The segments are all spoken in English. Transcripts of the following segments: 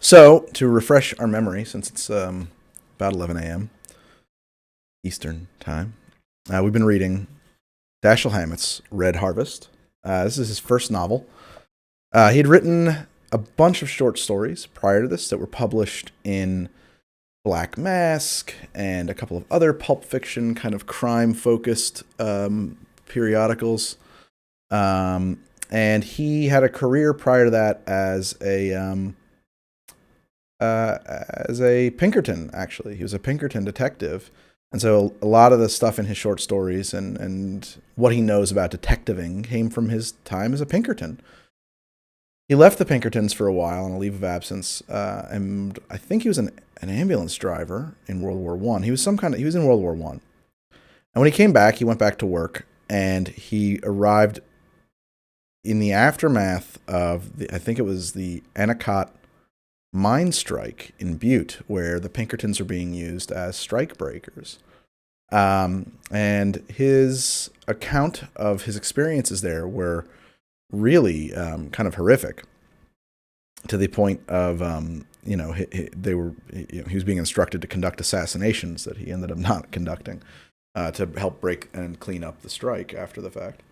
So, to refresh our memory, since it's about 11 a.m. Eastern Time, we've been reading Dashiell Hammett's Red Harvest. This is his first novel. He had written a bunch of short stories prior to this that were published in Black Mask and a couple of other pulp fiction, kind of crime-focused periodicals. And he had a career prior to that as a Pinkerton. Actually, he was a Pinkerton detective, and so a lot of the stuff in his short stories and what he knows about detectiving came from his time as a Pinkerton. He left the Pinkertons for a while on a leave of absence, and I think he was an ambulance driver in World War One. He was in World War One, and when he came back, he went back to work, and he arrived in the aftermath of I think it was the Endicott mine strike in Butte, where the Pinkertons are being used as strike breakers. And his account of his experiences there were really kind of horrific, to the point of he was being instructed to conduct assassinations that he ended up not conducting to help break and clean up the strike after the fact.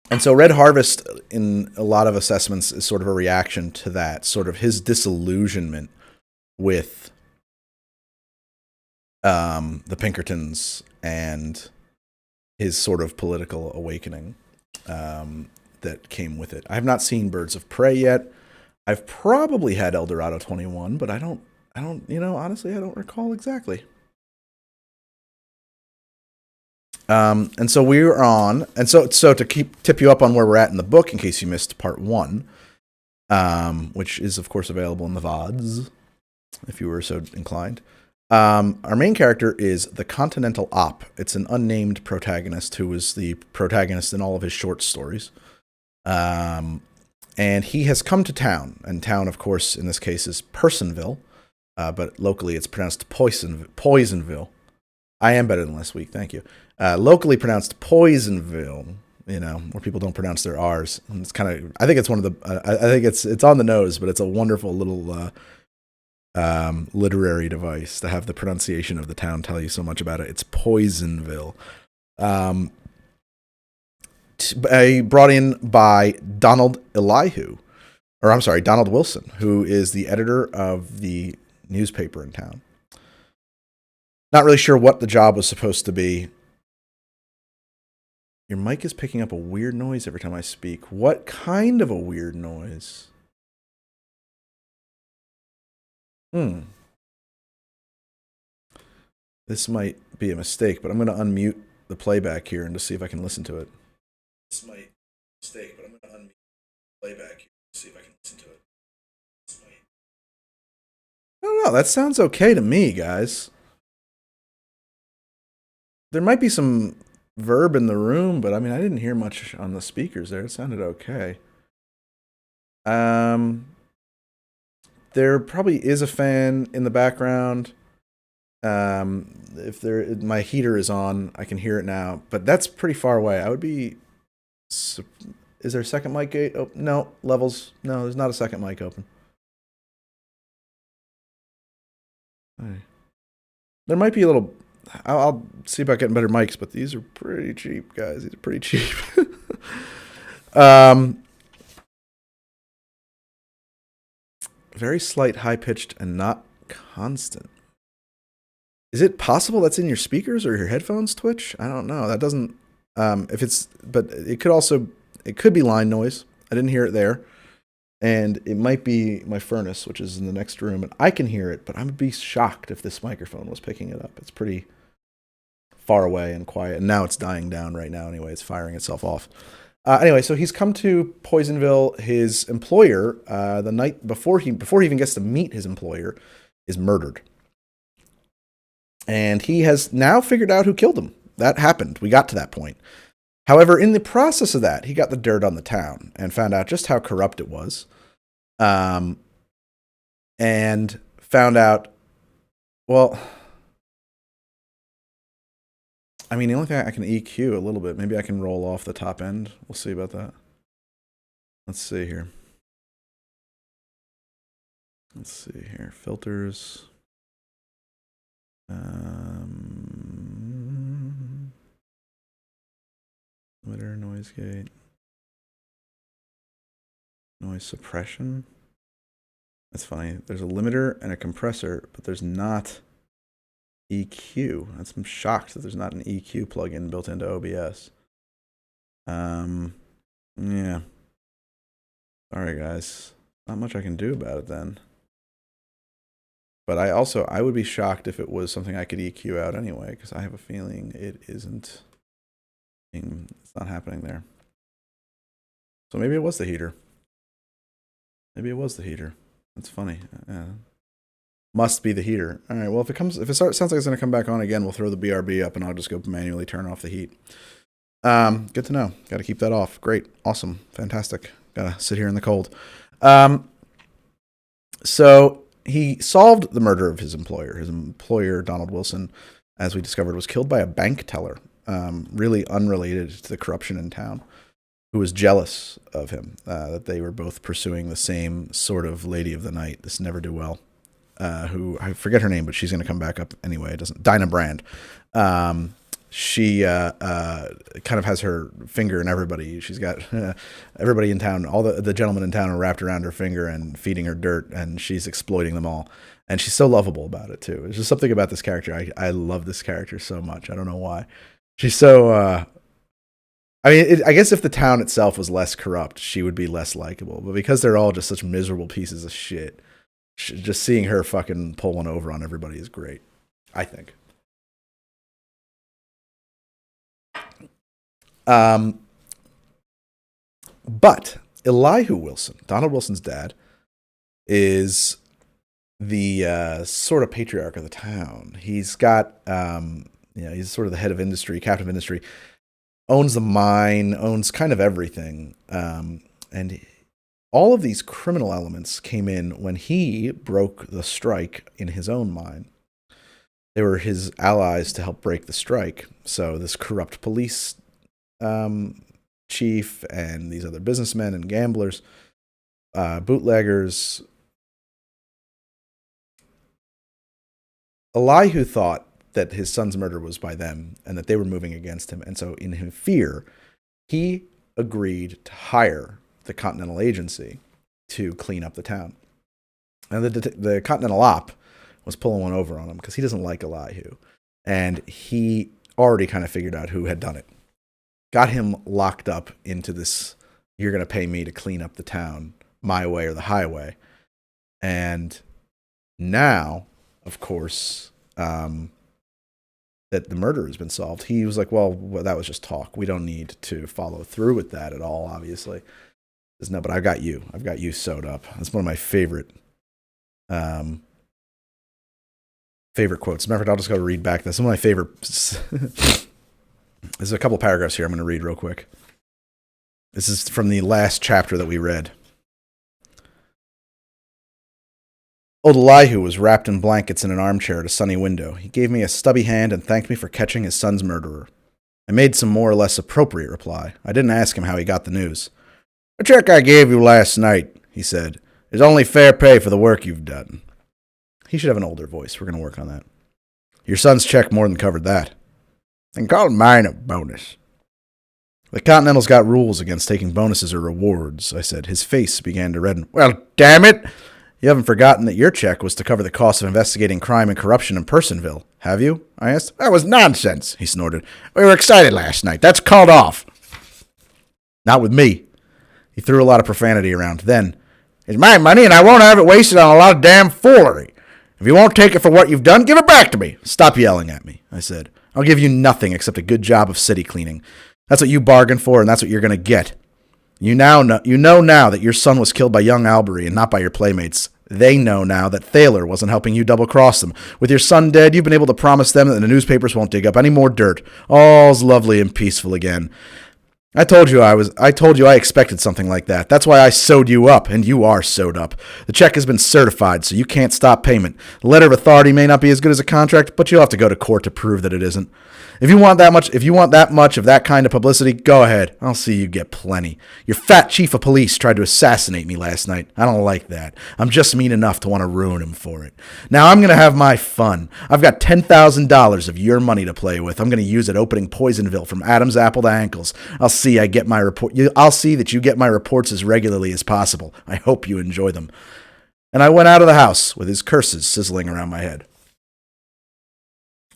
And so Red Harvest, in a lot of assessments, is sort of a reaction to that, sort of his disillusionment with the Pinkertons and his sort of political awakening that came with it. I have not seen Birds of Prey yet. I've probably had El Dorado 21, but I don't, honestly, I don't recall exactly. And so we're on, and so to tip you up on where we're at in the book, in case you missed part one, which is of course available in the VODs, if you were so inclined. Our main character is the Continental Op. It's an unnamed protagonist who was the protagonist in all of his short stories. And he has come to town, and town, of course, in this case is Personville, but locally it's pronounced Poisonville. I am better than last week, thank you. Locally pronounced Poisonville, where people don't pronounce their R's. And it's kind of, I think it's one of the, I think it's on the nose, but it's a wonderful little literary device to have the pronunciation of the town tell you so much about it. It's Poisonville. Brought in by Donald Wilson, who is the editor of the newspaper in town. Not really sure what the job was supposed to be. Your mic is picking up a weird noise every time I speak. What kind of a weird noise? This might be a mistake, but I'm going to unmute the playback here and just see if I can listen to it. This might be a mistake, but I'm going to unmute the playback here and see if I can listen to it. I don't know. That sounds okay to me, guys. There might be some verb in the room, but I mean, I didn't hear much on the speakers there. It sounded okay. There probably is a fan in the background. If my heater is on, I can hear it now, but that's pretty far away. I would be. Is there a second mic gate? Oh, no, levels. No, there's not a second mic open. Right. There might be a little. I'll see about getting better mics, but these are pretty cheap, guys. These are pretty cheap. Very slight, high pitched, and not constant. Is it possible that's in your speakers or your headphones, Twitch? I don't know. That doesn't. But it could be line noise. I didn't hear it there. And it might be my furnace, which is in the next room, and I can hear it, but I would be shocked if this microphone was picking it up. It's pretty far away and quiet, and now it's dying down right now anyway. It's firing itself off. Anyway, so he's come to Poisonville. His employer, the night before he even gets to meet his employer, is murdered. And he has now figured out who killed him. That happened. We got to that point. However, in the process of that, he got the dirt on the town and found out just how corrupt it was. And found out, well, I mean, the only thing I can EQ a little bit. Maybe I can roll off the top end. We'll see about that. Let's see here. Let's see here. Filters. Limiter, noise gate. Noise suppression. That's funny. There's a limiter and a compressor, but there's not EQ. I'm shocked that there's not an EQ plugin built into OBS. Yeah. Sorry, guys. Not much I can do about it then. But I would be shocked if it was something I could EQ out anyway, because I have a feeling it isn't. It's not happening there. So maybe it was the heater. Maybe it was the heater. That's funny. Must be the heater. All right. Well, if it sounds like it's going to come back on again, we'll throw the BRB up and I'll just go manually turn off the heat. Good to know. Got to keep that off. Great. Awesome. Fantastic. Got to sit here in the cold. So he solved the murder of his employer. His employer, Donald Wilson, as we discovered, was killed by a bank teller, really unrelated to the corruption in town, who was jealous of him, that they were both pursuing the same sort of lady of the night, this ne'er-do-well, who, I forget her name, but she's going to come back up anyway. Dinah Brand. She kind of has her finger in everybody. She's got everybody in town, all the gentlemen in town are wrapped around her finger and feeding her dirt, and she's exploiting them all. And she's so lovable about it, too. There's just something about this character. I love this character so much. I don't know why. She's so... I mean, I guess if the town itself was less corrupt, she would be less likable. But because they're all just such miserable pieces of shit, just seeing her fucking pull one over on everybody is great, I think. But Elihu Wilson, Donald Wilson's dad, is the sort of patriarch of the town. He's got, he's sort of the head of industry, captain of industry, owns the mine, owns kind of everything. And all of these criminal elements came in when he broke the strike in his own mine. They were his allies to help break the strike. So this corrupt police chief and these other businessmen and gamblers, bootleggers. Elihu thought that his son's murder was by them and that they were moving against him. And so in his fear, he agreed to hire the Continental Agency to clean up the town. And the Continental Op was pulling one over on him because he doesn't like Elihu. And he already kind of figured out who had done it. Got him locked up into this, you're going to pay me to clean up the town, my way or the highway. And now, of course, that the murder has been solved, he was like, well, that was just talk. We don't need to follow through with that at all, obviously. Says, no, but I've got you sewed up. That's one of my favorite quotes. As a matter of fact, I'll just go read back this. Some of my favorite... There's a couple paragraphs here I'm going to read real quick. This is from the last chapter that we read. Old Elihu was wrapped in blankets in an armchair at a sunny window. He gave me a stubby hand and thanked me for catching his son's murderer. I made some more or less appropriate reply. I didn't ask him how he got the news. "The check I gave you last night," he said, "is only fair pay for the work you've done." He should have an older voice. We're going to work on that. "Your son's check more than covered that. And call mine a bonus." "The Continental's got rules against taking bonuses or rewards," I said. His face began to redden. "Well, damn it! You haven't forgotten that your check was to cover the cost of investigating crime and corruption in Personville, have you?" I asked. "That was nonsense," he snorted. "We were excited last night. That's called off." "Not with me." He threw a lot of profanity around. Then, "It's my money and I won't have it wasted on a lot of damn foolery. If you won't take it for what you've done, give it back to me." "Stop yelling at me," I said. "I'll give you nothing except a good job of city cleaning. That's what you bargained for, and that's what you're going to get. You know now that your son was killed by young Albury and not by your playmates. They know now that Thaler wasn't helping you double-cross them. With your son dead, you've been able to promise them that the newspapers won't dig up any more dirt. All's lovely and peaceful again. I told you I expected something like that. That's why I sewed you up, and you are sewed up. The check has been certified, so you can't stop payment. The letter of authority may not be as good as a contract, but you'll have to go to court to prove that it isn't. If you want that much of that kind of publicity, go ahead. I'll see you get plenty. Your fat chief of police tried to assassinate me last night. I don't like that. I'm just mean enough to want to ruin him for it. Now I'm going to have my fun. I've got $10,000 of your money to play with. I'm going to use it opening Poisonville from Adam's apple to ankles. I'll see that you get my reports as regularly as possible. I hope you enjoy them. And I went out of the house with his curses sizzling around my head.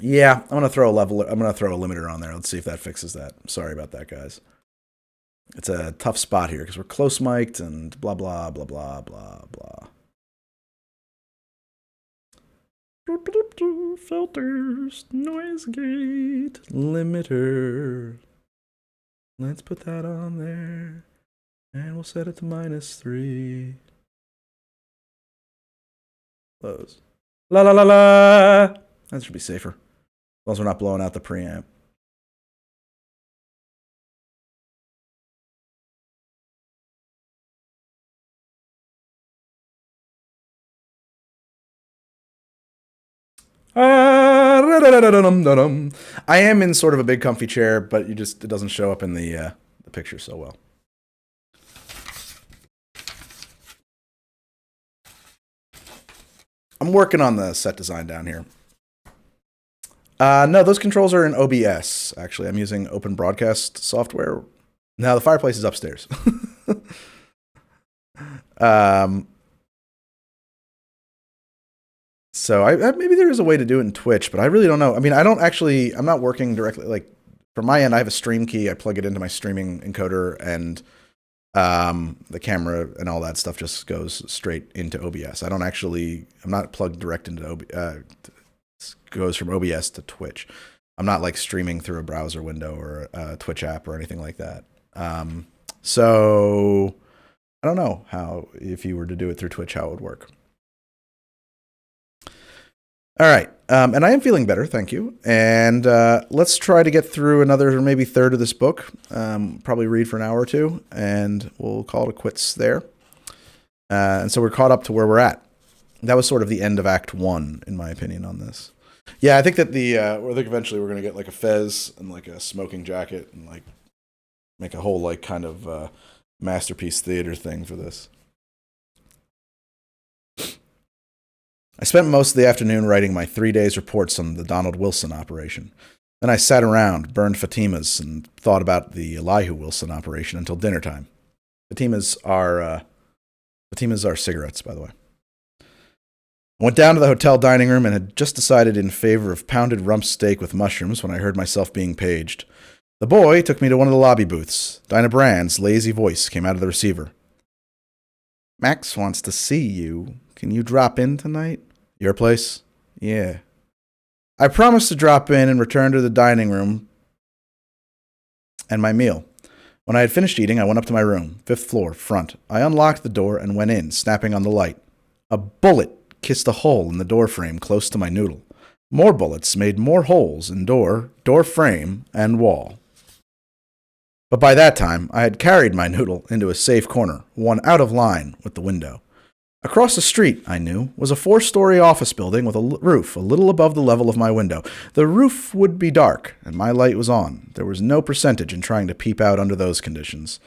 Yeah, I'm gonna throw a limiter on there. Let's see if that fixes that. Sorry about that, guys. It's a tough spot here because we're close mic'd and blah blah blah blah blah blah. Filters, noise gate, limiter. Let's put that on there, and we'll set it to -3. Close. La la la la. That should be safer. As long as we're not blowing out the preamp. I am in sort of a big comfy chair, but it doesn't show up in the picture so well. I'm working on the set design down here. No, those controls are in OBS, actually. I'm using Open Broadcast software. Now, the fireplace is upstairs. So maybe there is a way to do it in Twitch, but I really don't know. I mean, I'm not working directly. Like, from my end, I have a stream key. I plug it into my streaming encoder, and the camera and all that stuff just goes straight into OBS. I'm not plugged direct into OBS. Goes from OBS to Twitch. I'm not like streaming through a browser window or a Twitch app or anything like that. So I don't know if you were to do it through Twitch, how it would work. All right. And I am feeling better. Thank you. And let's try to get through another maybe third of this book. Probably read for an hour or two, and we'll call it quits there. And so we're caught up to where we're at. That was sort of the end of Act 1, in my opinion, on this. Yeah, I think that I think eventually we're going to get like a fez and like a smoking jacket and like make a whole like kind of masterpiece theater thing for this. I spent most of the afternoon writing my 3 days reports on the Donald Wilson operation. Then I sat around, burned Fatimas, and thought about the Elihu Wilson operation until dinner time. Fatimas are cigarettes, by the way. I went down to the hotel dining room and had just decided in favor of pounded rump steak with mushrooms when I heard myself being paged. The boy took me to one of the lobby booths. Dinah Brand's lazy voice came out of the receiver. Max wants to see you. Can you drop in tonight? Your place? Yeah. I promised to drop in and return to the dining room and my meal. When I had finished eating, I went up to my room, 5th floor, front. I unlocked the door and went in, snapping on the light. A bullet kissed a hole in the door frame close to my noodle. More bullets made more holes in door frame, and wall. But by that time, I had carried my noodle into a safe corner, one out of line with the window. Across the street, I knew, was a 4-story office building with a roof a little above the level of my window. The roof would be dark, and my light was on. There was no percentage in trying to peep out under those conditions.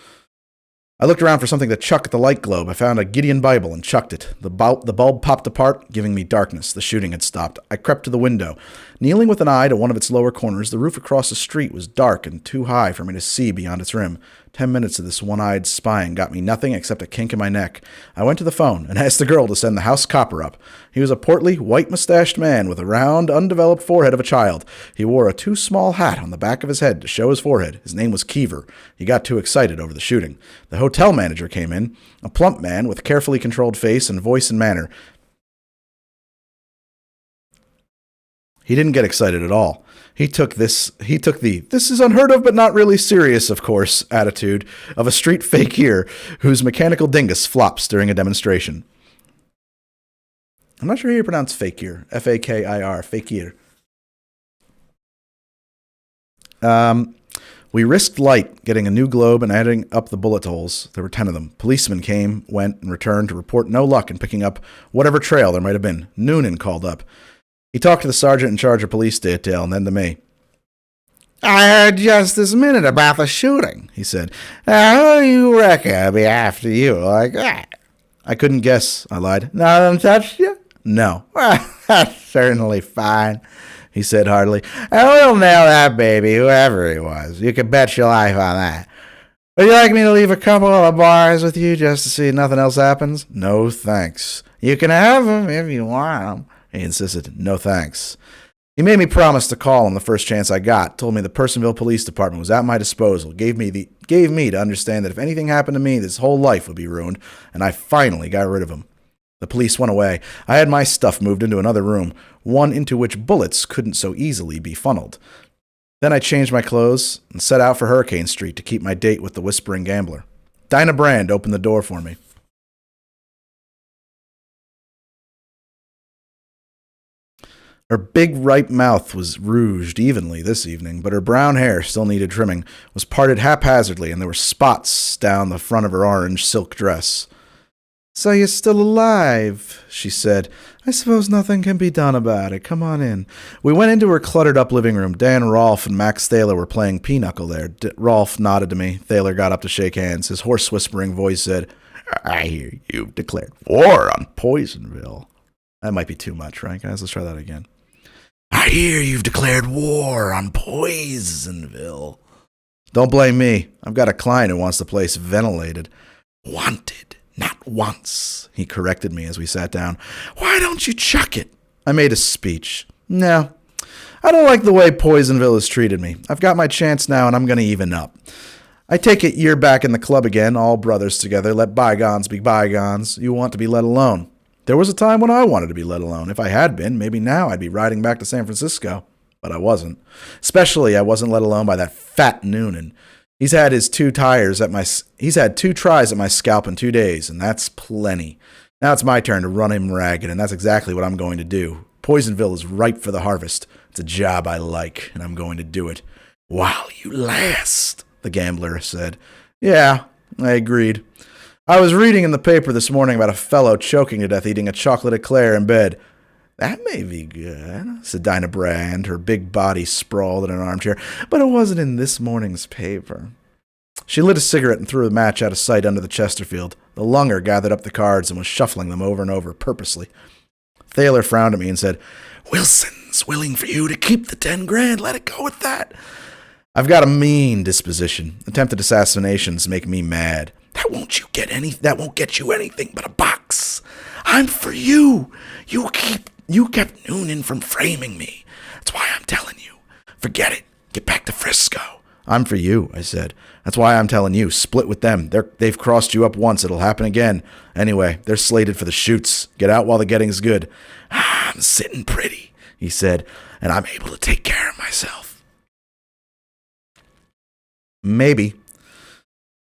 I looked around for something to chuck at the light globe. I found a Gideon Bible and chucked it. The bulb popped apart, giving me darkness. The shooting had stopped. I crept to the window. Kneeling with an eye to one of its lower corners, the roof across the street was dark and too high for me to see beyond its rim. 10 minutes of this one-eyed spying got me nothing except a kink in my neck. I went to the phone and asked the girl to send the house copper up. He was a portly, white-mustached man with a round, undeveloped forehead of a child. He wore a too small hat on the back of his head to show his forehead. His name was Keever. He got too excited over the shooting. The hotel manager came in, a plump man with carefully controlled face and voice and manner. He didn't get excited at all. He took the "this is unheard of but not really serious, of course" attitude of a street fakir whose mechanical dingus flops during a demonstration. I'm not sure how you pronounce fakir. F-A-K-I-R, fakir. We risked light, getting a new globe and adding up the bullet holes. There were 10 of them. Policemen came, went, and returned to report no luck in picking up whatever trail there might have been. Noonan called up. He talked to the sergeant in charge of police detail and then to me. I heard just this minute about the shooting, he said. How do you reckon I'll be after you like that? I couldn't guess, I lied. None of them touched you? No. Well, that's certainly fine, he said heartily. And we'll nail that baby, whoever he was. You can bet your life on that. Would you like me to leave a couple of bars with you just to see if nothing else happens? No, thanks. You can have them if you want them, he insisted. No, thanks. He made me promise to call him the first chance I got, told me the Personville Police Department was at my disposal, gave me to understand that if anything happened to me, his whole life would be ruined, and I finally got rid of him. The police went away. I had my stuff moved into another room, one into which bullets couldn't so easily be funneled. Then I changed my clothes and set out for Hurricane Street to keep my date with the Whispering Gambler. Dinah Brand opened the door for me. Her big, ripe mouth was rouged evenly this evening, but her brown hair still needed trimming, was parted haphazardly, and there were spots down the front of her orange silk dress. So you're still alive, she said. I suppose nothing can be done about it. Come on in. We went into her cluttered-up living room. Dan Rolfe and Max Thaler were playing pinochle there. Rolfe nodded to me. Thaler got up to shake hands. His hoarse, whispering voice said, I hear you've declared war on Poisonville. That might be too much, right, guys? Let's try that again. I hear you've declared war on Poisonville. Don't blame me. I've got a client who wants the place ventilated. Wanted. Not once, he corrected me as we sat down. Why don't you chuck it? I made a speech. No, I don't like the way Poisonville has treated me. I've got my chance now, and I'm going to even up. I take it you're back in the club again, all brothers together. Let bygones be bygones. You want to be let alone. There was a time when I wanted to be let alone. If I had been, maybe now I'd be riding back to San Francisco. But I wasn't. Especially I wasn't let alone by that fat Noonan. He's had 2 tries at my scalp in 2 days, and that's plenty. Now it's my turn to run him ragged, and that's exactly what I'm going to do. Poisonville is ripe for the harvest. It's a job I like, and I'm going to do it. While you last, the gambler said. Yeah, I agreed. I was reading in the paper this morning about a fellow choking to death eating a chocolate eclair in bed. That may be good, said Dinah Brand, her big body sprawled in an armchair, but it wasn't in this morning's paper. She lit a cigarette and threw a match out of sight under the Chesterfield. The lunger gathered up the cards and was shuffling them over and over purposely. Thaler frowned at me and said, Wilson's willing for you to keep the 10 grand. Let it go at that. I've got a mean disposition. Attempted assassinations make me mad. That won't get you anything but a box. I'm for you. You kept Noonan from framing me. That's why I'm telling you. Forget it. Get back to Frisco. I'm for you, I said. That's why I'm telling you. Split with them. They've crossed you up once. It'll happen again. Anyway, they're slated for the shoots. Get out while the getting's good. I'm sitting pretty, he said, and I'm able to take care of myself. Maybe.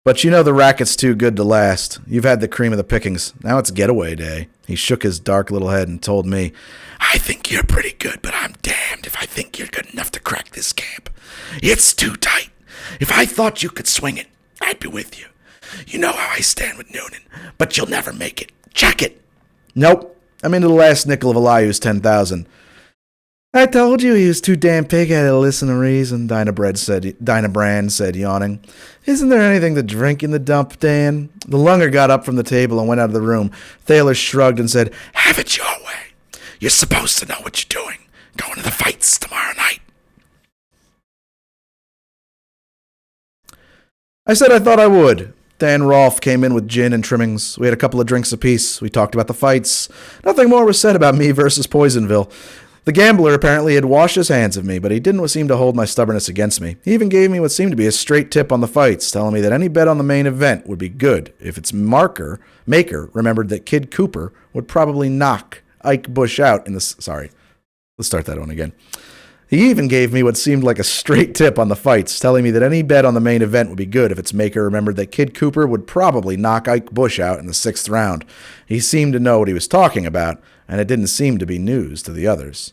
But you know the racket's too good to last. You've had the cream of the pickings. Now it's getaway day. He shook his dark little head and told me, I think you're pretty good, but I'm damned if I think you're good enough to crack this camp. It's too tight. If I thought you could swing it, I'd be with you. You know how I stand with Noonan, but you'll never make it. Check it. Nope. I'm into the last nickel of Elihu's 10,000. I told you he was too damn pig-headed to listen to reason, Dinah Brand said, yawning. Isn't there anything to drink in the dump, Dan? The lunger got up from the table and went out of the room. Thaler shrugged and said, Have it your way. You're supposed to know what you're doing. Going to the fights tomorrow night. I said I thought I would. Dan Rolfe came in with gin and trimmings. We had a couple of drinks apiece. We talked about the fights. Nothing more was said about me versus Poisonville. The gambler apparently had washed his hands of me, but he didn't seem to hold my stubbornness against me. He even gave me what seemed to be a straight tip on the fights, telling me that any bet on the main event would be good if its maker remembered that Kid Cooper would probably knock Ike Bush out in the... Sorry, let's start that one again. He even gave me what seemed like a straight tip on the fights, telling me that any bet on the main event would be good if its maker remembered that Kid Cooper would probably knock Ike Bush out in the 6th round. He seemed to know what he was talking about, and it didn't seem to be news to the others.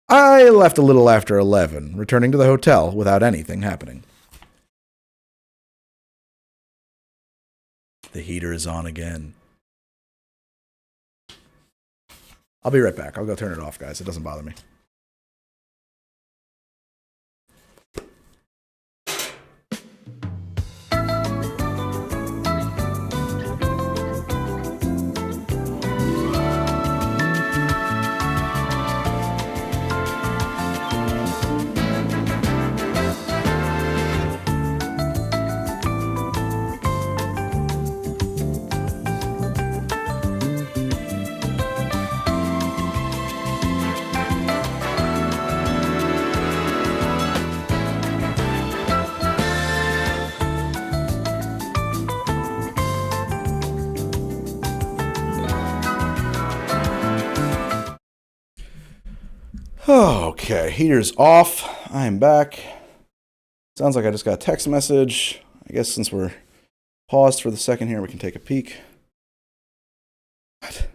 I left a little after 11, returning to the hotel without anything happening. The heater is on again. I'll be right back. I'll go turn it off, guys. It doesn't bother me. Okay, heater's off. I am back. Sounds like I just got a text message. I guess since we're paused for the second here, we can take a peek. What?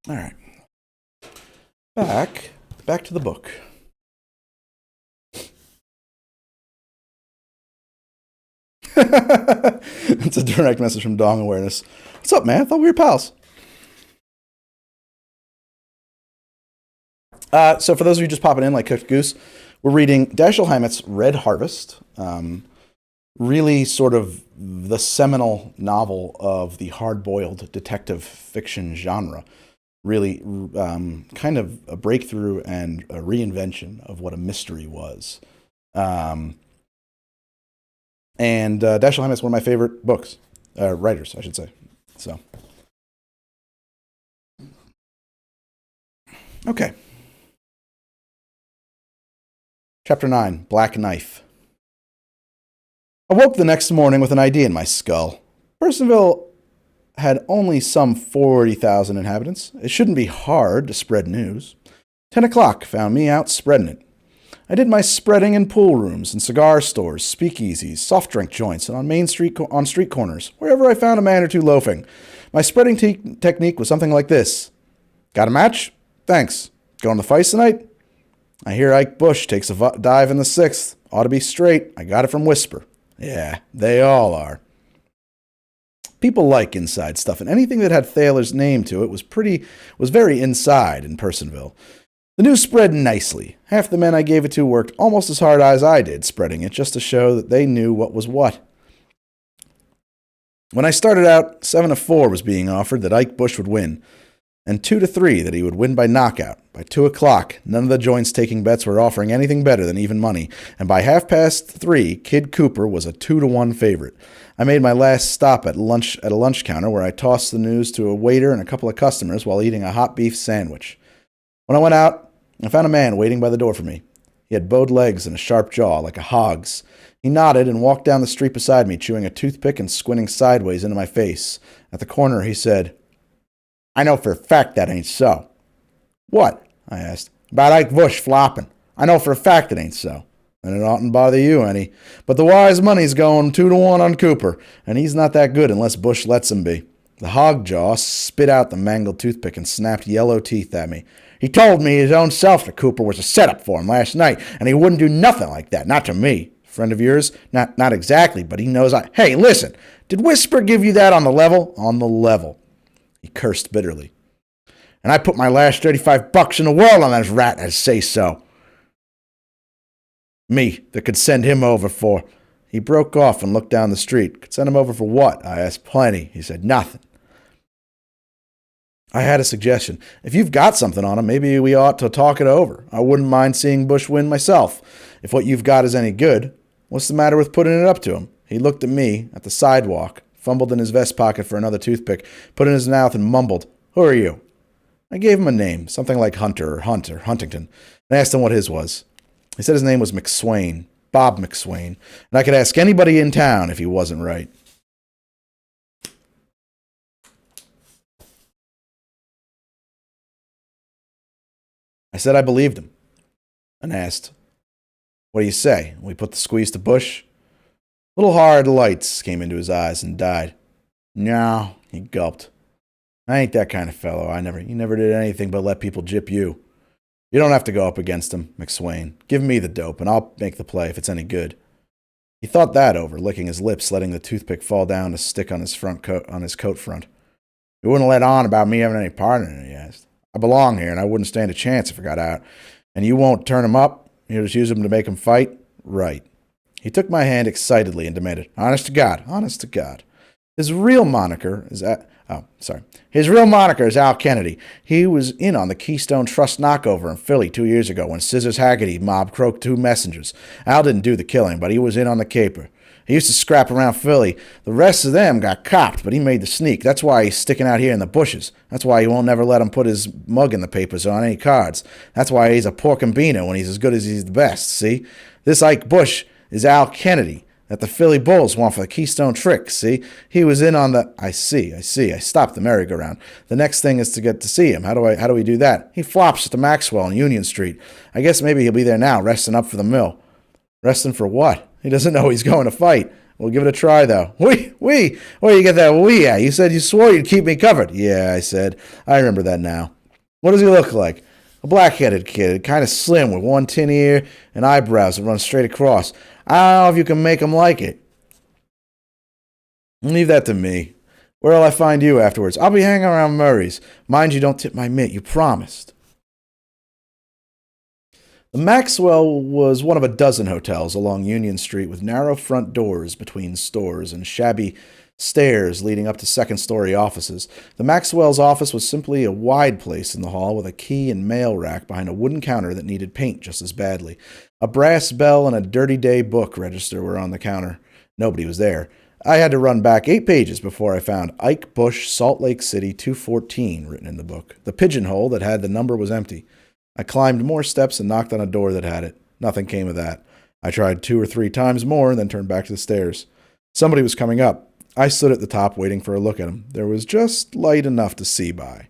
All right. Back to the book. It's a direct message from Dong Awareness. What's up, man? I thought we were pals. So for those of you just popping in like Cooked Goose, we're reading Dashiell Hammett's Red Harvest. Really sort of the seminal novel of the hard-boiled detective fiction genre. Really kind of a breakthrough and a reinvention of what a mystery was. And Dashiell Hammett's one of my favorite books. Writers, I should say. So. Okay. Chapter 9, Black Knife. I woke the next morning with an idea in my skull. Personville had only some 40,000 inhabitants. It shouldn't be hard to spread news. 10 o'clock found me out spreading it. I did my spreading in pool rooms and cigar stores, speakeasies, soft drink joints, and on street corners, wherever I found a man or two loafing. My spreading technique was something like this. Got a match? Thanks. Going to the fight tonight? I hear Ike Bush takes a dive in the 6th. Ought to be straight. I got it from Whisper. Yeah, they all are. People like inside stuff, and anything that had Thaler's name to it was very inside in Personville. The news spread nicely. Half the men I gave it to worked almost as hard as I did spreading it, just to show that they knew what was what. When I started out, 7-4 was being offered that Ike Bush would win, and 2-3 that he would win by knockout. By 2 o'clock, none of the joints taking bets were offering anything better than even money, and by 3:30, Kid Cooper was a 2-1 favorite. I made my last stop at a lunch counter where I tossed the news to a waiter and a couple of customers while eating a hot beef sandwich. When I went out, I found a man waiting by the door for me. He had bowed legs and a sharp jaw like a hog's. He nodded and walked down the street beside me, chewing a toothpick and squinting sideways into my face. At the corner, he said, I know for a fact that ain't so. What? I asked. About Ike Bush flopping. I know for a fact it ain't so. And it oughtn't bother you any. But the wise money's going 2-1 on Cooper, and he's not that good unless Bush lets him be. The hog jaw spit out the mangled toothpick and snapped yellow teeth at me. He told me his own self that Cooper was a setup for him last night, and he wouldn't do nothing like that, not to me. Friend of yours? Not exactly, but he knows I... Hey, listen, did Whisper give you that on the level? On the level. He cursed bitterly. And I put my last $35 in the world on that rat that say so. Me, that could send him over for... He broke off and looked down the street. Could send him over for what? I asked. Plenty. He said, nothing. I had a suggestion. If you've got something on him, maybe we ought to talk it over. I wouldn't mind seeing Bush win myself. If what you've got is any good, what's the matter with putting it up to him? He looked at me, at the sidewalk, fumbled in his vest pocket for another toothpick, put it in his mouth and mumbled, Who are you? I gave him a name, something like Hunter or Hunt or Huntington, and asked him what his was. He said his name was McSwain, Bob McSwain, and I could ask anybody in town if he wasn't right. I said I believed him, and asked, What do you say? We put the squeeze to Bush? Little hard lights came into his eyes and died. No, he gulped. I ain't that kind of fellow. You never did anything but let people gyp you. You don't have to go up against him, McSwain. Give me the dope, and I'll make the play if it's any good. He thought that over, licking his lips, letting the toothpick fall down to stick on his coat front. You wouldn't let on about me having any part in it, he asked. I belong here, and I wouldn't stand a chance if I got out. And you won't turn him up? You'll just use him to make him fight? Right. He took my hand excitedly and demanded, honest to God. His real moniker is Al Kennedy. He was in on the Keystone Trust knockover in Philly 2 years ago when Scissors Haggerty mob croaked 2 messengers. Al didn't do the killing, but he was in on the caper. He used to scrap around Philly. The rest of them got copped, but he made the sneak. That's why he's sticking out here in the bushes. That's why he won't never let him put his mug in the papers or on any cards. That's why he's a pork and beano when he's as good as he's the best, see? This Ike Bush is Al Kennedy that the Philly Bulls want for the Keystone Trick, see? He was in on the... I see. I stopped the merry-go-round. The next thing is to get to see him. How do we do that? He flops at the Maxwell on Union Street. I guess maybe he'll be there now, resting up for the mill. Resting for what? He doesn't know he's going to fight. We'll give it a try, though. Where you get that wee at? You said you swore you'd keep me covered. Yeah, I said. I remember that now. What does he look like? A black-headed kid, kind of slim, with one tin ear and eyebrows that run straight across. I don't know if you can make him like it. Leave that to me. Where'll I find you afterwards? I'll be hanging around Murray's. Mind you don't tip my mitt. You promised. The Maxwell was one of a dozen hotels along Union Street with narrow front doors between stores and shabby stairs leading up to second-story offices. The Maxwell's office was simply a wide place in the hall with a key and mail rack behind a wooden counter that needed paint just as badly. A brass bell and a Dirty Day book register were on the counter. Nobody was there. I had to run back 8 pages before I found Ike Bush, Salt Lake City, 214 written in the book. The pigeonhole that had the number was empty. I climbed more steps and knocked on a door that had it. Nothing came of that. I tried 2 or 3 times more and then turned back to the stairs. Somebody was coming up. I stood at the top waiting for a look at him. There was just light enough to see by.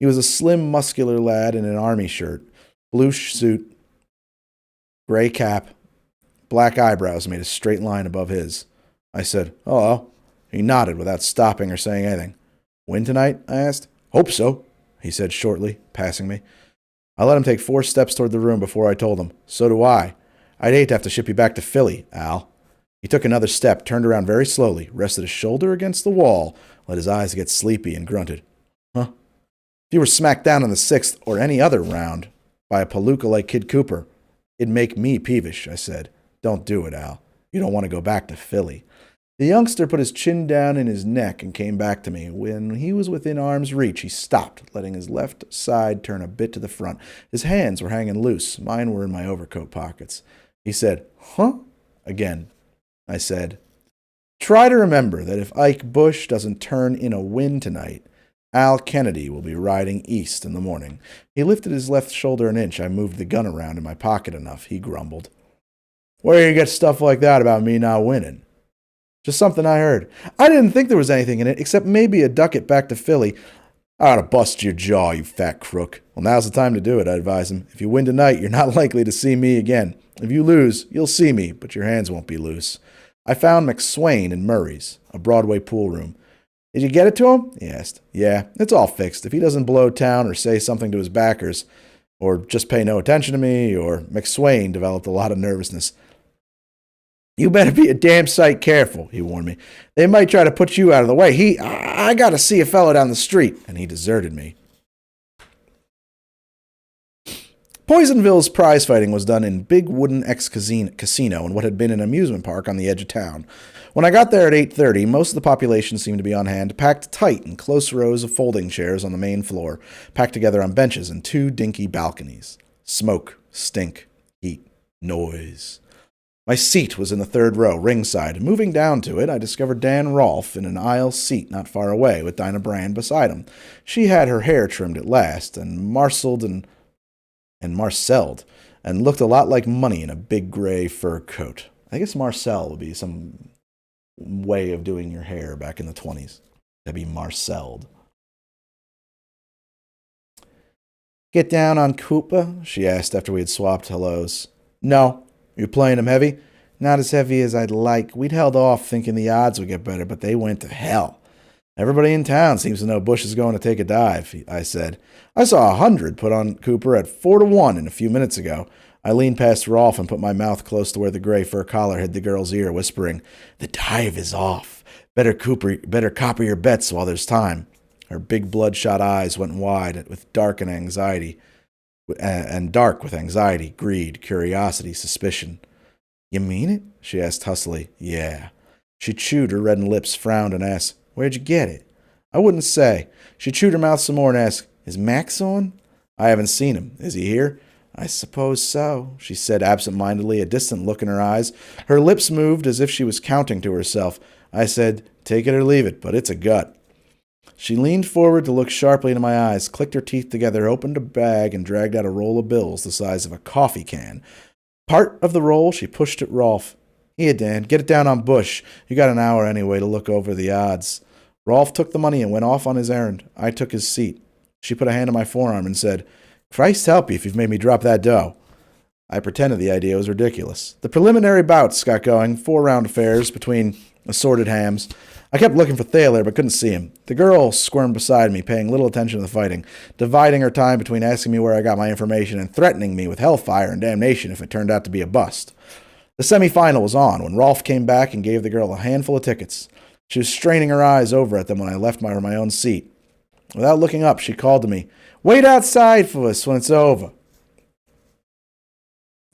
He was a slim, muscular lad in an army shirt, blue suit, gray cap, black eyebrows made a straight line above his. I said, "Hello." He nodded without stopping or saying anything. "Win tonight?" I asked. "Hope so," he said shortly, passing me. I let him take 4 steps toward the room before I told him, "So do I. I'd hate to have to ship you back to Philly, Al." He took another step, turned around very slowly, rested his shoulder against the wall, let his eyes get sleepy, and grunted. "Huh? If you were smacked down in the 6th or any other round by a palooka like Kid Cooper, it'd make me peevish," I said. "Don't do it, Al. You don't want to go back to Philly." The youngster put his chin down in his neck and came back to me. When he was within arm's reach, he stopped, letting his left side turn a bit to the front. His hands were hanging loose. Mine were in my overcoat pockets. He said, "Huh?" again. I said, "Try to remember that if Ike Bush doesn't turn in a win tonight, Al Kennedy will be riding east in the morning." He lifted his left shoulder an inch. I moved the gun around in my pocket enough. He grumbled, "Where do you get stuff like that about me not winning?" "Just something I heard. I didn't think there was anything in it, except maybe a ducat back to Philly." "I ought to bust your jaw, you fat crook." "Well, now's the time to do it," I advised him. "If you win tonight, you're not likely to see me again. If you lose, you'll see me, but your hands won't be loose." I found McSwain in Murray's, a Broadway pool room. "Did you get it to him?" he asked. "Yeah, it's all fixed. If he doesn't blow town or say something to his backers, or just pay no attention to me," or McSwain developed a lot of nervousness. "You better be a damn sight careful," he warned me. "They might try to put you out of the way. I got to see a fellow down the street," and he deserted me. Poisonville's prize fighting was done in big wooden ex-casino in what had been an amusement park on the edge of town. When I got there at 8:30, most of the population seemed to be on hand, packed tight in close rows of folding chairs on the main floor, packed together on benches and 2 dinky balconies. Smoke, stink, heat, noise. My seat was in the 3rd row, ringside. Moving down to it, I discovered Dan Rolfe in an aisle seat not far away, with Dinah Brand beside him. She had her hair trimmed at last, and marcelled and looked a lot like Money in a big gray fur coat. I guess Marcel would be some way of doing your hair back in the 20s. That'd be marcelled. "Get down on Cooper?" she asked after we had swapped hellos. "No. You playing him heavy?" "Not as heavy as I'd like. We'd held off thinking the odds would get better, but they went to hell." "Everybody in town seems to know Bush is going to take a dive," I said. "I saw 100 put on Cooper at 4-1 a few minutes ago." I leaned past Rolfe and put my mouth close to where the gray fur collar hid the girl's ear, whispering, "The dive is off. Better copper your bets while there's time." Her big bloodshot eyes went wide with dark with anxiety, greed, curiosity, suspicion. "You mean it?" she asked huskily. "Yeah." She chewed her reddened lips, frowned, and asked, "Where'd you get it?" I wouldn't say. She chewed her mouth some more and asked, "Is Max on?" "I haven't seen him. Is he here?" I suppose so, she said absent-mindedly, a distant look in her eyes. Her lips moved as if she was counting to herself. I said, take it or leave it, but it's a gut. She leaned forward to look sharply into my eyes, clicked her teeth together, opened a bag, and dragged out a roll of bills the size of a coffee can. Part of the roll she pushed at Rolf. Here, Dan, get it down on Bush. You got an hour anyway to look over the odds. Rolf took the money and went off on his errand. I took his seat. She put a hand on my forearm and said, Christ help you if you've made me drop that dough. I pretended the idea was ridiculous. The preliminary bouts got going, 4-round affairs between assorted hams. I kept looking for Thaler, but couldn't see him. The girl squirmed beside me, paying little attention to the fighting, dividing her time between asking me where I got my information and threatening me with hellfire and damnation if it turned out to be a bust. The semi-final was on when Rolf came back and gave the girl a handful of tickets. She was straining her eyes over at them when I left my own seat. Without looking up, she called to me, Wait outside for us when it's over.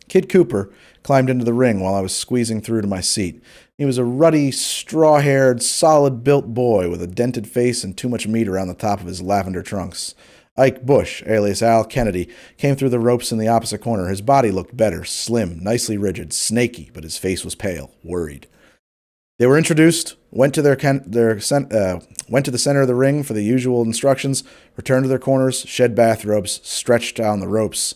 Kid Cooper climbed into the ring while I was squeezing through to my seat. He was a ruddy, straw-haired, solid-built boy with a dented face and too much meat around the top of his lavender trunks. Ike Bush, alias Al Kennedy, came through the ropes in the opposite corner. His body looked better, slim, nicely rigid, snaky, but his face was pale, worried. They were introduced, went to the center of the ring for the usual instructions, returned to their corners, shed bathrobes, stretched down the ropes.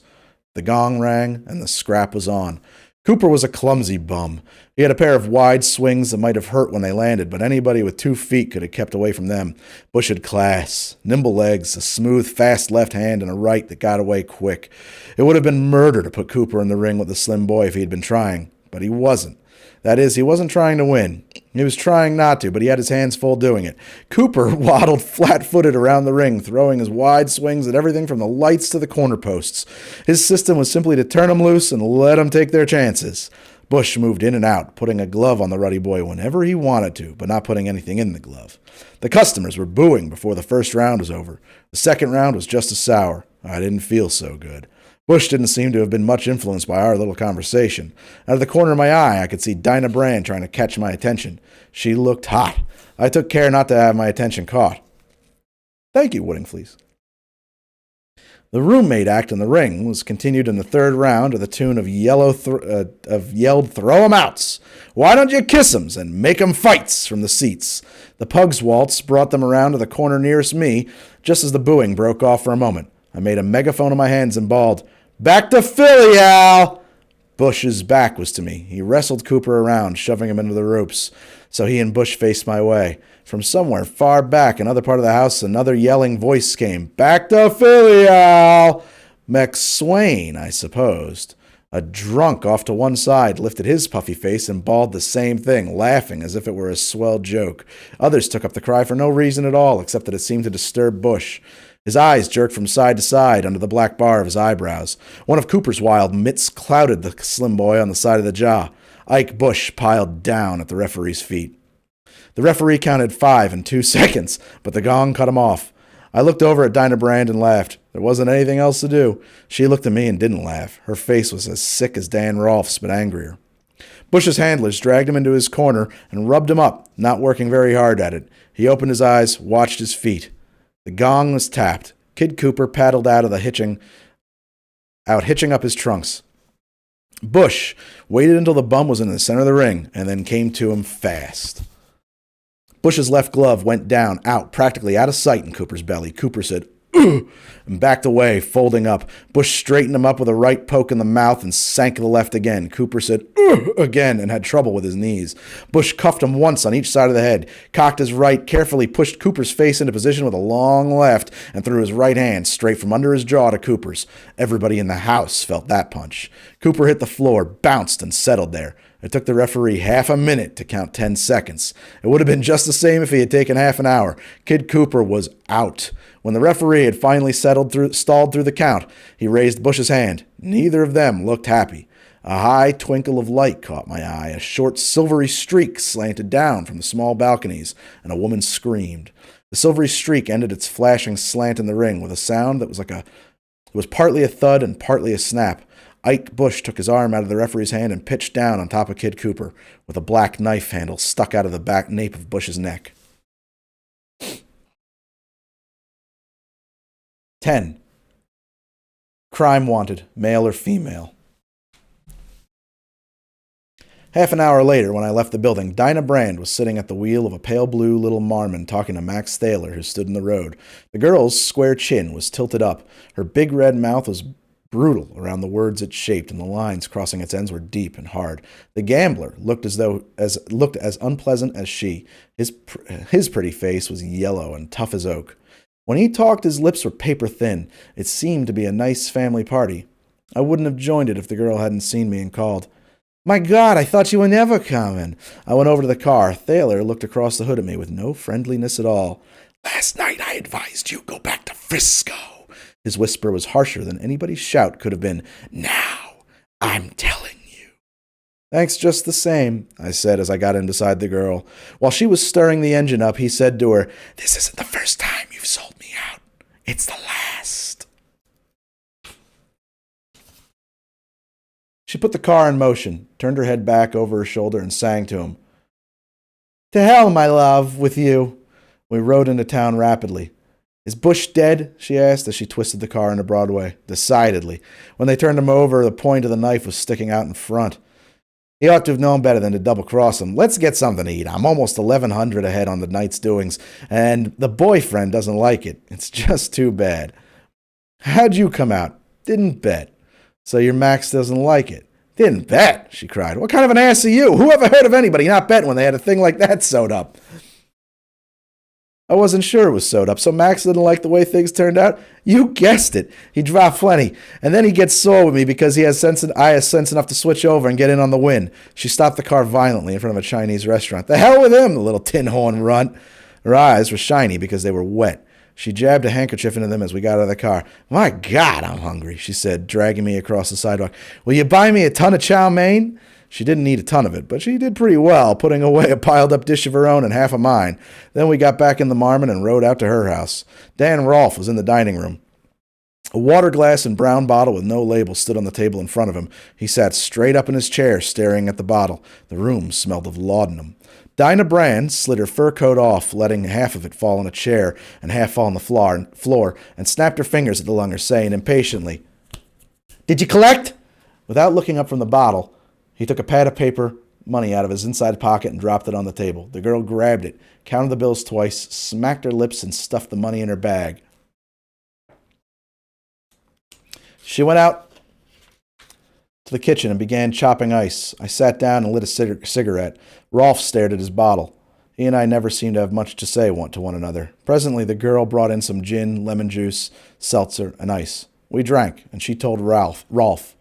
The gong rang, and the scrap was on. Cooper was a clumsy bum. He had a pair of wide swings that might have hurt when they landed, but anybody with 2 feet could have kept away from them. Bush had class, nimble legs, a smooth, fast left hand, and a right that got away quick. It would have been murder to put Cooper in the ring with the slim boy if he had been trying, but he wasn't. That is, he wasn't trying to win. He was trying not to, but he had his hands full doing it. Cooper waddled flat-footed around the ring, throwing his wide swings at everything from the lights to the corner posts. His system was simply to turn them loose and let them take their chances. Bush moved in and out, putting a glove on the ruddy boy whenever he wanted to, but not putting anything in the glove. The customers were booing before the first round was over. The second round was just as sour. I didn't feel so good. Bush didn't seem to have been much influenced by our little conversation. Out of the corner of my eye, I could see Dinah Brand trying to catch my attention. She looked hot. I took care not to have my attention caught. Thank you, Woodingfleece. The roommate act in the ring was continued in the third round to the tune of yelled throw 'em outs. Why don't you kiss 'ems and make 'em fights from the seats? The Pugs waltz brought them around to the corner nearest me just as the booing broke off for a moment. I made a megaphone of my hands and bawled, Back to Philly, Al! Bush's back was to me. He wrestled Cooper around, shoving him into the ropes, so he and Bush faced my way. From somewhere far back, another part of the house, another yelling voice came, Back to Philly, Al! McSwain, I supposed. A drunk off to one side lifted his puffy face and bawled the same thing, laughing as if it were a swell joke. Others took up the cry for no reason at all, except that it seemed to disturb Bush. His eyes jerked from side to side under the black bar of his eyebrows. One of Cooper's wild mitts clouted the slim boy on the side of the jaw. Ike Bush piled down at the referee's feet. The referee counted 5 in 2 seconds, but the gong cut him off. I looked over at Dinah Brand and laughed. There wasn't anything else to do. She looked at me and didn't laugh. Her face was as sick as Dan Rolf's, but angrier. Bush's handlers dragged him into his corner and rubbed him up, not working very hard at it. He opened his eyes, watched his feet. The gong was tapped. Kid Cooper paddled out of the hitching up his trunks. Bush waited until the bum was in the center of the ring and then came to him fast. Bush's left glove went down, out, practically out of sight in Cooper's belly. Cooper said, Ugh, and backed away, folding up. Bush straightened him up with a right poke in the mouth and sank the left again. Cooper said, Ugh, again, and had trouble with his knees. Bush cuffed him once on each side of the head, cocked his right, carefully pushed Cooper's face into position with a long left, and threw his right hand straight from under his jaw to Cooper's. Everybody in the house felt that punch. Cooper hit the floor, bounced, and settled there. It took the referee half a minute to count 10 seconds. It would have been just the same if he had taken half an hour. Kid Cooper was out. When the referee had finally stalled through the count, he raised Bush's hand. Neither of them looked happy. A high twinkle of light caught my eye. A short silvery streak slanted down from the small balconies, and a woman screamed. The silvery streak ended its flashing slant in the ring with a sound that was partly a thud and partly a snap. Ike Bush took his arm out of the referee's hand and pitched down on top of Kid Cooper, with a black knife handle stuck out of the back nape of Bush's neck. 10. Crime wanted, male or female. Half an hour later, when I left the building, Dinah Brand was sitting at the wheel of a pale blue little Marmon talking to Max Thaler, who stood in the road. The girl's square chin was tilted up. Her big red mouth was brutal around the words it shaped, and the lines crossing its ends were deep and hard. The gambler looked as unpleasant as she. His pretty face was yellow and tough as oak. When he talked, his lips were paper thin. It seemed to be a nice family party. I wouldn't have joined it if the girl hadn't seen me and called, "My God, I thought you were never coming." I went over to the car. Thaler looked across the hood at me with no friendliness at all. "Last night I advised you go back to Frisco." His whisper was harsher than anybody's shout could have been. "Now, I'm telling you." "Thanks just the same," I said as I got in beside the girl. While she was stirring the engine up, he said to her, "This isn't the first time you've sold me out. It's the last." She put the car in motion, turned her head back over her shoulder, and sang to him. "To hell, my love, with you." We rode into town rapidly. "Is Bush dead?" she asked as she twisted the car into Broadway. "Decidedly. When they turned him over, the point of the knife was sticking out in front. He ought to have known better than to double-cross him. Let's get something to eat. I'm almost 1,100 ahead on the night's doings, and the boyfriend doesn't like it. It's just too bad." "How'd you come out?" "Didn't bet." "So your Max doesn't like it?" "Didn't bet," she cried. "What kind of an ass are you? Who ever heard of anybody not betting when they had a thing like that sewed up?" I wasn't sure it was sewed up, so Max didn't like the way things turned out? You guessed it. He dropped plenty, and then he gets sore with me because I has sense enough to switch over and get in on the win. She stopped the car violently in front of a Chinese restaurant. "The hell with him, the little tin horn runt." Her eyes were shiny because they were wet. She jabbed a handkerchief into them as we got out of the car. "My God, I'm hungry," she said, dragging me across the sidewalk. "Will you buy me a ton of chow mein?" She didn't eat a ton of it, but she did pretty well, putting away a piled-up dish of her own and half of mine. Then we got back in the Marmon and rode out to her house. Dan Rolfe was in the dining room. A water glass and brown bottle with no label stood on the table in front of him. He sat straight up in his chair, staring at the bottle. The room smelled of laudanum. Dinah Brand slid her fur coat off, letting half of it fall on a chair and half fall on the floor, and snapped her fingers at the lunger, saying impatiently, "Did you collect?" Without looking up from the bottle, he took a pad of paper money out of his inside pocket and dropped it on the table. The girl grabbed it, counted the bills twice, smacked her lips, and stuffed the money in her bag. She went out to the kitchen and began chopping ice. I sat down and lit a cigarette. Rolfe stared at his bottle. He and I never seemed to have much to say to one another. Presently, the girl brought in some gin, lemon juice, seltzer, and ice. We drank, and she told Rolfe,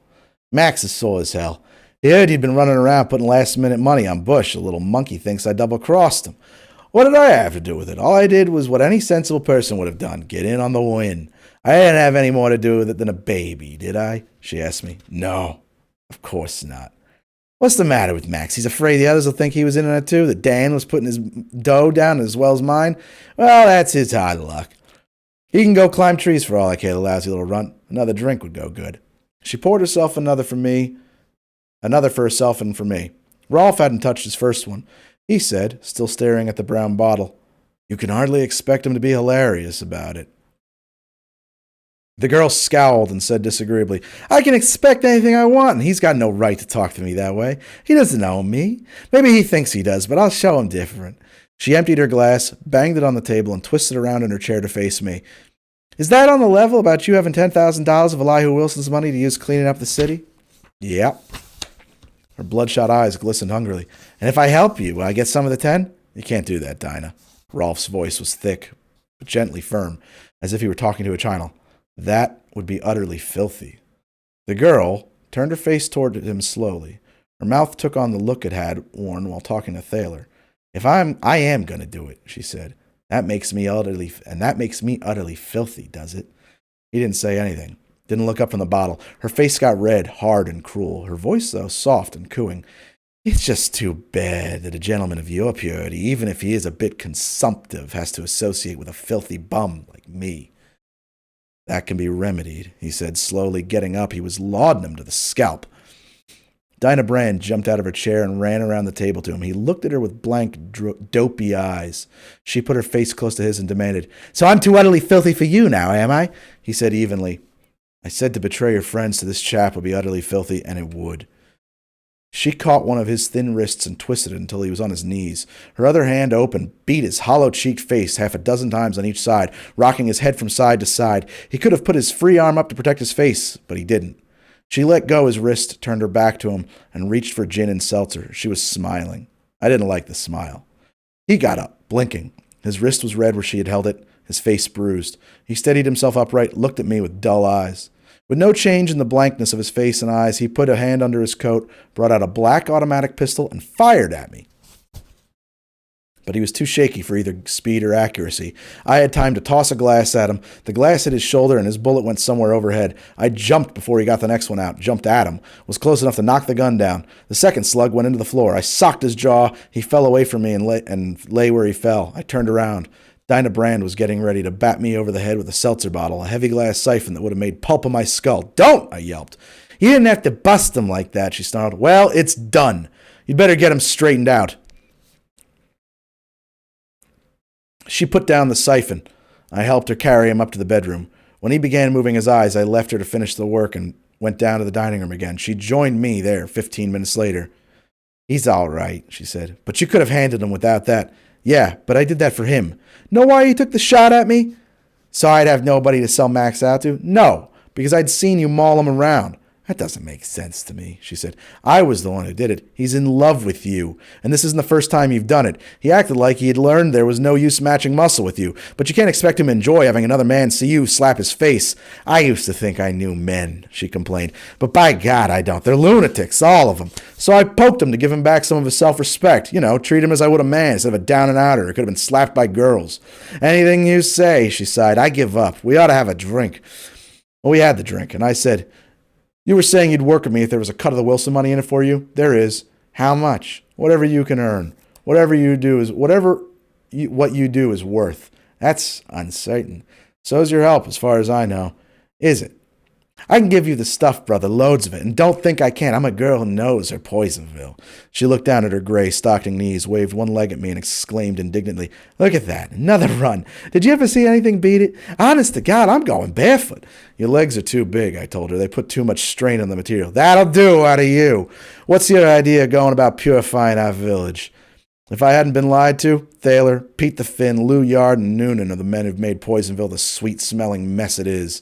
"Max is sore as hell. He heard he'd been running around putting last-minute money on Bush. The little monkey thinks I double-crossed him. What did I have to do with it? All I did was what any sensible person would have done, get in on the win. I didn't have any more to do with it than a baby, did I?" she asked me. "No, of course not." "What's the matter with Max? He's afraid the others will think he was in on it too, that Dan was putting his dough down as well as mine? Well, that's his hard luck. He can go climb trees for all I care, the lousy little runt. Another drink would go good." She poured herself another for herself and for me. Rolfe hadn't touched his first one. He said, still staring at the brown bottle, "You can hardly expect him to be hilarious about it." The girl scowled and said disagreeably, "I can expect anything I want, and he's got no right to talk to me that way. He doesn't know me. Maybe he thinks he does, but I'll show him different." She emptied her glass, banged it on the table, and twisted around in her chair to face me. "Is that on the level about you having $10,000 of Elihu Wilson's money to use cleaning up the city?" "Yep." Her bloodshot eyes glistened hungrily. "And if I help you, will I get some of the 10? "You can't do that, Dinah." Rolfe's voice was thick, but gently firm, as if he were talking to a child. "That would be utterly filthy." The girl turned her face toward him slowly. Her mouth took on the look it had worn while talking to Thaler. I am going to do it," she said. That makes me utterly filthy, does it?" He didn't say anything. Didn't look up from the bottle. Her face got red, hard, and cruel. Her voice, though, soft and cooing. "It's just too bad that a gentleman of your purity, even if he is a bit consumptive, has to associate with a filthy bum like me." "That can be remedied," he said, slowly getting up. He was laudanum to the scalp. Dinah Brand jumped out of her chair and ran around the table to him. He looked at her with blank, dopey eyes. She put her face close to his and demanded, "So I'm too utterly filthy for you now, am I?" He said evenly, I said to betray your friends to this chap would be utterly filthy, and it would. She caught one of his thin wrists and twisted it until he was on his knees. Her other hand open, beat his hollow-cheeked face half a dozen times on each side, rocking his head from side to side. He could have put his free arm up to protect his face, but he didn't. She let go his wrist, turned her back to him, and reached for gin and seltzer. She was smiling. I didn't like the smile. He got up, blinking. His wrist was red where she had held it, his face bruised. He steadied himself upright, looked at me with dull eyes. With no change in the blankness of his face and eyes, he put a hand under his coat, brought out a black automatic pistol, and fired at me. But he was too shaky for either speed or accuracy. I had time to toss a glass at him. The glass hit his shoulder, and his bullet went somewhere overhead. I jumped before he got the next one out, jumped at him, was close enough to knock the gun down. The second slug went into the floor. I socked his jaw. He fell away from me and lay where he fell. I turned around. Dinah Brand was getting ready to bat me over the head with a seltzer bottle, a heavy glass siphon that would have made pulp of my skull. "Don't!" I yelped. "You didn't have to bust him like that," she snarled. "Well, it's done. You'd better get him straightened out." She put down the siphon. I helped her carry him up to the bedroom. When he began moving his eyes, I left her to finish the work and went down to the dining room again. She joined me there 15 minutes later. "He's all right," she said. "But you could have handled him without that." "Yeah, but I did that for him." "Know why you took the shot at me?" "So I'd have nobody to sell Max out to?" "No, because I'd seen you maul him around." "That doesn't make sense to me," she said. "I was the one who did it. He's in love with you, and this isn't the first time you've done it. He acted like he had learned there was no use matching muscle with you, but you can't expect him to enjoy having another man see you slap his face." "I used to think I knew men," she complained, "but by God, I don't. They're lunatics, all of them. So I poked him to give him back some of his self-respect. You know, treat him as I would a man instead of a down-and-outer who could have been slapped by girls." "Anything you say," she sighed. "I give up. We ought to have a drink." Well, we had the drink, and I said, "You were saying you'd work with me if there was a cut of the Wilson money in it for you?" "There is." "How much?" "Whatever you can earn. What you do is worth." "That's uncertain." "So's your help, as far as I know." "Is it?" "I can give you the stuff, brother, loads of it, and don't think I can't. I'm a girl who knows her Poisonville." She looked down at her gray, stockinged knees, waved one leg at me, and exclaimed indignantly, "Look at that, another run. Did you ever see anything beat it? Honest to God, I'm going barefoot." "Your legs are too big," I told her. "They put too much strain on the material." "That'll do out of you. What's your idea of going about purifying our village?" If I hadn't been lied to, Thaler, Pete the Finn, Lou Yard, and Noonan are the men who've made Poisonville the sweet-smelling mess it is.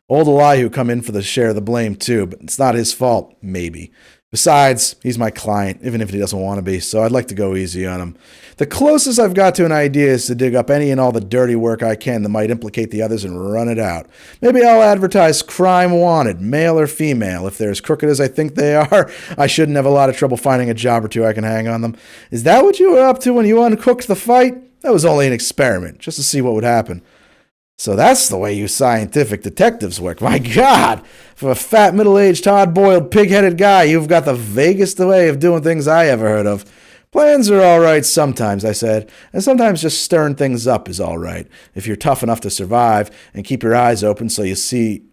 Old Elihu come in for the share of the blame, too, but it's not his fault, maybe. Besides, he's my client, even if he doesn't want to be, so I'd like to go easy on him. The closest I've got to an idea is to dig up any and all the dirty work I can that might implicate the others and run it out. Maybe I'll advertise crime wanted, male or female. If they're as crooked as I think they are, I shouldn't have a lot of trouble finding a job or two I can hang on them. Is that what you were up to when you uncooked the fight? That was only an experiment, just to see what would happen. So that's the way you scientific detectives work. My God! For a fat, middle-aged, hard-boiled, pig-headed guy, you've got the vaguest way of doing things I ever heard of. Plans are all right sometimes, I said, and sometimes just stirring things up is all right, if you're tough enough to survive and keep your eyes open so you see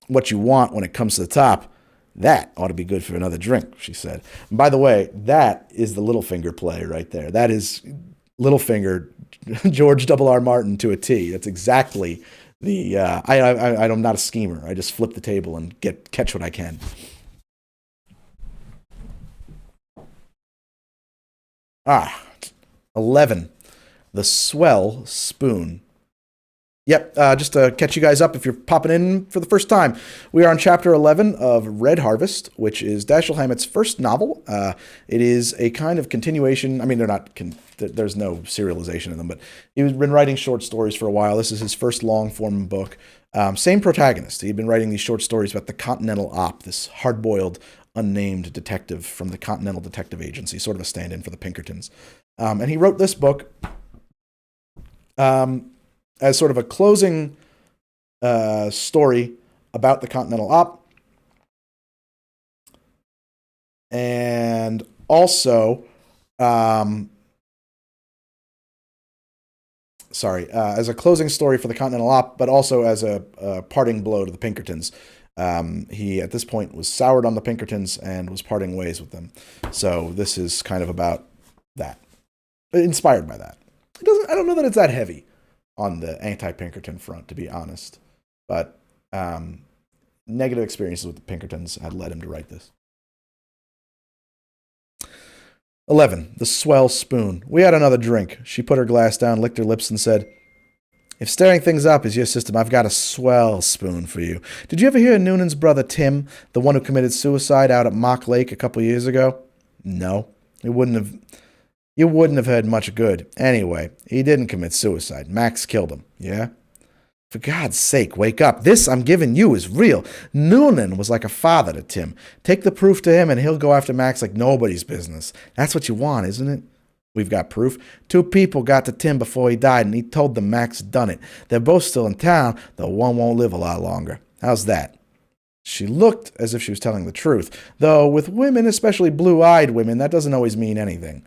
what you want when it comes to the top. That ought to be good for another drink, she said. And by the way, that is the Littlefinger play right there. That is Littlefinger, George R.R. Martin to a T. That's exactly the. I'm not a schemer. I just flip the table and catch what I can. Ah, 11. The Swell Spoon. Yep, just to catch you guys up if you're popping in for the first time, we are on Chapter 11 of Red Harvest, which is Dashiell Hammett's first novel. It is a kind of continuation. I mean, there's no serialization in them, but he's been writing short stories for a while. This is his first long-form book. Same protagonist. He'd been writing these short stories about the Continental Op, this hard-boiled, unnamed detective from the Continental Detective Agency, sort of a stand-in for the Pinkertons. And he wrote this book as sort of a closing story about the Continental Op. And also, as a closing story for the Continental Op, but also as a parting blow to the Pinkertons. He, at this point, was soured on the Pinkertons and was parting ways with them. So this is kind of about that. Inspired by that. I don't know that it's that heavy. on the anti-Pinkerton front, to be honest. But negative experiences with the Pinkertons had led him to write this. 11. The swell spoon. We had another drink. She put her glass down, licked her lips, and said, "If stirring things up is your system, I've got a swell spoon for you. Did you ever hear of Noonan's brother Tim, the one who committed suicide out at Mock Lake a couple years ago?" "No. You wouldn't have heard much good. Anyway, he didn't commit suicide. Max killed him. Yeah? For God's sake, wake up. This I'm giving you is real. Noonan was like a father to Tim. Take the proof to him and he'll go after Max like nobody's business. That's what you want, isn't it?" "We've got proof. 2 people got to Tim before he died, and he told them Max done it. They're both still in town, though one won't live a lot longer. How's that?" She looked as if she was telling the truth, though with women, especially blue-eyed women, that doesn't always mean anything.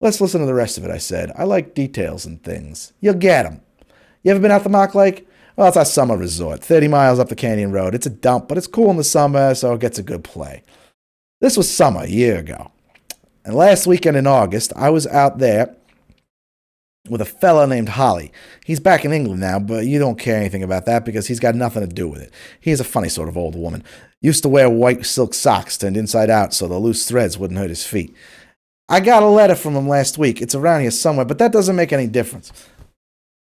"Let's listen to the rest of it," I said. "I like details and things. You'll get 'em. You ever been out to Mock Lake? Well, it's our summer resort, 30 miles up the canyon road. It's a dump, but it's cool in the summer, so it gets a good play. This was summer, a year ago. And last weekend in August, I was out there with a fella named Holly. He's back in England now, but you don't care anything about that because he's got nothing to do with it. He's a funny sort of old woman. Used to wear white silk socks turned inside out so the loose threads wouldn't hurt his feet. I got a letter from him last week. It's around here somewhere, but that doesn't make any difference.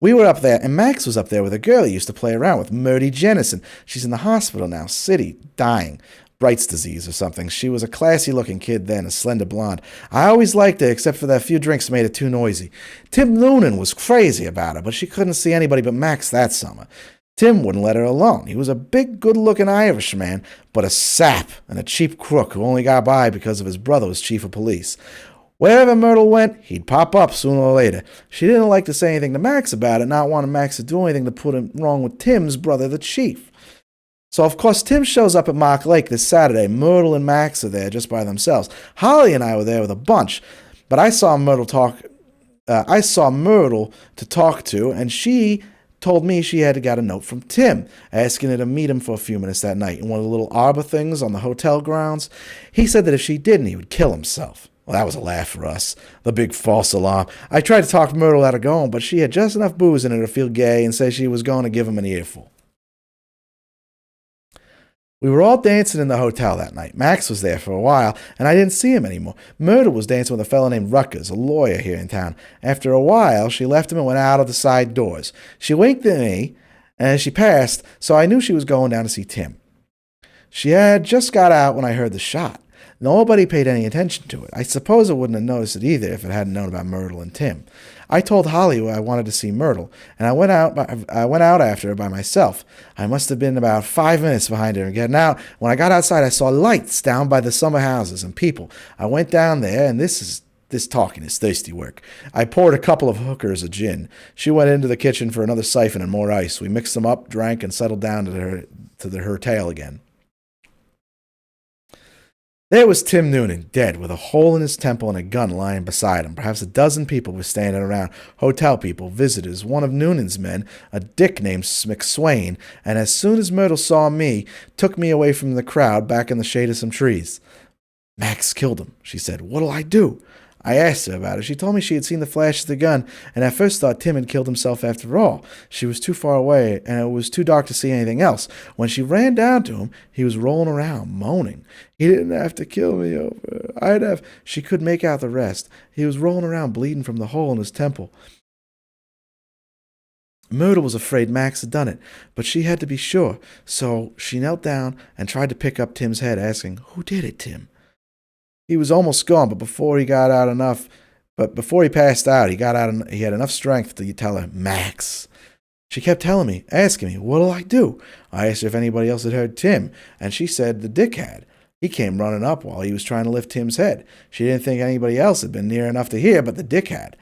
We were up there, and Max was up there with a girl he used to play around with, Murdy Jennison. She's in the hospital now, city, dying. Bright's disease or something. She was a classy-looking kid then, a slender blonde. I always liked her, except for that few drinks made it too noisy. Tim Noonan was crazy about her, but she couldn't see anybody but Max that summer. Tim wouldn't let her alone. He was a big, good-looking Irishman, but a sap and a cheap crook who only got by because of his brother was chief of police. Wherever Myrtle went, he'd pop up sooner or later. She didn't like to say anything to Max about it, not wanting Max to do anything to put him wrong with Tim's brother, the chief. So, of course, Tim shows up at Mock Lake this Saturday. Myrtle and Max are there just by themselves. Holly and I were there with a bunch, but I saw Myrtle to talk to, and she told me she had got a note from Tim, asking her to meet him for a few minutes that night in one of the little arbor things on the hotel grounds. He said that if she didn't, he would kill himself. Well, that was a laugh for us. The big false alarm. I tried to talk Myrtle out of going, but she had just enough booze in her to feel gay and say she was going to give him an earful. We were all dancing in the hotel that night. Max was there for a while, and I didn't see him anymore. Myrtle was dancing with a fellow named Rutgers, a lawyer here in town. After a while, she left him and went out of the side doors. She winked at me, and she passed, so I knew she was going down to see Tim. She had just got out when I heard the shot. Nobody paid any attention to it. I suppose I wouldn't have noticed it either if I hadn't known about Myrtle and Tim. I told Holly I wanted to see Myrtle, and I went out after her by myself. I must have been about 5 minutes behind her in getting out. When I got outside, I saw lights down by the summer houses and people. I went down there, and this talking is thirsty work. I poured a couple of hookers of gin. She went into the kitchen for another siphon and more ice. We mixed them up, drank, and settled down to her tale again. There was Tim Noonan, dead, with a hole in his temple and a gun lying beside him. Perhaps a dozen people were standing around, hotel people, visitors, one of Noonan's men, a dick named McSwain, and as soon as Myrtle saw me, took me away from the crowd back in the shade of some trees. "Max killed him," she said. "What'll I do?" I asked her about it. She told me she had seen the flash of the gun, and at first thought Tim had killed himself after all. She was too far away, and it was too dark to see anything else. When she ran down to him, he was rolling around, moaning. "He didn't have to kill me over. She could make out the rest. He was rolling around, bleeding from the hole in his temple. Myrtle was afraid Max had done it, but she had to be sure, so she knelt down and tried to pick up Tim's head, asking, 'Who did it, Tim?' He was almost gone, but before he passed out, he had enough strength to tell her, 'Max.' She kept telling me, asking me, 'What'll I do?' I asked her if anybody else had heard Tim, and she said the dick had. He came running up while he was trying to lift Tim's head. She didn't think anybody else had been near enough to hear, but the dick had.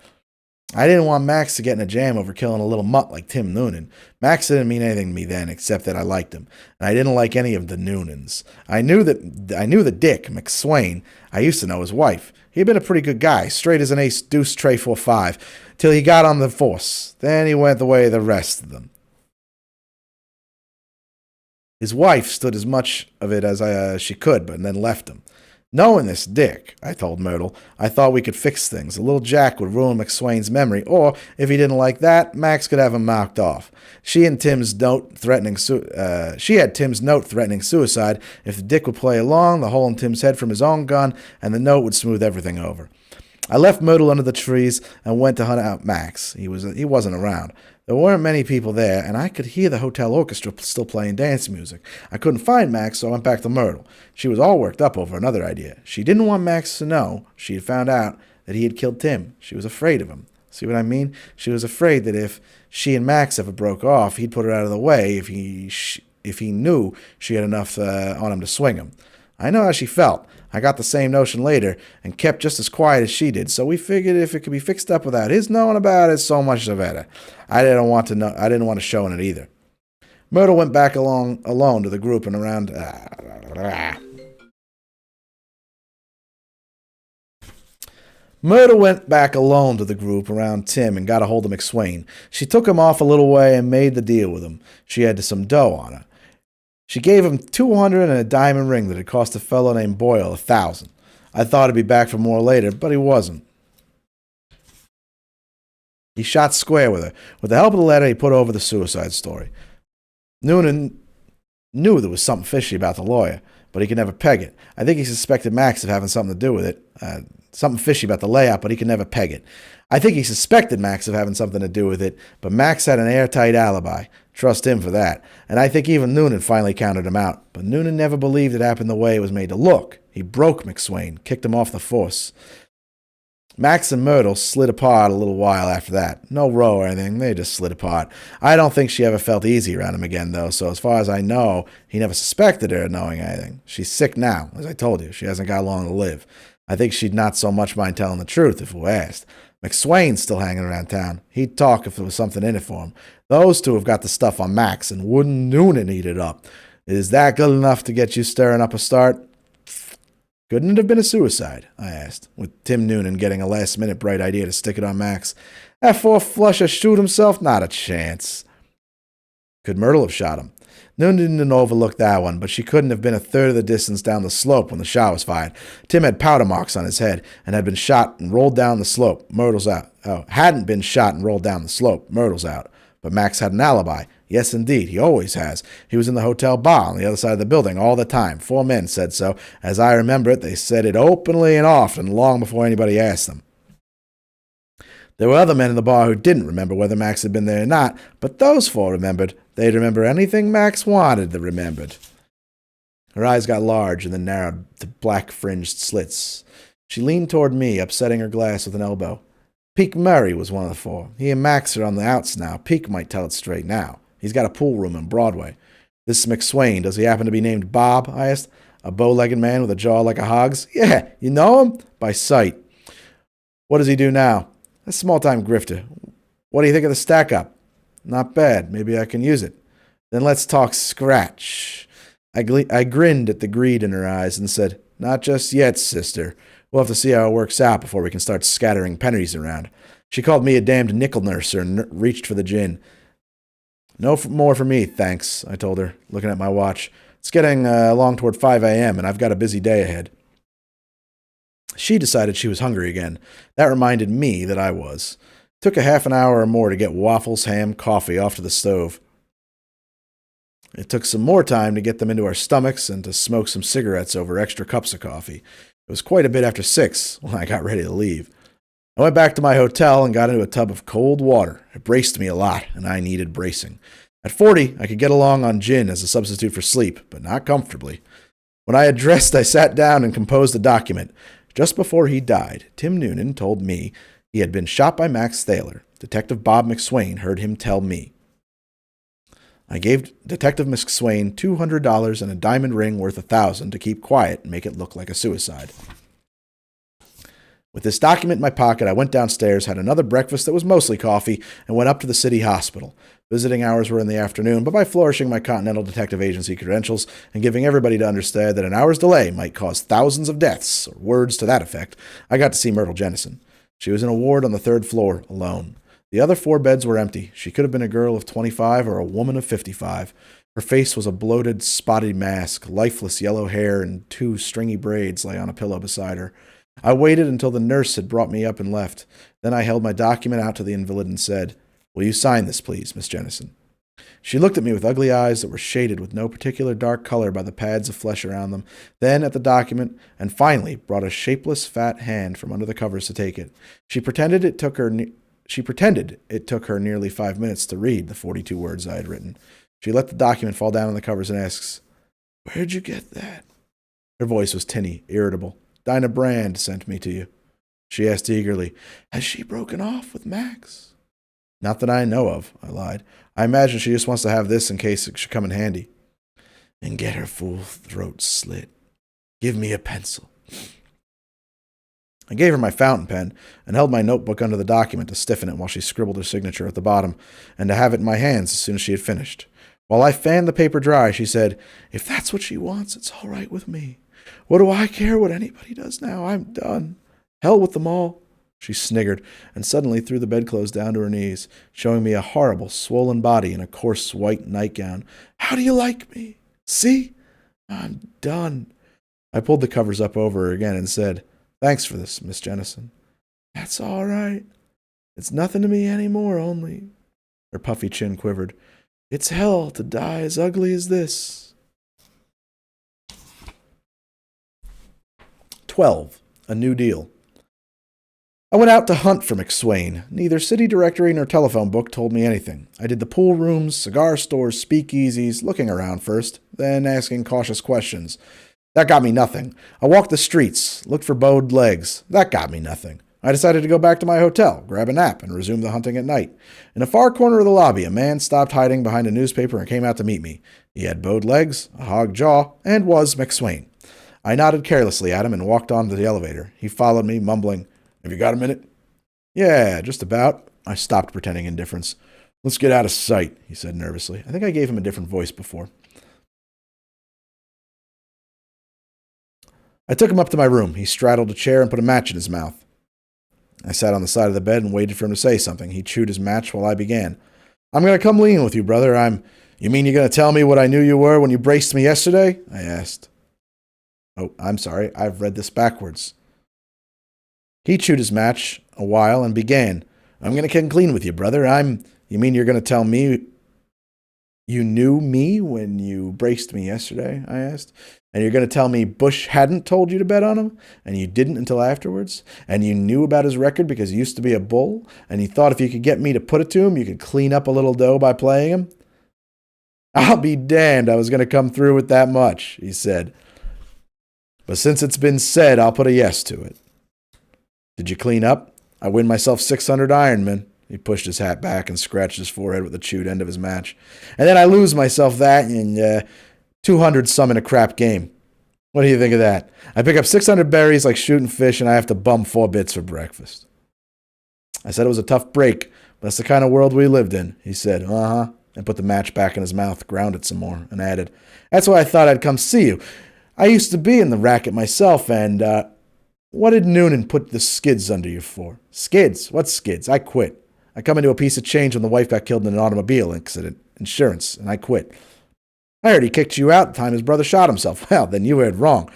I didn't want Max to get in a jam over killing a little mutt like Tim Noonan. Max didn't mean anything to me then, except that I liked him, and I didn't like any of the Noonans. I knew the dick, McSwain. I used to know his wife. He'd been a pretty good guy, straight as an ace, deuce, tray, 4-5, till he got on the force. Then he went the way of the rest of them. His wife stood as much of it as she could, but then left him. Knowing this Dick, I told Myrtle, I thought we could fix things. A little Jack would ruin McSwain's memory, or, if he didn't like that, Max could have him knocked off. She had Tim's note threatening suicide. If Dick would play along, the hole in Tim's head from his own gun, and the note would smooth everything over. I left Myrtle under the trees and went to hunt out Max. He wasn't around. There weren't many people there, and I could hear the hotel orchestra still playing dance music. I couldn't find Max, so I went back to Myrtle. She was all worked up over another idea. She didn't want Max to know she had found out that he had killed Tim. She was afraid of him. See what I mean? She was afraid that if she and Max ever broke off, he'd put her out of the way if he knew she had enough on him to swing him. I know how she felt. I got the same notion later and kept just as quiet as she did, so we figured if it could be fixed up without his knowing about it, so much the better. I didn't want to show in it either. Myrtle went back alone to the group and around. Myrtle went back alone to the group around Tim and got a hold of McSwain. She took him off a little way and made the deal with him. She had some dough on her. She gave him $200 and a diamond ring that had cost a fellow named Boyle $1,000. I thought he'd be back for more later, but he wasn't. He shot square with her. With the help of the letter, he put over the suicide story. Noonan knew there was something fishy about the lawyer, but he could never peg it. I think he suspected Max of having something to do with it. Something fishy about the layout, but he could never peg it. I think he suspected Max of having something to do with it, but Max had an airtight alibi. Trust him for that. And I think even Noonan finally counted him out. But Noonan never believed it happened the way it was made to look. He broke McSwain, kicked him off the force. Max and Myrtle slid apart a little while after that. No row or anything, they just slid apart. I don't think she ever felt easy around him again, though, so as far as I know, he never suspected her of knowing anything. She's sick now, as I told you. She hasn't got long to live. I think she'd not so much mind telling the truth if we were asked. McSwain's still hanging around town. He'd talk if there was something in it for him. Those two have got the stuff on Max, and wouldn't Noonan eat it up? Is that good enough to get you stirring up a start? Couldn't it have been a suicide? I asked, with Tim Noonan getting a last-minute bright idea to stick it on Max. That four-flusher shoot himself? Not a chance. Could Myrtle have shot him? Noonan didn't overlook that one, but she couldn't have been a third of the distance down the slope when the shot was fired. Tim had powder marks on his head and had been shot and rolled down the slope. Myrtle's out. Oh, hadn't been shot and rolled down the slope. Myrtle's out. But Max had an alibi. Yes, indeed, he always has. He was in the hotel bar on the other side of the building all the time. 4 men said so. As I remember it, they said it openly and often, long before anybody asked them. There were other men in the bar who didn't remember whether Max had been there or not, but those 4 remembered. They'd remember anything Max wanted they remembered. Her eyes got large and then narrowed to black-fringed slits. She leaned toward me, upsetting her glass with an elbow. Peake Murray was one of the 4. He and Max are on the outs now. Peake might tell it straight now. He's got a pool room on Broadway. This is McSwain. Does he happen to be named Bob? I asked. A bow-legged man with a jaw like a hog's? Yeah, you know him? By sight. What does he do now? A small-time grifter. What do you think of the stack-up? Not bad. Maybe I can use it. Then let's talk scratch. I grinned at the greed in her eyes and said, Not just yet, sister. We'll have to see how it works out before we can start scattering pennies around. She called me a damned nickel nurser and reached for the gin. No more for me, thanks, I told her, looking at my watch. It's getting along toward 5 a.m., and I've got a busy day ahead. She decided she was hungry again. That reminded me that I was. It took a half an hour or more to get waffles, ham, coffee off to the stove. It took some more time to get them into our stomachs and to smoke some cigarettes over extra cups of coffee. It was quite a bit after 6 when I got ready to leave. I went back to my hotel and got into a tub of cold water. It braced me a lot, and I needed bracing. At 40, I could get along on gin as a substitute for sleep, but not comfortably. When I had dressed, I sat down and composed a document. Just before he died, Tim Noonan told me he had been shot by Max Thaler. Detective Bob McSwain heard him tell me. I gave Detective McSwain $200 and a diamond ring worth $1,000 to keep quiet and make it look like a suicide. With this document in my pocket, I went downstairs, had another breakfast that was mostly coffee, and went up to the city hospital. Visiting hours were in the afternoon, but by flourishing my Continental Detective Agency credentials and giving everybody to understand that an hour's delay might cause thousands of deaths, or words to that effect, I got to see Myrtle Jennison. She was in a ward on the 3rd floor, alone. The other 4 beds were empty. She could have been a girl of 25 or a woman of 55. Her face was a bloated, spotted mask. Lifeless yellow hair and 2 stringy braids lay on a pillow beside her. I waited until the nurse had brought me up and left. Then I held my document out to the invalid and said, "Will you sign this, please, Miss Jennison?" She looked at me with ugly eyes that were shaded with no particular dark color by the pads of flesh around them, then at the document, and finally brought a shapeless, fat hand from under the covers to take it. She pretended it took her nearly 5 minutes to read the 42 words I had written. She let the document fall down on the covers and asks, "Where'd you get that?" Her voice was tinny, irritable. "Dinah Brand sent me to you." She asked eagerly, "Has she broken off with Max?" "Not that I know of," I lied. "I imagine she just wants to have this in case it should come in handy." "And get her fool throat slit. Give me a pencil." I gave her my fountain pen and held my notebook under the document to stiffen it while she scribbled her signature at the bottom, and to have it in my hands as soon as she had finished. While I fanned the paper dry, she said, "If that's what she wants, it's all right with me. What do I care what anybody does now? I'm done. Hell with them all." She sniggered and suddenly threw the bedclothes down to her knees, showing me a horrible, swollen body in a coarse white nightgown. "How do you like me? See? I'm done." I pulled the covers up over her again and said, "Thanks for this, Miss Jennison." "That's all right. It's nothing to me any more, only." Her puffy chin quivered. "It's hell to die as ugly as this." 12. A New Deal. I went out to hunt for McSwain. Neither city directory nor telephone book told me anything. I did the pool rooms, cigar stores, speakeasies, looking around first, then asking cautious questions. That got me nothing. I walked the streets, looked for bowed legs. That got me nothing. I decided to go back to my hotel, grab a nap, and resume the hunting at night. In a far corner of the lobby, a man stopped hiding behind a newspaper and came out to meet me. He had bowed legs, a hog jaw, and was McSwain. I nodded carelessly at him and walked on to the elevator. He followed me, mumbling, "Have you got a minute?" "Yeah, just about." I stopped pretending indifference. "Let's get out of sight," he said nervously. I think I gave him a different voice before. I took him up to my room. He straddled a chair and put a match in his mouth. I sat on the side of the bed and waited for him to say something. He chewed his match while I began. "I'm going to come lean with you, brother. You mean you're going to tell me what I knew you were when you braced me yesterday?" I asked. "Oh, I'm sorry. I've read this backwards." He chewed his match a while and began. "I'm going to come clean with you, brother. You mean you're going to tell me you knew me when you braced me yesterday?" I asked. "And you're going to tell me Bush hadn't told you to bet on him, and you didn't until afterwards, and you knew about his record because he used to be a bull, and you thought if you could get me to put it to him, you could clean up a little dough by playing him?" "I'll be damned I was going to come through with that much," he said. "But since it's been said, I'll put a yes to it." "Did you clean up? I win myself 600 Ironman." He pushed his hat back and scratched his forehead with the chewed end of his match. "And then I lose myself that and 200 some in a crap game. What do you think of that? I pick up 600 berries like shooting fish, and I have to bum 4 bits for breakfast." I said it was a tough break, but that's the kind of world we lived in. He said, "Uh-huh," and put the match back in his mouth, ground it some more, and added, "That's why I thought I'd come see you. I used to be in the racket myself, and, what did Noonan put the skids under you for?" "Skids? What skids? I quit. I come into a piece of change when the wife got killed in an automobile accident. Insurance, and I quit." "I heard he kicked you out the time his brother shot himself." "Well, then you heard wrong.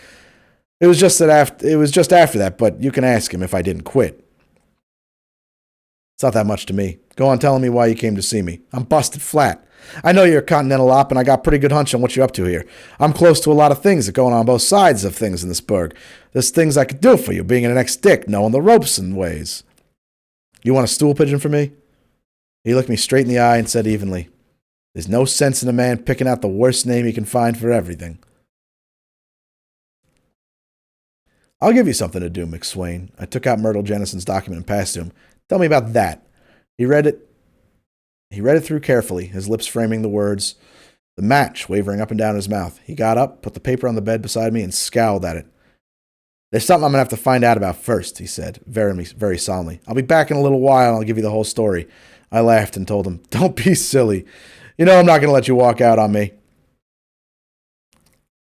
It was just after that, but you can ask him if I didn't quit." "It's not that much to me. Go on telling me why you came to see me. I'm busted flat. I know you're a Continental op, and I got a pretty good hunch on what you're up to here. I'm close to a lot of things that are going on both sides of things in this burg. There's things I could do for you, being an ex-dick, knowing the ropes and ways. You want a stool pigeon for me?" He looked me straight in the eye and said evenly, "There's no sense in a man picking out the worst name he can find for everything." "I'll give you something to do, McSwain." I took out Myrtle Jennison's document and passed to him. "Tell me about that." He read it through carefully, his lips framing the words, the match wavering up and down his mouth. He got up, put the paper on the bed beside me, and scowled at it. "There's something I'm going to have to find out about first," he said, very solemnly. "I'll be back in a little while, and I'll give you the whole story." I laughed and told him, "Don't be silly. You know I'm not going to let you walk out on me."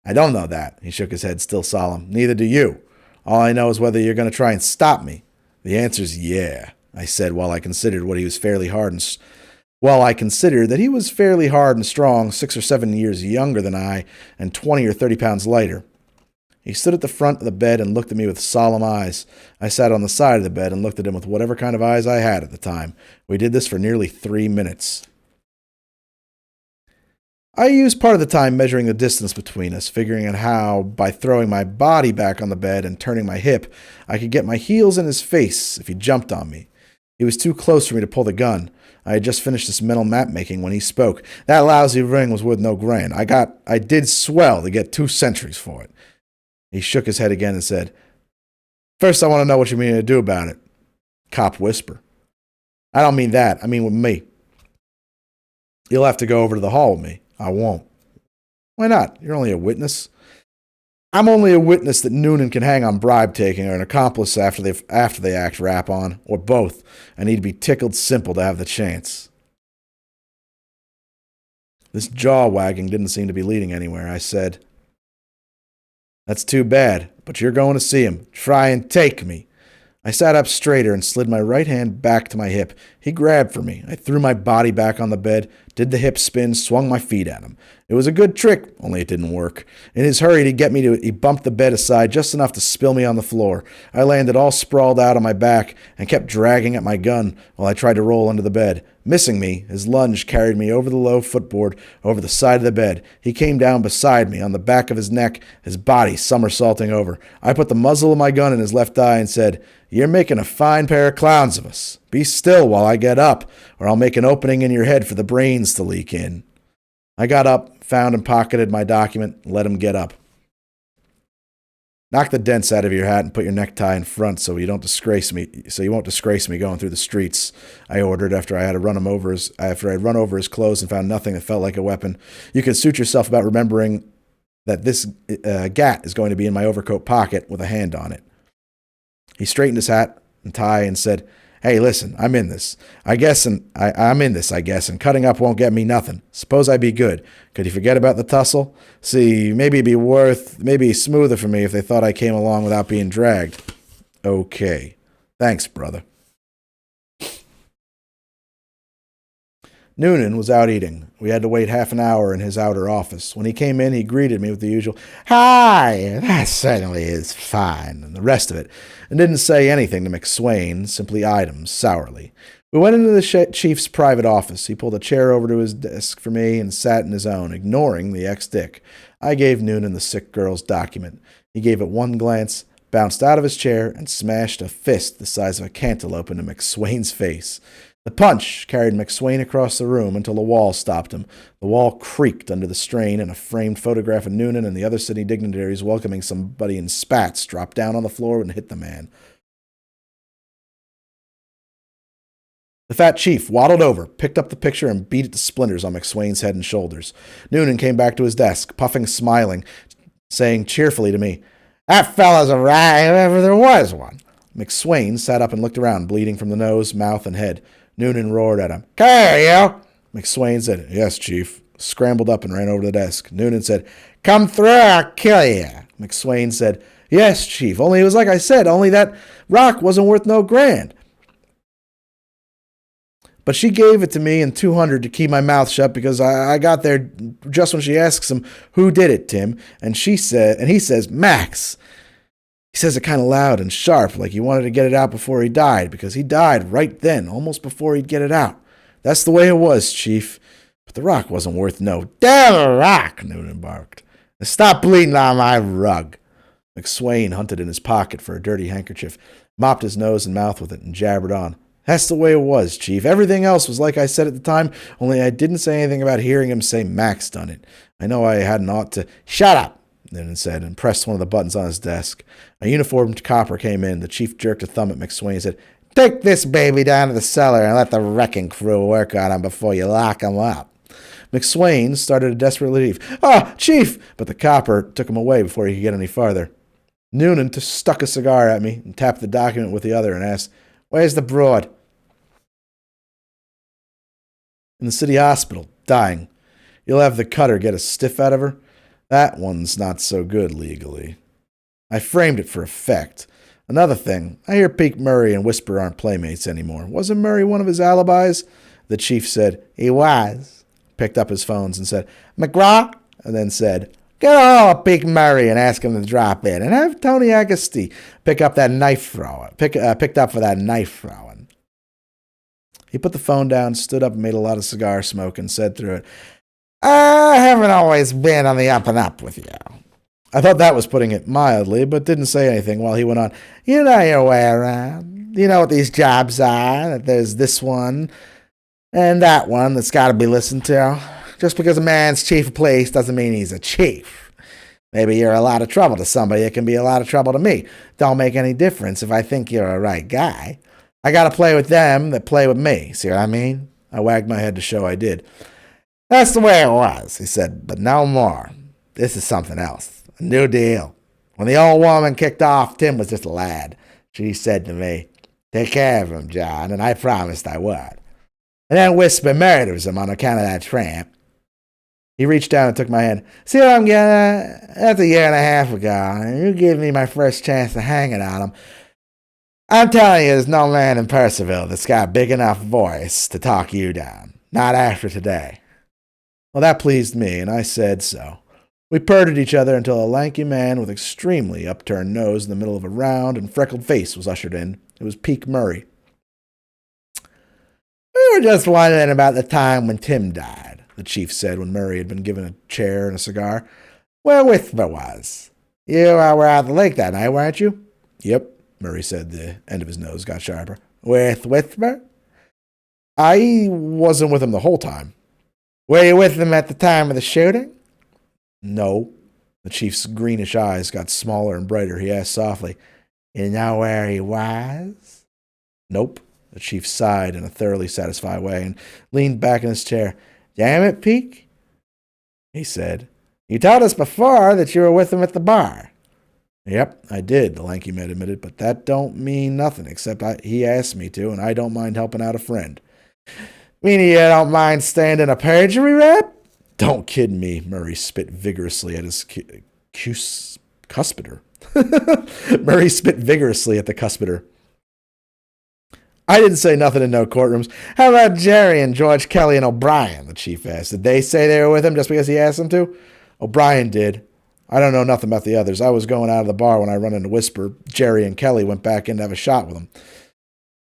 "I don't know that." He shook his head, still solemn. "Neither do you. All I know is whether you're going to try and stop me." "The answer's yeah." I said while I considered that he was fairly hard and strong, 6 or 7 years younger than I, and 20 or 30 pounds lighter. He stood at the front of the bed and looked at me with solemn eyes. I sat on the side of the bed and looked at him with whatever kind of eyes I had at the time. We did this for nearly 3 minutes. I used part of the time measuring the distance between us, figuring out how, by throwing my body back on the bed and turning my hip, I could get my heels in his face if he jumped on me. He was too close for me to pull the gun. I had just finished this mental map making when he spoke. That lousy ring was worth no grand. I did swell to get 2 centuries for it. He shook his head again and said, "First, I want to know what you mean to do about it." Cop whisper. "I don't mean that. I mean with me." "You'll have to go over to the hall with me." "I won't." "Why not? You're only a witness." "I'm only a witness that Noonan can hang on bribe taking or an accomplice after they act rap on, or both, and he'd be tickled simple to have the chance." This jaw-wagging didn't seem to be leading anywhere. I said, "That's too bad, but you're going to see him. Try and take me." I sat up straighter and slid my right hand back to my hip. He grabbed for me. I threw my body back on the bed, did the hip spin, swung my feet at him. It was a good trick, only it didn't work. In his hurry to get me to it, he bumped the bed aside just enough to spill me on the floor. I landed all sprawled out on my back and kept dragging at my gun while I tried to roll under the bed. Missing me, his lunge carried me over the low footboard, over the side of the bed. He came down beside me, on the back of his neck, his body somersaulting over. I put the muzzle of my gun in his left eye and said, "You're making a fine pair of clowns of us. Be still while I get up, or I'll make an opening in your head for the brains to leak in." I got up, found and pocketed my document, and let him get up. "Knock the dents out of your hat and put your necktie in front so you won't disgrace me going through the streets," I ordered after I had run over his clothes and found nothing that felt like a weapon. "You can suit yourself about remembering that this gat is going to be in my overcoat pocket with a hand on it." He straightened his hat and tie and said, "Hey, listen, I'm in this, I guess, and cutting up won't get me nothing. Suppose I be good. Could you forget about the tussle? See, maybe it'd be smoother for me if they thought I came along without being dragged." "Okay. Thanks, brother." Noonan was out eating. We had to wait half an hour in his outer office. When he came in, he greeted me with the usual, "Hi, that certainly is fine," and the rest of it, and didn't say anything to McSwain, simply eyed him sourly. We went into the chief's private office. He pulled a chair over to his desk for me and sat in his own, ignoring the ex-dick. I gave Noonan the sick girl's document. He gave it one glance, bounced out of his chair, and smashed a fist the size of a cantaloupe into McSwain's face. The punch carried McSwain across the room until the wall stopped him. The wall creaked under the strain, and a framed photograph of Noonan and the other city dignitaries welcoming somebody in spats dropped down on the floor and hit the man. The fat chief waddled over, picked up the picture, and beat it to splinters on McSwain's head and shoulders. Noonan came back to his desk, puffing, smiling, saying cheerfully to me, "That fella's a rat if ever there was one." McSwain sat up and looked around, bleeding from the nose, mouth, and head. Noonan roared at him, "Come here, you!" McSwain said, "Yes, Chief," scrambled up and ran over to the desk. Noonan said, "Come through or I'll kill you." McSwain said, "Yes, Chief, only it was like I said, only that rock wasn't worth no grand. But she gave it to me in 200 to keep my mouth shut because I got there just when she asks him, 'Who did it, Tim?' And he says, 'Max.' He says it kind of loud and sharp, like he wanted to get it out before he died, because he died right then, almost before he'd get it out. That's the way it was, Chief. But the rock wasn't worth no—" "Damn the rock!" Noonan barked. "And stop bleeding on my rug." McSwain hunted in his pocket for a dirty handkerchief, mopped his nose and mouth with it, and jabbered on. "That's the way it was, Chief. Everything else was like I said at the time, only I didn't say anything about hearing him say Max done it. I know I hadn't ought to—" "Shut up!" Noonan said, and pressed one of the buttons on his desk. A uniformed copper came in. The chief jerked a thumb at McSwain and said, "Take this baby down to the cellar and let the wrecking crew work on him before you lock him up." McSwain started a desperate leave. "Ah, Chief!" But the copper took him away before he could get any farther. Noonan stuck a cigar at me and tapped the document with the other and asked, "Where's the broad?" "In the city hospital, dying. You'll have the cutter get a stiff out of her. That one's not so good legally. I framed it for effect. Another thing, I hear Pete Murray and Whisper aren't playmates anymore. Wasn't Murray one of his alibis? The chief said, he was. Picked up his phones and said, McGraw, and then said, get on Pete Murray and ask him to drop in, and have Tony Agasti picked up for that knife throwing. He put the phone down, stood up and made a lot of cigar smoke and said through it, I haven't always been on the up and up with you. I thought that was putting it mildly, but didn't say anything while he went on. You know your way around. You know what these jobs are, that there's this one and that one that's got to be listened to. Just because a man's chief of police doesn't mean he's a chief. Maybe you're a lot of trouble to somebody. It can be a lot of trouble to me. Don't make any difference if I think you're a right guy. I got to play with them that play with me. See what I mean? I wagged my head to show I did. That's the way it was, he said, but no more. This is something else. A new deal. When the old woman kicked off, Tim was just a lad. She said to me, take care of him, John, and I promised I would. And then Whisper murders him on account of that tramp. He reached down and took my hand. See what I'm getting at? That's a year and a half ago, and you gave me my first chance to hang it on him. I'm telling you, there's no man in Percival that's got a big enough voice to talk you down. Not after today. Well, that pleased me, and I said so. We purred at each other until a lanky man with extremely upturned nose in the middle of a round and freckled face was ushered in. It was Pete Murray. We were just wondering about the time when Tim died, the chief said when Murray had been given a chair and a cigar. Where Whisper was. You were out at the lake that night, weren't you? Yep, Murray said. The end of his nose got sharper. With Whisper? I wasn't with him the whole time. Were you with him at the time of the shooting? No. The chief's greenish eyes got smaller and brighter. He asked softly, you know where he was? Nope. The chief sighed in a thoroughly satisfied way and leaned back in his chair. Damn it, Peek, he said. You told us before that you were with him at the bar. Yep, I did, the lanky man admitted, but that don't mean nothing, except he asked me to, and I don't mind helping out a friend. Meaning you don't mind standing a perjury rap? Don't kid me, Murray spit vigorously at his cuspidor. Murray spit vigorously at the cuspidor. I didn't say nothing in no courtrooms. How about Jerry and George Kelly and O'Brien, the chief asked. Did they say they were with him just because he asked them to? O'Brien did. I don't know nothing about the others. I was going out of the bar when I run into Whisper. Jerry and Kelly went back in to have a shot with him.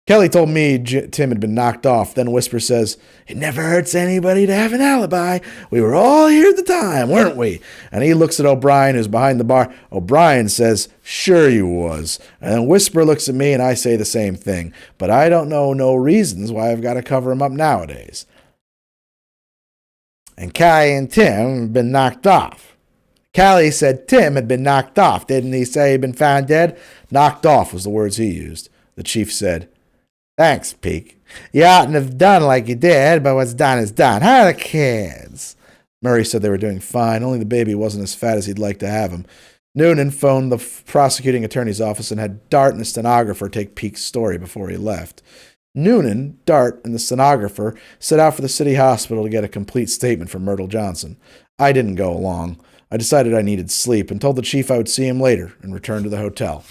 Kelly told me Tim had been knocked off. Then Whisper says, it never hurts anybody to have an alibi. We were all here at the time, weren't we? And he looks at O'Brien, who's behind the bar. O'Brien says, sure you was. And then Whisper looks at me, and I say the same thing. But I don't know no reasons why I've got to cover him up nowadays. And Kelly and Tim have been knocked off. Kelly said Tim had been knocked off. Didn't he say he'd been found dead? Knocked off was the words he used. The chief said, thanks, Peek. You oughtn't have done like you did, but what's done is done. How are the kids? Murray said they were doing fine, only the baby wasn't as fat as he'd like to have him. Noonan phoned the prosecuting attorney's office and had Dart and the stenographer take Peek's story before he left. Noonan, Dart, and the stenographer set out for the city hospital to get a complete statement from Myrtle Johnson. I didn't go along. I decided I needed sleep and told the chief I would see him later and returned to the hotel.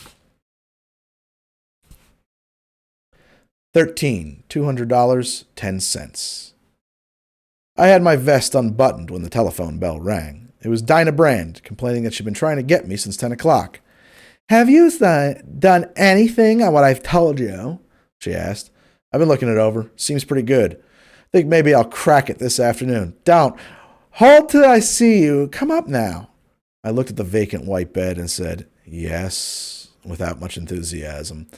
13, $200, 10 cents. I had my vest unbuttoned when the telephone bell rang. It was Dinah Brand, complaining that she'd been trying to get me since 10 o'clock. Have you done anything on what I've told you? She asked. I've been looking it over. Seems pretty good. Think maybe I'll crack it this afternoon. Don't. Hold till I see you. Come up now. I looked at the vacant white bed and said, yes, without much enthusiasm.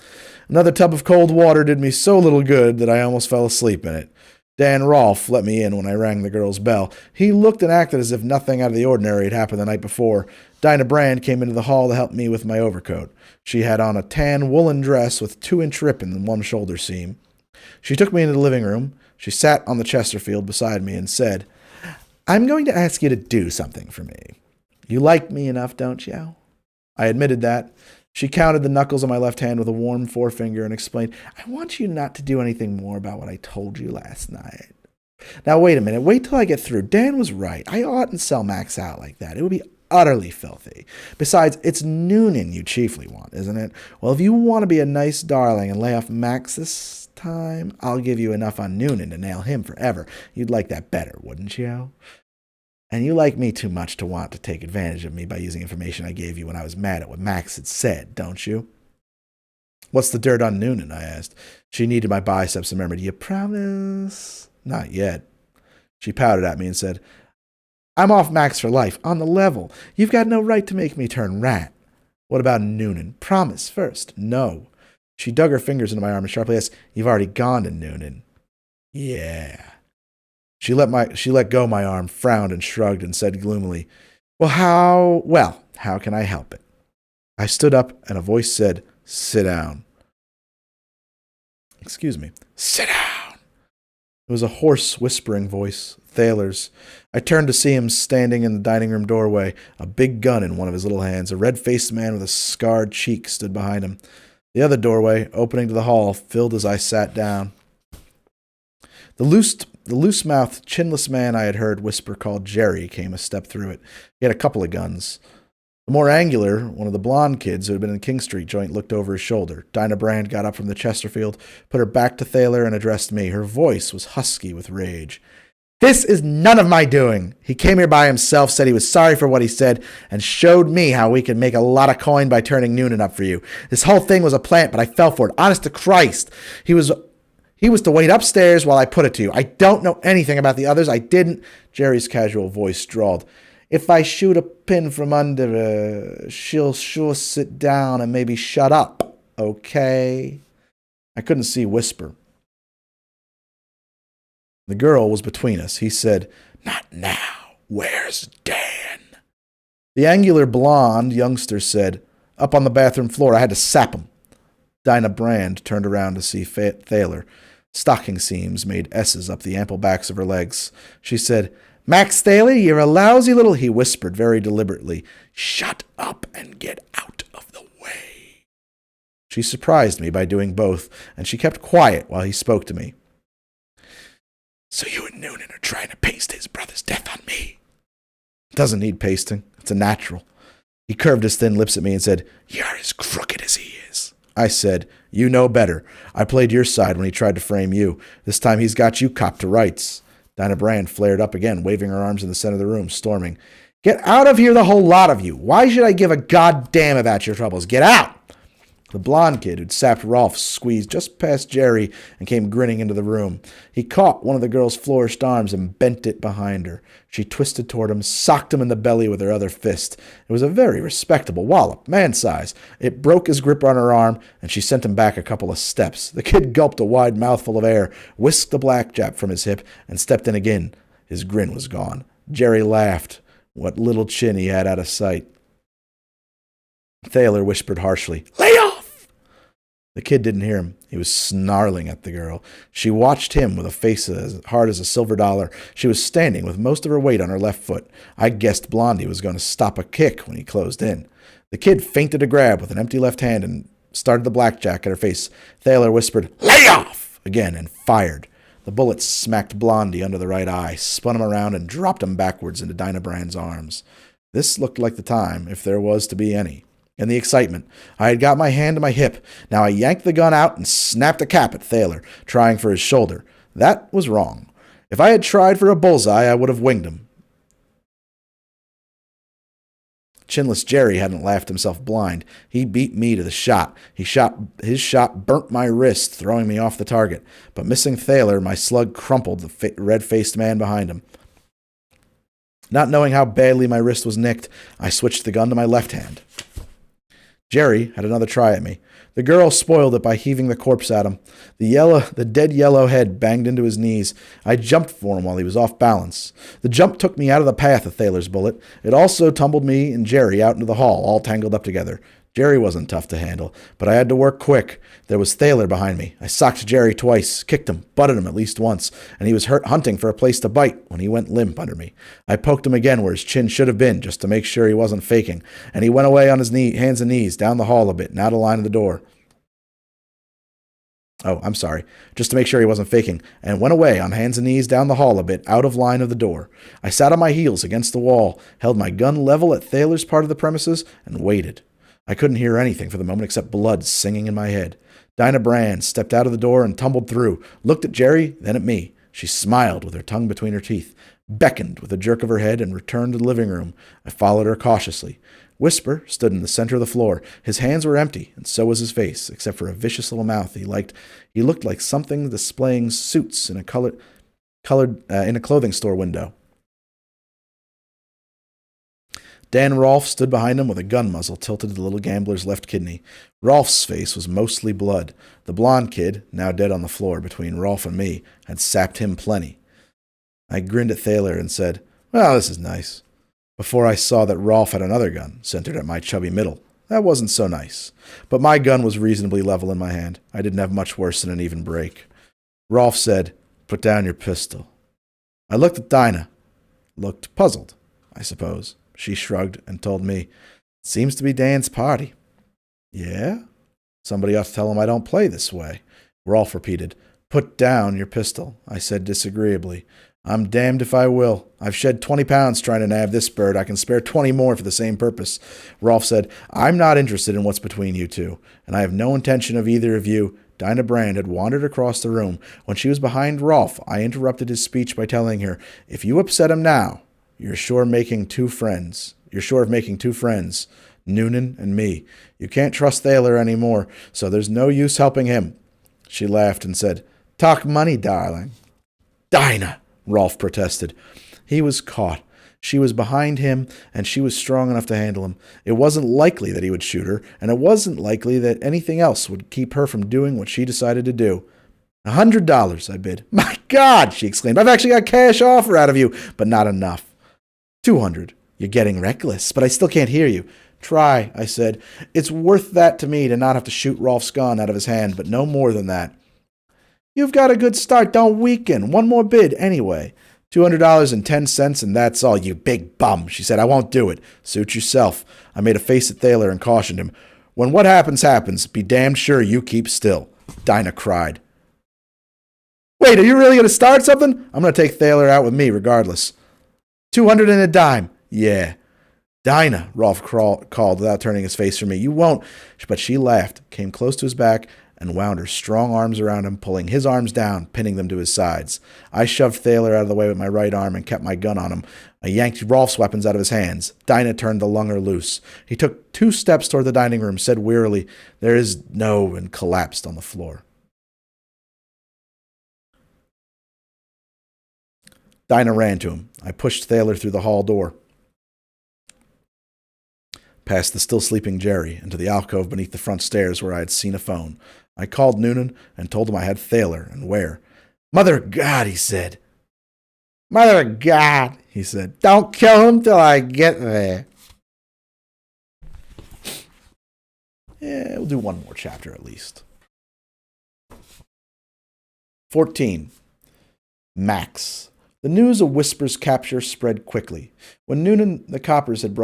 Another tub of cold water did me so little good that I almost fell asleep in it. Dan Rolfe let me in when I rang the girl's bell. He looked and acted as if nothing out of the ordinary had happened the night before. Dinah Brand came into the hall to help me with my overcoat. She had on a tan woolen dress with 2-inch ribbon in one shoulder seam. She took me into the living room. She sat on the Chesterfield beside me and said, I'm going to ask you to do something for me. You like me enough, don't you? I admitted that. She counted the knuckles on my left hand with a warm forefinger and explained, I want you not to do anything more about what I told you last night. Now, wait a minute. Wait till I get through. Dan was right. I oughtn't sell Max out like that. It would be utterly filthy. Besides, it's Noonan you chiefly want, isn't it? Well, if you want to be a nice darling and lay off Max this time, I'll give you enough on Noonan to nail him forever. You'd like that better, wouldn't you? And you like me too much to want to take advantage of me by using information I gave you when I was mad at what Max had said, don't you? What's the dirt on Noonan? I asked. She kneaded my biceps and murmured, You promise? Not yet. She pouted at me and said, I'm off Max for life, on the level. You've got no right to make me turn rat. What about Noonan? Promise first. No. She dug her fingers into my arm and sharply asked, You've already gone to Noonan. Yeah. She let go my arm, frowned and shrugged and said gloomily, how can I help it? I stood up and a voice said, Sit down. Excuse me. Sit down. It was a hoarse, whispering voice, Thaler's. I turned to see him standing in the dining room doorway, a big gun in one of his little hands. A red-faced man with a scarred cheek stood behind him. The other doorway, opening to the hall, filled as I sat down. The loose-mouthed, chinless man I had heard whisper called Jerry came a step through it. He had a couple of guns. The more angular, one of the blonde kids who had been in King Street joint, looked over his shoulder. Dinah Brand got up from the Chesterfield, put her back to Thaler, and addressed me. Her voice was husky with rage. This is none of my doing. He came here by himself, said he was sorry for what he said, and showed me how we could make a lot of coin by turning Noonan up for you. This whole thing was a plant, but I fell for it. Honest to Christ. He was to wait upstairs while I put it to you. I don't know anything about the others. I didn't. Jerry's casual voice drawled. If I shoot a pin from under her, she'll sure sit down and maybe shut up, okay? I couldn't see Whisper. The girl was between us. He said, Not now. Where's Dan? The angular blonde youngster said, Up on the bathroom floor. I had to sap him. Dinah Brand turned around to see Thaler. Stocking seams made S's up the ample backs of her legs. She said, Max Thaler, you're a lousy little... He whispered very deliberately, Shut up and get out of the way. She surprised me by doing both, and she kept quiet while he spoke to me. So you and Noonan are trying to paste his brother's death on me? Doesn't need pasting. It's a natural. He curved his thin lips at me and said, You're as crooked as he is. I said, You know better. I played your side when he tried to frame you. This time he's got you copped to rights. Dinah Brand flared up again, waving her arms in the center of the room, storming. Get out of here, the whole lot of you. Why should I give a goddamn about your troubles? Get out! The blonde kid who'd sapped Rolf squeezed just past Jerry and came grinning into the room. He caught one of the girl's flourished arms and bent it behind her. She twisted toward him, socked him in the belly with her other fist. It was a very respectable wallop, man-size. It broke his grip on her arm, and she sent him back a couple of steps. The kid gulped a wide mouthful of air, whisked the blackjack from his hip, and stepped in again. His grin was gone. Jerry laughed. What little chin he had out of sight. Thaler whispered harshly, Lay off! The kid didn't hear him. He was snarling at the girl. She watched him with a face as hard as a silver dollar. She was standing with most of her weight on her left foot. I guessed Blondie was going to stop a kick when he closed in. The kid feinted a grab with an empty left hand and started the blackjack at her face. Thaler whispered, Lay off! Again, and fired. The bullet smacked Blondie under the right eye, spun him around, and dropped him backwards into Dinah Brand's arms. This looked like the time, if there was to be any. In the excitement, I had got my hand to my hip. Now I yanked the gun out and snapped a cap at Thaler, trying for his shoulder. That was wrong. If I had tried for a bullseye, I would have winged him. Chinless Jerry hadn't laughed himself blind. He beat me to the shot. His shot burnt my wrist, throwing me off the target. But missing Thaler, my slug crumpled the red-faced man behind him. Not knowing how badly my wrist was nicked, I switched the gun to my left hand. Jerry had another try at me. The girl spoiled it by heaving the corpse at him. The dead yellow head banged into his knees. I jumped for him while he was off balance. The jump took me out of the path of Thaler's bullet. It also tumbled me and Jerry out into the hall, all tangled up together. Jerry wasn't tough to handle, but I had to work quick. There was Thaler behind me. I socked Jerry twice, kicked him, butted him at least once, and he was hunting for a place to bite when he went limp under me. I poked him again where his chin should have been, just to make sure he wasn't faking, and he went away on his hands and knees, down the hall a bit, and out of line of the door. Oh, I'm sorry. Just to make sure he wasn't faking, and went away on hands and knees down the hall a bit, out of line of the door. I sat on my heels against the wall, held my gun level at Thaler's part of the premises, and waited. I couldn't hear anything for the moment except blood singing in my head. Dinah Brand stepped out of the door and tumbled through, looked at Jerry, then at me. She smiled with her tongue between her teeth, beckoned with a jerk of her head, and returned to the living room. I followed her cautiously. Whisper stood in the center of the floor. His hands were empty, and so was his face, except for a vicious little mouth he looked like something displaying suits in a in a clothing store window. Dan Rolfe stood behind him with a gun muzzle tilted to the little gambler's left kidney. Rolfe's face was mostly blood. The blond kid, now dead on the floor between Rolfe and me, had sapped him plenty. I grinned at Thaler and said, "Well, this is nice," before I saw that Rolfe had another gun, centered at my chubby middle. That wasn't so nice. But my gun was reasonably level in my hand. I didn't have much worse than an even break. Rolfe said, "Put down your pistol." I looked at Dinah. Looked puzzled, I suppose. She shrugged and told me, "Seems to be Dan's party." "Yeah? Somebody ought to tell him I don't play this way." Rolfe repeated, "Put down your pistol," I said disagreeably. "I'm damned if I will. I've shed 20 pounds trying to nab this bird. I can spare 20 more for the same purpose." Rolfe said, "I'm not interested in what's between you two, and I have no intention of either of you." Dinah Brand had wandered across the room. When she was behind Rolfe, I interrupted his speech by telling her, "If you upset him now, you're sure of making two friends, Noonan and me. You can't trust Thaler anymore, so there's no use helping him." She laughed and said, "Talk money, darling." "Dinah!" Rolfe protested. He was caught. She was behind him, and she was strong enough to handle him. It wasn't likely that he would shoot her, and it wasn't likely that anything else would keep her from doing what she decided to do. $100, I bid. "My God!" she exclaimed. "I've actually got a cash offer out of you, but not enough." 200. "You're getting reckless, but I still can't hear you." "Try," I said. "It's worth that to me to not have to shoot Rolfe's gun out of his hand, but no more than that." "You've got a good start. Don't weaken. One more bid, anyway." $200.10, and that's all, you big bum," she said. "I won't do it." "Suit yourself." I made a face at Thaler and cautioned him. "When what happens, happens. Be damned sure you keep still." Dinah cried. "Wait, are you really going to start something?" "I'm going to take Thaler out with me, regardless." 200 and a dime. "Yeah." "Dinah," Rolfe called without turning his face from me. "You won't." But she laughed, came close to his back, and wound her strong arms around him, pulling his arms down, pinning them to his sides. I shoved Thaler out of the way with my right arm and kept my gun on him. I yanked Rolfe's weapons out of his hands. Dinah turned the lunger loose. He took 2 steps toward the dining room, said wearily, "There is no," and collapsed on the floor. Dinah ran to him. I pushed Thaler through the hall door, past the still sleeping Jerry, into the alcove beneath the front stairs where I had seen a phone. I called Noonan and told him I had Thaler and where. "Mother of God," he said. "Mother of God," he said. "Don't kill him till I get there." Yeah, we'll do one more chapter at least. 14. Max. The news of Whisper's capture spread quickly. When Noonan, the coppers he had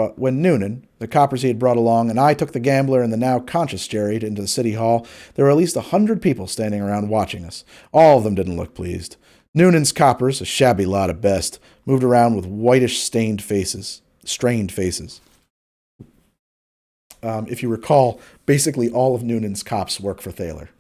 brought along, and I took the gambler and the now conscious Jerry into the city hall, there were at least 100 people standing around watching us. All of them didn't look pleased. Noonan's coppers, a shabby lot at best, moved around with whitish strained faces. If you recall, basically all of Noonan's cops work for Thaler.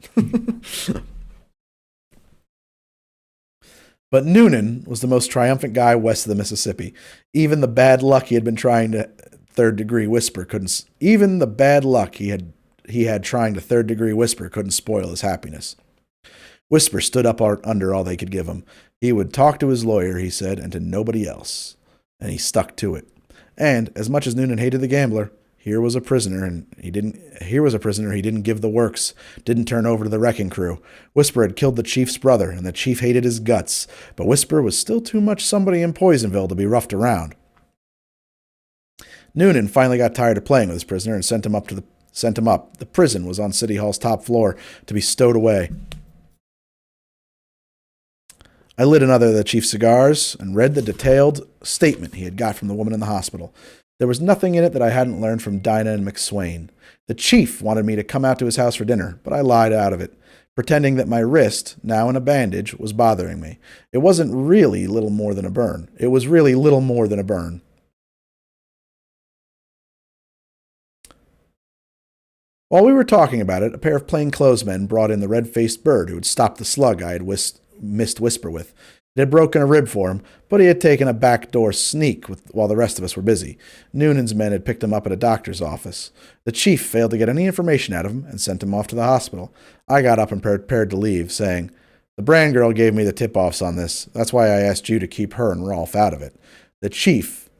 But Noonan was the most triumphant guy west of the Mississippi. Even the bad luck he had been trying to third-degree whisper couldn't. Even the bad luck he had trying to third-degree whisper couldn't spoil his happiness. Whisper stood up under all they could give him. He would talk to his lawyer, he said, and to nobody else. And he stuck to it. And as much as Noonan hated the gambler, here was a prisoner he didn't give the works, didn't turn over to the wrecking crew. Whisper had killed the chief's brother, and the chief hated his guts, but Whisper was still too much somebody in Poisonville to be roughed around. Noonan finally got tired of playing with his prisoner and sent him up. The prison was on City Hall's top floor to be stowed away. I lit another of the chief's cigars and read the detailed statement he had got from the woman in the hospital. There was nothing in it that I hadn't learned from Dinah and McSwain. The chief wanted me to come out to his house for dinner, but I lied out of it. pretending that my wrist, now in a bandage, was bothering me. It wasn't really little more than a burn. It was really little more than a burn. While we were talking about it, a pair of plainclothesmen brought in the red-faced bird who had stopped the slug I had missed Whisper with. It had broken a rib for him, but he had taken a backdoor sneak while the rest of us were busy. Noonan's men had picked him up at a doctor's office. The chief failed to get any information out of him and sent him off to the hospital. I got up and prepared to leave, saying, "The Brand girl gave me the tip-offs on this. That's why I asked you to keep her and Rolf out of it." The chief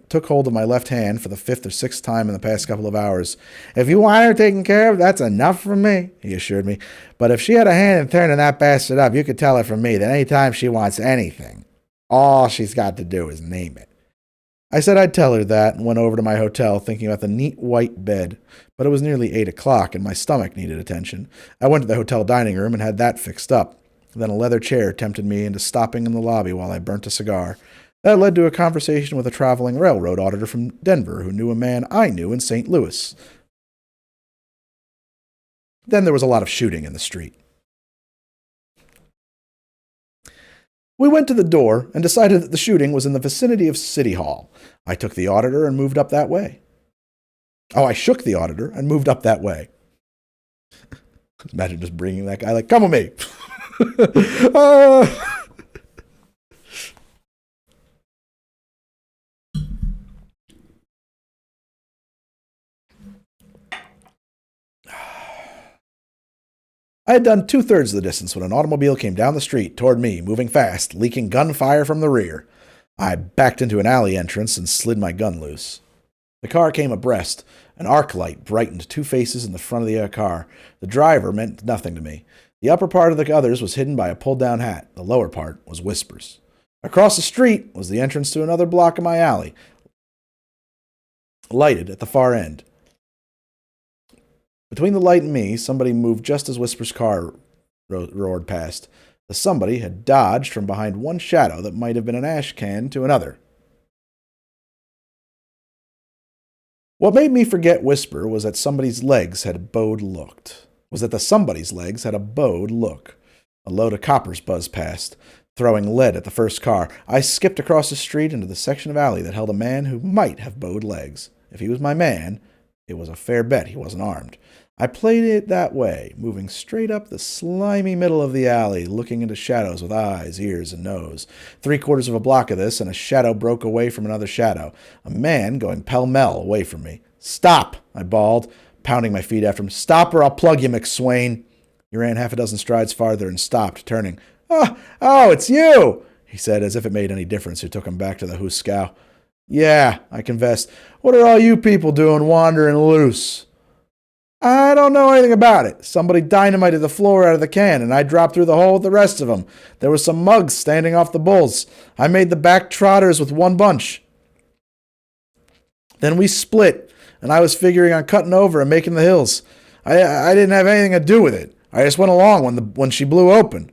took hold of my left hand for the 5th or 6th time in the past couple of hours. "If you want her taken care of, that's enough for me," he assured me. "But if she had a hand in turning that bastard up, you could tell her from me that any time she wants anything, all she's got to do is name it." I said I'd tell her that and went over to my hotel thinking about the neat white bed. But it was nearly 8 o'clock and my stomach needed attention. I went to the hotel dining room and had that fixed up. Then a leather chair tempted me into stopping in the lobby while I burnt a cigar. That led to a conversation with a traveling railroad auditor from Denver who knew a man I knew in St. Louis. Then there was a lot of shooting in the street. We went to the door and decided that the shooting was in the vicinity of City Hall. I took the auditor and moved up that way. I shook the auditor and moved up that way. Imagine just bringing that guy like, "Come with me." I had done 2/3 of the distance when an automobile came down the street toward me, moving fast, leaking gunfire from the rear. I backed into an alley entrance and slid my gun loose. The car came abreast. An arc light brightened 2 faces in the front of the car. The driver meant nothing to me. The upper part of the others was hidden by a pulled-down hat. The lower part was Whisper's. Across the street was the entrance to another block of my alley, lighted at the far end. Between the light and me, somebody moved just as Whisper's car roared past. The somebody had dodged from behind one shadow that might have been an ash can to another. What made me forget Whisper was that the somebody's legs had a bowed look. A load of coppers buzzed past, throwing lead at the first car. I skipped across the street into the section of alley that held a man who might have bowed legs. If he was my man, it was a fair bet he wasn't armed. I played it that way, moving straight up the slimy middle of the alley, looking into shadows with eyes, ears, and nose. 3/4 of a block of this, and a shadow broke away from another shadow. A man going pell-mell away from me. "Stop!" I bawled, pounding my feet after him. "Stop or I'll plug you, McSwain." He ran 6 strides farther and stopped, turning. Oh, it's you," he said, as if it made any difference who took him back to the Huskow. "Yeah," I confessed. "What are all you people doing wandering loose?" "I don't know anything about it. Somebody dynamited the floor out of the can, and I dropped through the hole with the rest of them. There were some mugs standing off the bulls. I made the back trotters with one bunch. Then we split, and I was figuring on cutting over and making the hills. I didn't have anything to do with it. I just went along when she blew open."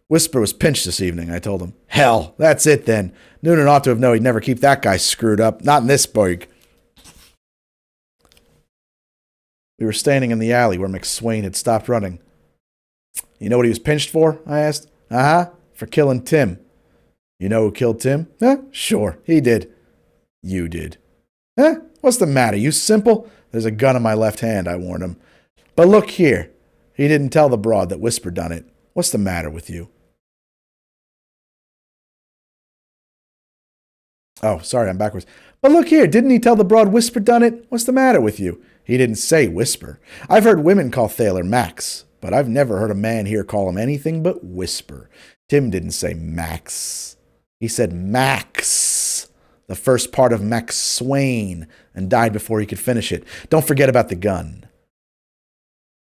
"Whisper was pinched this evening," I told him. "Hell, that's it then. Noonan ought to have known he'd never keep that guy screwed up. Not in this burg." We were standing in the alley where McSwain had stopped running. "You know what he was pinched for?" I asked. "Uh-huh, for killing Tim." "You know who killed Tim?" "Sure, he did." "You did." What's the matter, you simple?" "There's a gun in my left hand," I warned him. "But look here. He didn't tell the broad that Whisper done it. What's the matter with you?" Oh, sorry, I'm backwards. "But look here, didn't he tell the broad Whisper done it? What's the matter with you?" "He didn't say Whisper. I've heard women call Thaler Max, but I've never heard a man here call him anything but Whisper. Tim didn't say Max. He said Max, the first part of McSwain, and died before he could finish it. Don't forget about the gun."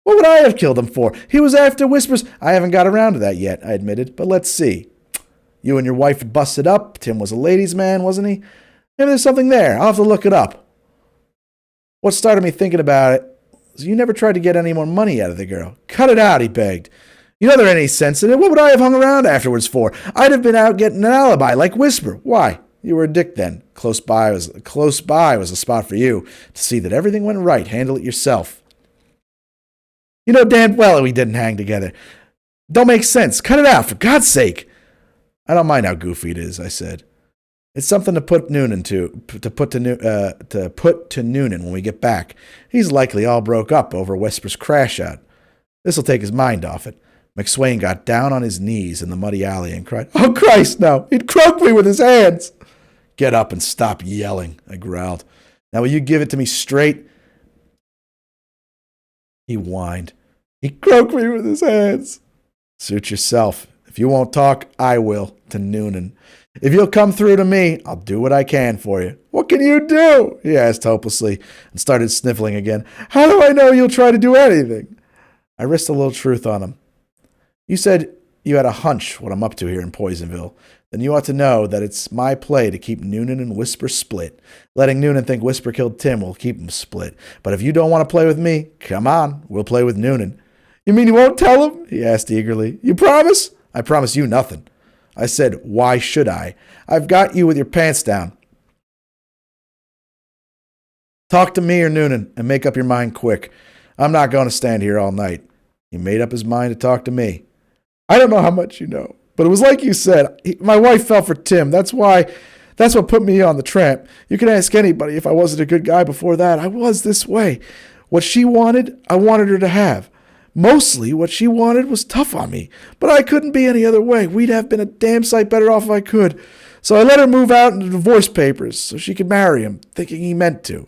"What would I have killed him for? He was after Whispers." "I haven't got around to that yet," I admitted, "but let's see. You and your wife had busted up. Tim was a ladies' man, wasn't he? Maybe there's something there. I'll have to look it up. What started me thinking about it was you never tried to get any more money out of the girl." "Cut it out," he begged. "You know there ain't any sense in it. What would I have hung around afterwards for? I'd have been out getting an alibi like Whisper." "Why? You were a dick then. Close by was the spot for you to see that everything went right. Handle it yourself." You know damn well we didn't hang together. Don't make sense. Cut it out, for God's sake. I don't mind how goofy it is, I said. It's something to put to Noonan when we get back. He's likely all broke up over Whisper's crash out. This'll take his mind off it. McSwain got down on his knees in the muddy alley and cried, "Oh, Christ, no! He'd croak me with his hands!" "Get up and stop yelling," I growled. "Now will you give it to me straight?" He whined. "He croaked me with his hands." "Suit yourself. If you won't talk, I will," to Noonan. "If you'll come through to me, I'll do what I can for you." "What can you do?" he asked hopelessly and started sniffling again. "How do I know you'll try to do anything?" I risked a little truth on him. "You said you had a hunch what I'm up to here in Poisonville. Then you ought to know that it's my play to keep Noonan and Whisper split. Letting Noonan think Whisper killed Tim will keep them split. But if you don't want to play with me, come on, we'll play with Noonan." "You mean you won't tell him?" he asked eagerly. "You promise?" "I promise you nothing." I said, "Why should I? I've got you with your pants down. Talk to me or Noonan and make up your mind quick. I'm not going to stand here all night." He made up his mind to talk to me. "I don't know how much you know, but it was like you said. My wife fell for Tim. That's what put me on the tramp. You can ask anybody if I wasn't a good guy before that. I was this way. What she wanted, I wanted her to have. Mostly what she wanted was tough on me, but I couldn't be any other way. We'd have been a damn sight better off if I could. So I let her move out into divorce papers so she could marry him, thinking he meant to.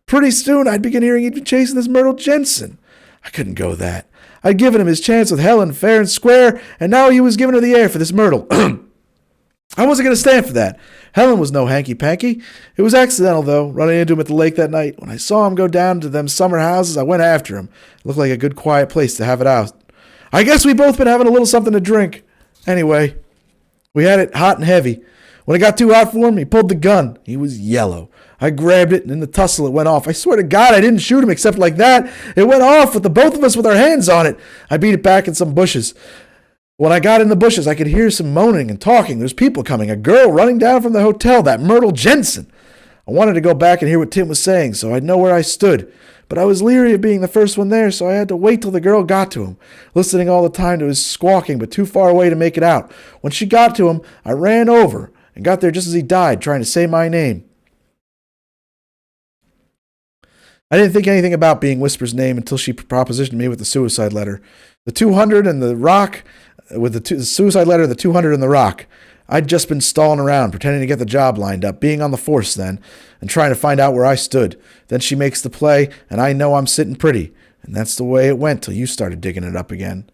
Pretty soon I'd begin hearing he'd been chasing this Myrtle Jensen. I couldn't go that. I'd given him his chance with Helen fair and square, and now he was giving her the air for this Myrtle. I wasn't going to stand for that. Helen was no hanky-panky. It was accidental, though, running into him at the lake that night. When I saw him go down to them summer houses, I went after him. It looked like a good quiet place to have it out. I guess we both been having a little something to drink. Anyway, we had it hot and heavy. When it got too hot for him, he pulled the gun. He was yellow. I grabbed it, and in the tussle, it went off. I swear to God, I didn't shoot him except like that. It went off with the both of us with our hands on it. I beat it back in some bushes. When I got in the bushes, I could hear some moaning and talking. There's people coming. A girl running down from the hotel, that Myrtle Jensen. I wanted to go back and hear what Tim was saying, so I'd know where I stood. But I was leery of being the first one there, so I had to wait till the girl got to him, listening all the time to his squawking, but too far away to make it out. When she got to him, I ran over and got there just as he died, trying to say my name. I didn't think anything about being Whisper's name until she propositioned me with the suicide letter. The 200 and the rock, with the suicide letter, the 200 and the rock. I'd just been stalling around, pretending to get the job lined up, being on the force then, and trying to find out where I stood. Then she makes the play, and I know I'm sitting pretty. And that's the way it went till you started digging it up again.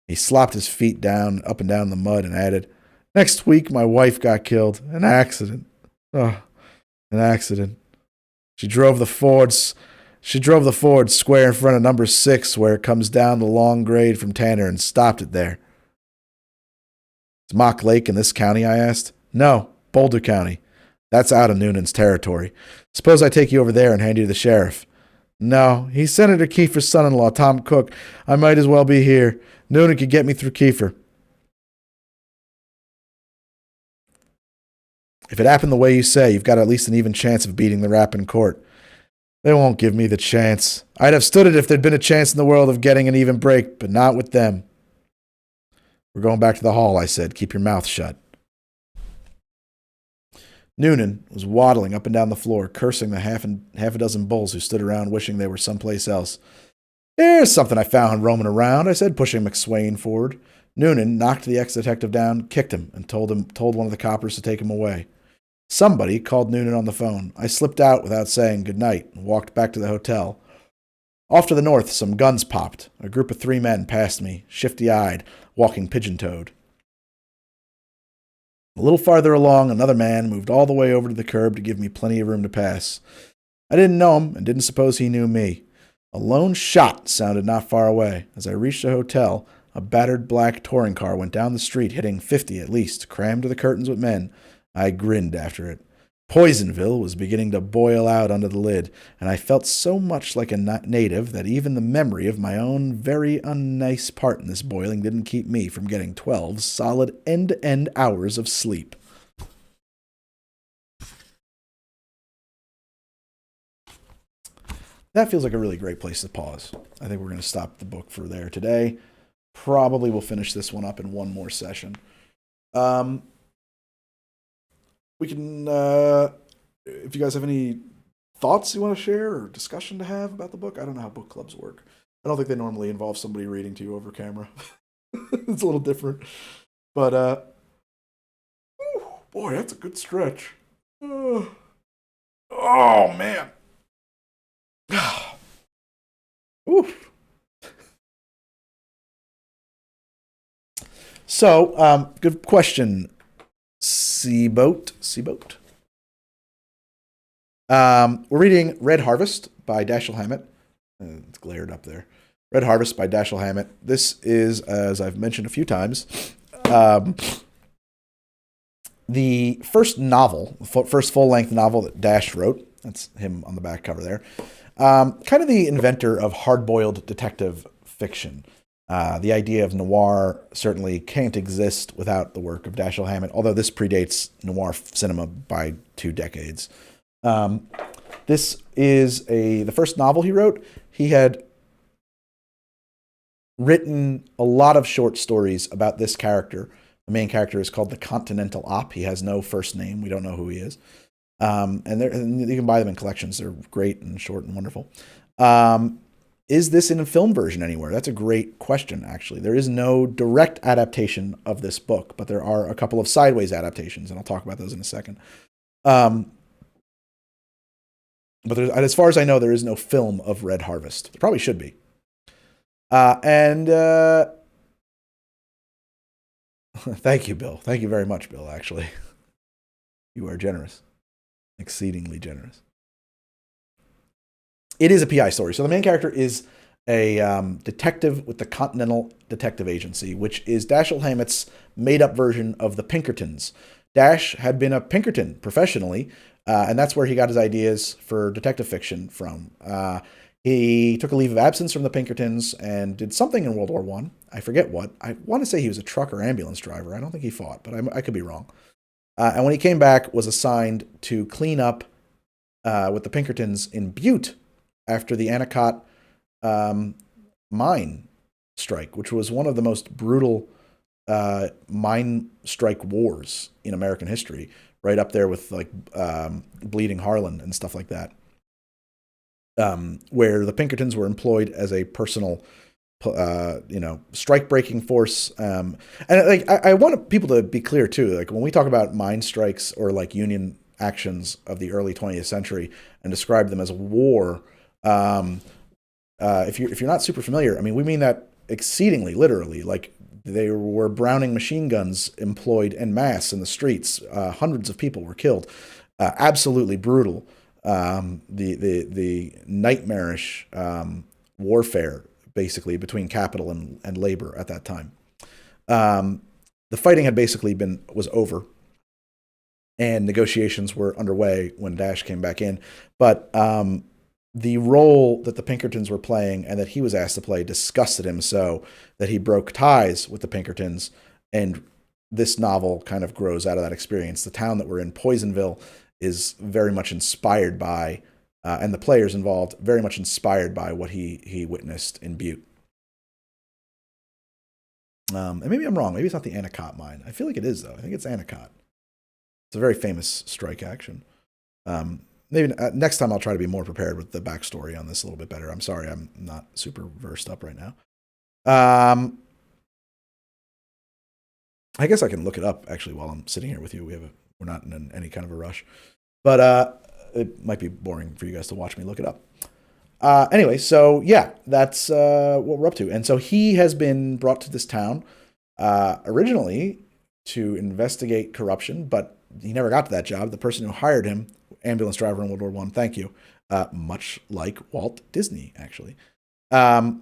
He slopped his feet down, up and down in the mud, and added, "Next week, my wife got killed. An accident. Oh, an accident. She drove the Ford square in front of number 6 where it comes down the long grade from Tanner and stopped it there." "Is Mock Lake in this county?" I asked. "No, Boulder County. That's out of Noonan's territory. Suppose I take you over there and hand you to the sheriff." "No, he's Senator Kiefer's son-in-law, Tom Cook. I might as well be here. Noonan could get me through Kiefer." "If it happened the way you say, you've got at least an even chance of beating the rap in court." "They won't give me the chance. I'd have stood it if there'd been a chance in the world of getting an even break, but not with them." "We're going back to the hall," I said. "Keep your mouth shut." Noonan was waddling up and down the floor, cursing the half a dozen bulls who stood around wishing they were someplace else. "There's something I found roaming around," I said, pushing McSwain forward. Noonan knocked the ex-detective down, kicked him, and told one of the coppers to take him away. Somebody called Noonan on the phone. I slipped out without saying good night and walked back to the hotel. Off to the north, some guns popped. A group of 3 men passed me, shifty-eyed, walking pigeon-toed. A little farther along, another man moved all the way over to the curb to give me plenty of room to pass. I didn't know him and didn't suppose he knew me. A lone shot sounded not far away. As I reached the hotel, a battered black touring car went down the street, hitting 50 at least, crammed to the curtains with men. I grinned after it. Poisonville was beginning to boil out under the lid, and I felt so much like a native that even the memory of my own very unnice part in this boiling didn't keep me from getting 12 solid end-to-end hours of sleep. that feels like a really great place to pause. I think we're going to stop the book for there today. Probably we'll finish this one up in one more session. We can, if you guys have any thoughts you want to share or discussion to have about the book. I don't know how book clubs work. I don't think they normally involve somebody reading to you over camera. It's a little different. But, boy, that's a good stretch. Oh, man. Oof. So, good question, Seaboat. We're reading Red Harvest by Dashiell Hammett. It's glared up there. Red Harvest by Dashiell Hammett. This is, as I've mentioned a few times, the first novel, first full-length novel that Dash wrote. That's him on the back cover there. Kind of the inventor of hard-boiled detective fiction. The idea of noir certainly can't exist without the work of Dashiell Hammett, although this predates noir cinema by 2 decades. This is the first novel he wrote. He had written a lot of short stories about this character. The main character is called the Continental Op. He has no first name. We don't know who he is. And you can buy them in collections. They're great and short and wonderful. Is this in a film version anywhere? That's a great question, actually. There is no direct adaptation of this book, but there are a couple of sideways adaptations, and I'll talk about those in a second. But as far as I know, there is no film of Red Harvest. There probably should be. Thank you, Bill. Thank you very much, Bill, actually. You are generous. Exceedingly generous. It is a PI story. So the main character is a detective with the Continental Detective Agency, which is Dashiell Hammett's made-up version of the Pinkertons. Dash had been a Pinkerton professionally, and that's where he got his ideas for detective fiction from. He took a leave of absence from the Pinkertons and did something in World War I. I forget what. I want to say he was a truck or ambulance driver. I don't think he fought, but I could be wrong. And when he came back, was assigned to clean up with the Pinkertons in Butte after the Anacott mine strike, which was one of the most brutal mine strike wars in American history, right up there with like Bleeding Harlan and stuff like that, where the Pinkertons were employed as a personal strike-breaking force. And like I want people to be clear too, like when we talk about mine strikes or like Union actions of the early 20th century and describe them as a war, if you're not super familiar, I mean, we mean that exceedingly literally. Like they were Browning machine guns employed en masse in the streets. Hundreds of people were killed. Absolutely brutal. The nightmarish warfare basically between capital and labor at that time. The fighting had basically was over, and negotiations were underway when Dash came back in. But the role that the Pinkertons were playing and that he was asked to play disgusted him so that he broke ties with the Pinkertons, and this novel kind of grows out of that experience. The town that we're in, Poisonville, is very much inspired by, and the players involved, very much inspired by what he witnessed in Butte. And maybe I'm wrong. Maybe it's not the Anacott mine. I feel like it is, though. I think it's Anacott. It's a very famous strike action. Maybe next time I'll try to be more prepared with the backstory on this a little bit better. I'm sorry, I'm not super versed up right now. I guess I can look it up actually while I'm sitting here with you. We're not in any kind of a rush, but it might be boring for you guys to watch me look it up. Anyway, so yeah, that's what we're up to. And so he has been brought to this town originally to investigate corruption, but he never got to that job. The person who hired him, ambulance driver in World War I, thank you, much like Walt Disney, actually. I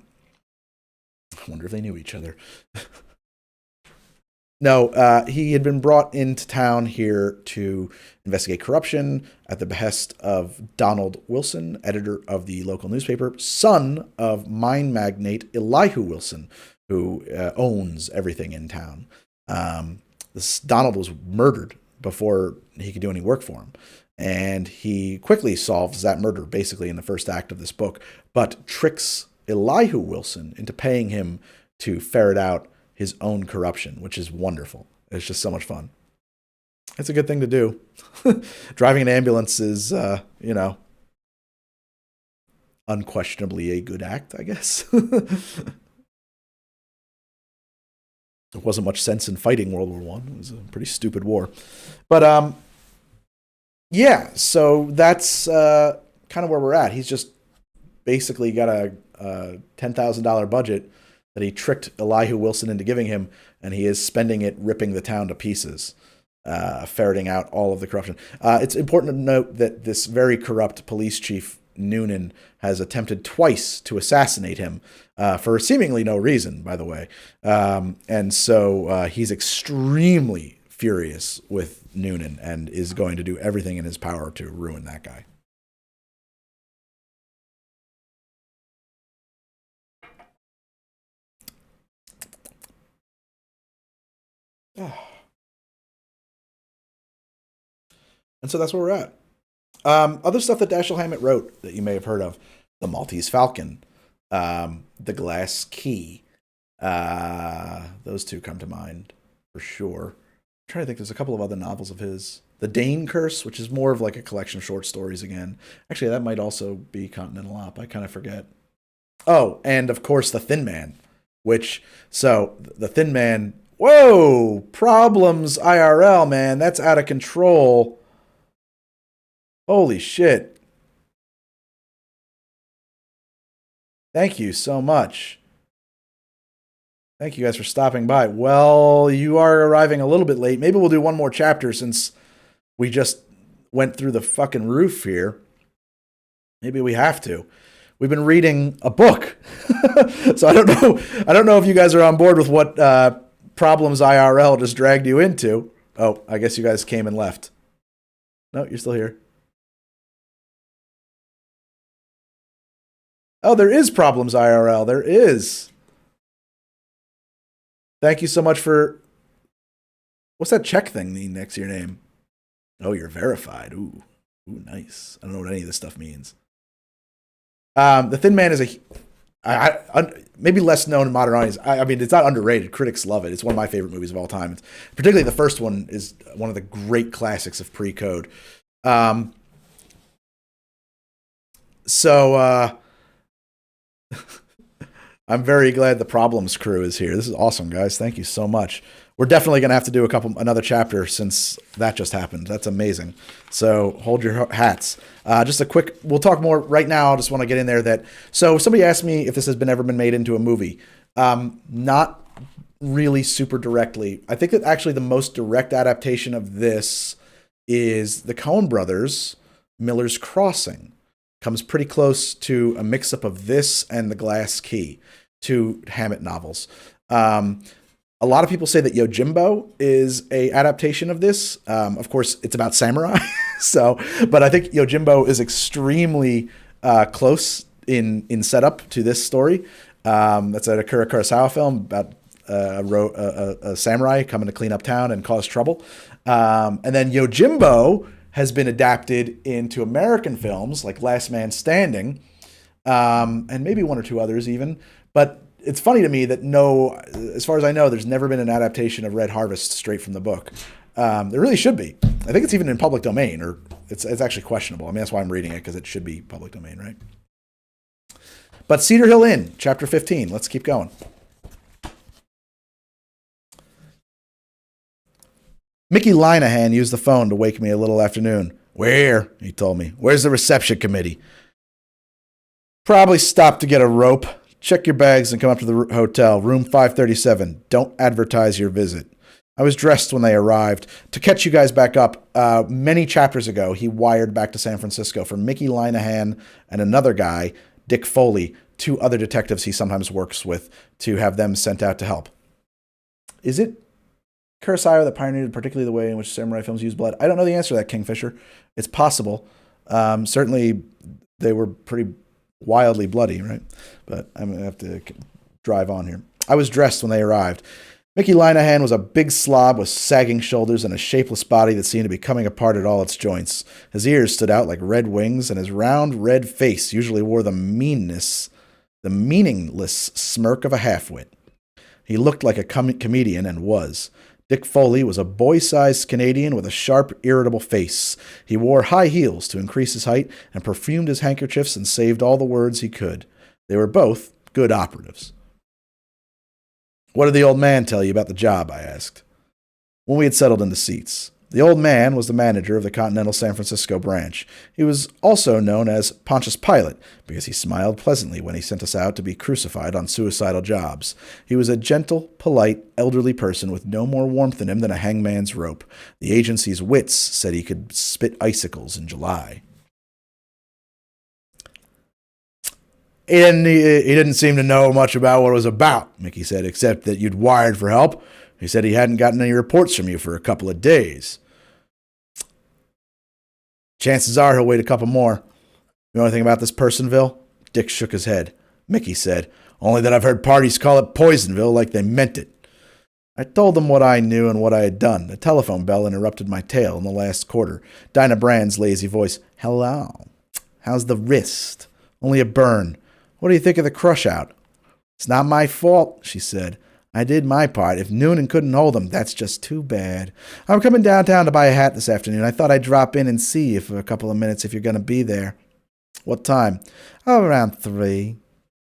wonder if they knew each other. No, he had been brought into town here to investigate corruption at the behest of Donald Wilson, editor of the local newspaper, son of mine magnate Elihu Wilson, who owns everything in town. Donald was murdered before he could do any work for him. And he quickly solves that murder, basically, in the first act of this book, but tricks Elihu Wilson into paying him to ferret out his own corruption, which is wonderful. It's just so much fun. It's a good thing to do. Driving an ambulance is, unquestionably a good act, I guess. There wasn't much sense in fighting World War One. It was a pretty stupid war. But yeah, so that's kind of where we're at. He's just basically got a $10,000 budget that he tricked Elihu Wilson into giving him, and he is spending it ripping the town to pieces, ferreting out all of the corruption. It's important to note that this very corrupt police chief, Noonan, has attempted twice to assassinate him for seemingly no reason, by the way. And so he's extremely furious with Noonan and is going to do everything in his power to ruin that guy. And so that's where we're at. Other stuff that Dashiell Hammett wrote that you may have heard of: The Maltese Falcon, The Glass Key. Those two come to mind for sure. I'm trying to think. There's a couple of other novels of his. The Dane Curse, which is more of like a collection of short stories again. Actually, that might also be Continental Op. I kind of forget. Oh, and of course, The Thin Man, The Thin Man. Whoa! Problems IRL, man. That's out of control. Holy shit. Thank you so much. Thank you guys for stopping by. Well, you are arriving a little bit late. Maybe we'll do one more chapter since we just went through the fucking roof here. Maybe we have to. We've been reading a book. So I don't know if you guys are on board with what Problems IRL just dragged you into. Oh, I guess you guys came and left. No, you're still here. Oh, there is Problems IRL. There is. Thank you so much for... What's that check thing next to your name? Oh, you're verified. Ooh, nice. I don't know what any of this stuff means. The Thin Man is maybe less known in modern audience. I mean, it's not underrated. Critics love it. It's one of my favorite movies of all time. Particularly the first one is one of the great classics of pre-code. So I'm very glad the Problems crew is here. This is awesome, guys. Thank you so much. We're definitely going to have to do another chapter since that just happened. That's amazing. So hold your hats. Just a quick, we'll talk more right now. I just want to get in there so somebody asked me if this has ever been made into a movie. Not really super directly. I think that actually the most direct adaptation of this is the Coen brothers, Miller's Crossing. Comes pretty close to a mix-up of this and The Glass Key, two Hammett novels. A lot of people say that Yojimbo is a adaptation of this. Of course, it's about samurai. But I think Yojimbo is extremely close in setup to this story. That's an Akira Kurosawa film about a samurai coming to clean up town and cause trouble. And then Yojimbo has been adapted into American films like Last Man Standing, and maybe one or two others even. But it's funny to me that as far as I know, there's never been an adaptation of Red Harvest straight from the book. There really should be. I think it's even in public domain, or it's actually questionable. I mean, that's why I'm reading it, because it should be public domain, right? But Cedar Hill Inn, chapter 15. Let's keep going. Mickey Linehan used the phone to wake me a little afternoon. Where? He told me. Where's the reception committee? Probably stopped to get a rope. Check your bags and come up to the hotel, room 537. Don't advertise your visit. I was dressed when they arrived. To catch you guys back up, many chapters ago, he wired back to San Francisco for Mickey Linehan and another guy, Dick Foley, two other detectives he sometimes works with, to have them sent out to help. Is it Kurosawa that pioneered particularly the way in which samurai films use blood? I don't know the answer to that, Kingfisher. It's possible. Certainly, they were pretty wildly bloody, right? But I'm going to have to drive on here. I was dressed when they arrived. Mickey Linehan was a big slob with sagging shoulders and a shapeless body that seemed to be coming apart at all its joints. His ears stood out like red wings, and his round, red face usually wore the meaningless smirk of a half-wit. He looked like a comedian and was. Dick Foley was a boy-sized Canadian with a sharp, irritable face. He wore high heels to increase his height and perfumed his handkerchiefs and saved all the words he could. They were both good operatives. "What did the old man tell you about the job?" I asked. When we had settled into seats. The old man was the manager of the Continental San Francisco branch. He was also known as Pontius Pilate because he smiled pleasantly when he sent us out to be crucified on suicidal jobs. He was a gentle, polite, elderly person with no more warmth in him than a hangman's rope. The agency's wits said he could spit icicles in July. He didn't seem to know much about what it was about," Mickey said, "except that you'd wired for help. He said he hadn't gotten any reports from you for a couple of days. Chances are he'll wait a couple more. You know anything about this Personville?" Dick shook his head. Mickey said, "Only that I've heard parties call it Poisonville like they meant it." I told them what I knew and what I had done. The telephone bell interrupted my tale in the last quarter. Dinah Brand's lazy voice, "Hello. How's the wrist?" "Only a burn. What do you think of the crush out?" "It's not my fault," she said. "I did my part. If Noonan couldn't hold him, that's just too bad. I'm coming downtown to buy a hat this afternoon. I thought I'd drop in and see you for a couple of minutes if you're going to be there." "What time?" "Oh, around 3.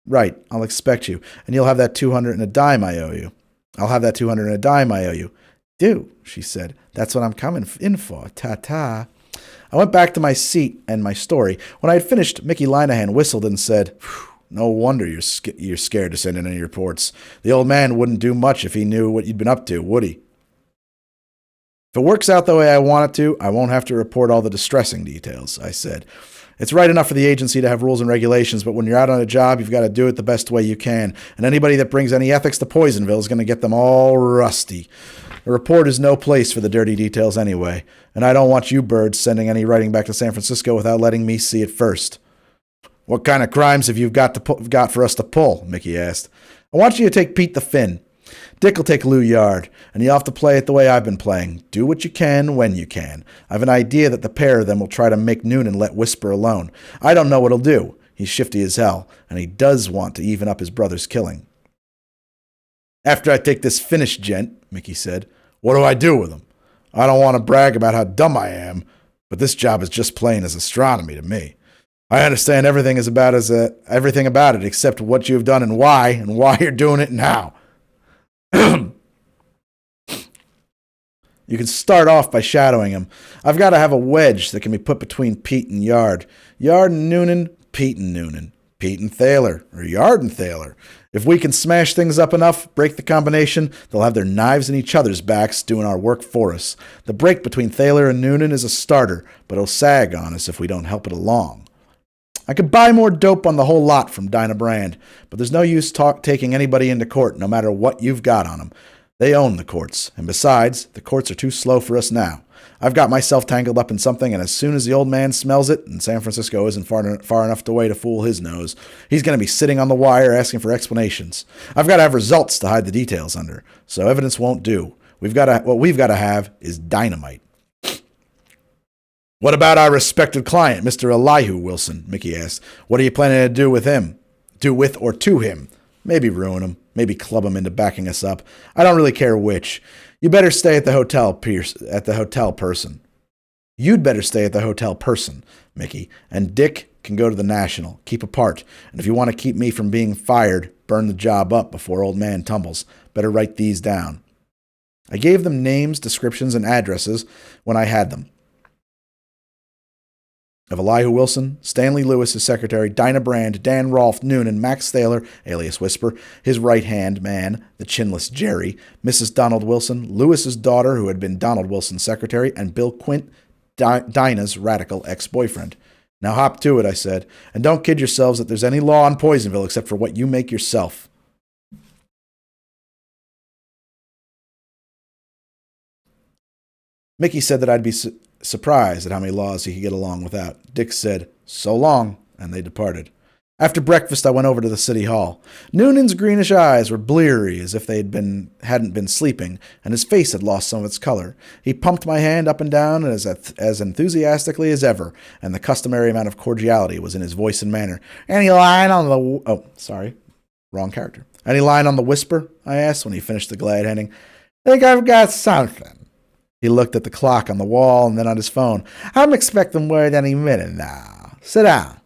"Right. I'll expect you. And you'll have that 200 and a dime I owe you." "I'll have that 200 and a dime I owe you." "Do," she said. "That's what I'm coming in for. Ta-ta." I went back to my seat and my story. When I had finished, Mickey Linehan whistled and said, "No wonder you're scared to send in any reports. The old man wouldn't do much if he knew what you'd been up to, would he?" "If it works out the way I want it to, I won't have to report all the distressing details," I said. "It's right enough for the agency to have rules and regulations, but when you're out on a job, you've got to do it the best way you can, and anybody that brings any ethics to Poisonville is going to get them all rusty. A report is no place for the dirty details anyway, and I don't want you birds sending any writing back to San Francisco without letting me see it first." "What kind of crimes have you got for us to pull?" Mickey asked. "I want you to take Pete the Finn. Dick will take Lou Yard, and you'll have to play it the way I've been playing. Do what you can when you can. I've an idea that the pair of them will try to make Noonan let Whisper alone. I don't know what he'll do. He's shifty as hell, and he does want to even up his brother's killing." "After I take this finished gent," Mickey said, "what do I do with him? I don't want to brag about how dumb I am, but this job is just plain as astronomy to me. I understand everything about it except what you've done and why you're doing it and how. You can start off by shadowing him. I've got to have a wedge that can be put between Pete and Yard. Yard and Noonan, Pete and Noonan. Pete and Thaler, or Yard and Thaler. If we can smash things up enough, break the combination, they'll have their knives in each other's backs doing our work for us. The break between Thaler and Noonan is a starter, but it'll sag on us if we don't help it along. I could buy more dope on the whole lot from Dinah Brand, but there's no use taking anybody into court, no matter what you've got on them. They own the courts, and besides, the courts are too slow for us now. I've got myself tangled up in something, and as soon as the old man smells it, and San Francisco isn't far enough away to fool his nose, he's going to be sitting on the wire asking for explanations. I've got to have results to hide the details under, so evidence won't do. What we've got to have is dynamite. "What about our respected client, Mr. Elihu Wilson?" Mickey asked. "What are you planning to do with him? Do with or to him? Maybe ruin him. Maybe club him into backing us up. I don't really care which. You better stay at the hotel, Person. You'd better stay at the Hotel Person, Mickey, and Dick can go to the National. Keep apart. And if you want to keep me from being fired, burn the job up before old man tumbles. Better write these down." I gave them names, descriptions, and addresses when I had them. Of Elihu Wilson, Stanley Lewis, his secretary, Dinah Brand, Dan Rolfe, Noonan, Max Thaler, alias Whisper, his right-hand man, the chinless Jerry, Mrs. Donald Wilson, Lewis's daughter, who had been Donald Wilson's secretary, and Bill Quint, Dinah's radical ex-boyfriend. "Now hop to it," I said, "and don't kid yourselves that there's any law in Poisonville except for what you make yourself." Mickey said that I'd be surprised at how many laws he could get along without. Dick said, "So long," and they departed. After breakfast, I went over to the city hall. Noonan's greenish eyes were bleary as if they hadn't been sleeping, and his face had lost some of its color. He pumped my hand up and down as enthusiastically as ever, and the customary amount of cordiality was in his voice and manner. Any line on the... Oh, sorry. Wrong character. Any line on the whisper? I asked when he finished the glad handing. Think I've got something. He looked at the clock on the wall and then on his phone. I'm expecting word any minute now. Sit down.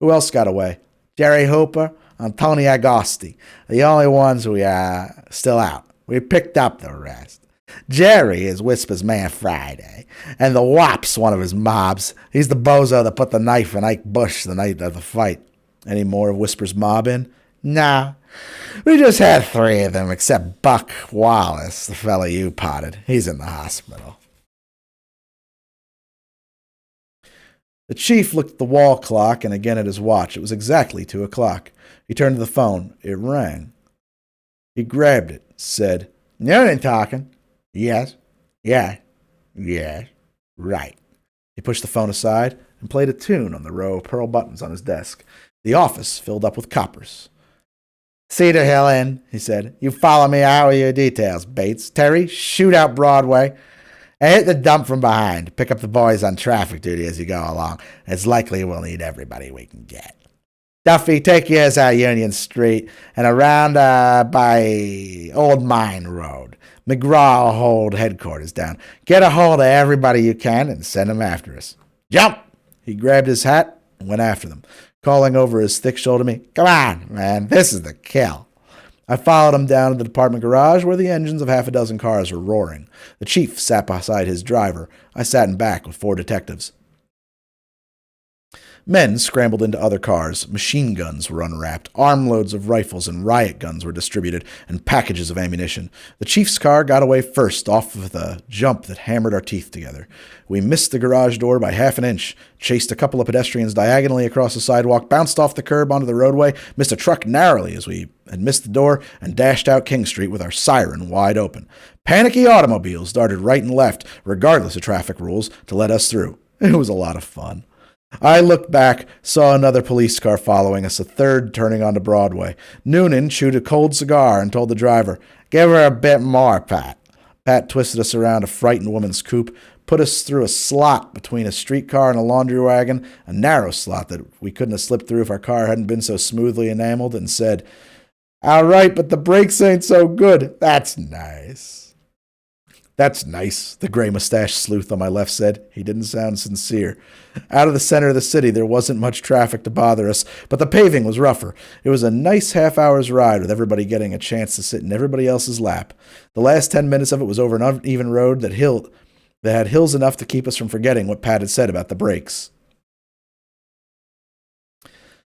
Who else got away? Jerry Hooper and Tony Agosti. The only ones we are still out. We picked up the rest. Jerry is Whisper's man Friday, and the Wop's one of his mobs. He's the bozo that put the knife in Ike Bush the night of the fight. Any more of Whisper's mob in? Nah. We just had 3 of them, except Buck Wallace, the fella you potted. He's in the hospital. The chief looked at the wall clock and again at his watch. It was exactly 2 o'clock. He turned to the phone. It rang. He grabbed it, said, Noonan talking. Yes. Yeah. Yes. Right. He pushed the phone aside and played a tune on the row of pearl buttons on his desk. The office filled up with coppers. Cedar Hill Inn, he said. You follow me out with your details, Bates. Terry, shoot out Broadway. And hit the dump from behind. Pick up the boys on traffic duty as you go along. It's likely we'll need everybody we can get. Duffy, take yours out Union Street and around by Old Mine Road. McGraw will hold headquarters down. Get a hold of everybody you can and send them after us. Jump! He grabbed his hat and went after them, calling over his thick shoulder to me. Come on, man, this is the kill. I followed him down to the department garage where the engines of half a dozen cars were roaring. The chief sat beside his driver. I sat in back with 4 detectives. Men scrambled into other cars. Machine guns were unwrapped. Armloads of rifles and riot guns were distributed, and packages of ammunition. The chief's car got away first, off with a jump that hammered our teeth together. We missed the garage door by half an inch, chased a couple of pedestrians diagonally across the sidewalk, bounced off the curb onto the roadway, missed a truck narrowly as we had missed the door, and dashed out King Street with our siren wide open. Panicky automobiles darted right and left, regardless of traffic rules, to let us through. It was a lot of fun. I looked back, saw another police car following us, a third turning onto Broadway. Noonan chewed a cold cigar and told the driver, Give her a bit more, Pat. Pat twisted us around a frightened woman's coupe, put us through a slot between a streetcar and a laundry wagon, a narrow slot that we couldn't have slipped through if our car hadn't been so smoothly enameled, and said, All right, but the brakes ain't so good. That's nice. That's nice, the gray-mustached sleuth on my left said. He didn't sound sincere. Out of the center of the city, there wasn't much traffic to bother us, but the paving was rougher. It was a nice half-hour's ride with everybody getting a chance to sit in everybody else's lap. The last 10 minutes of it was over an uneven road that had hills enough to keep us from forgetting what Pat had said about the brakes.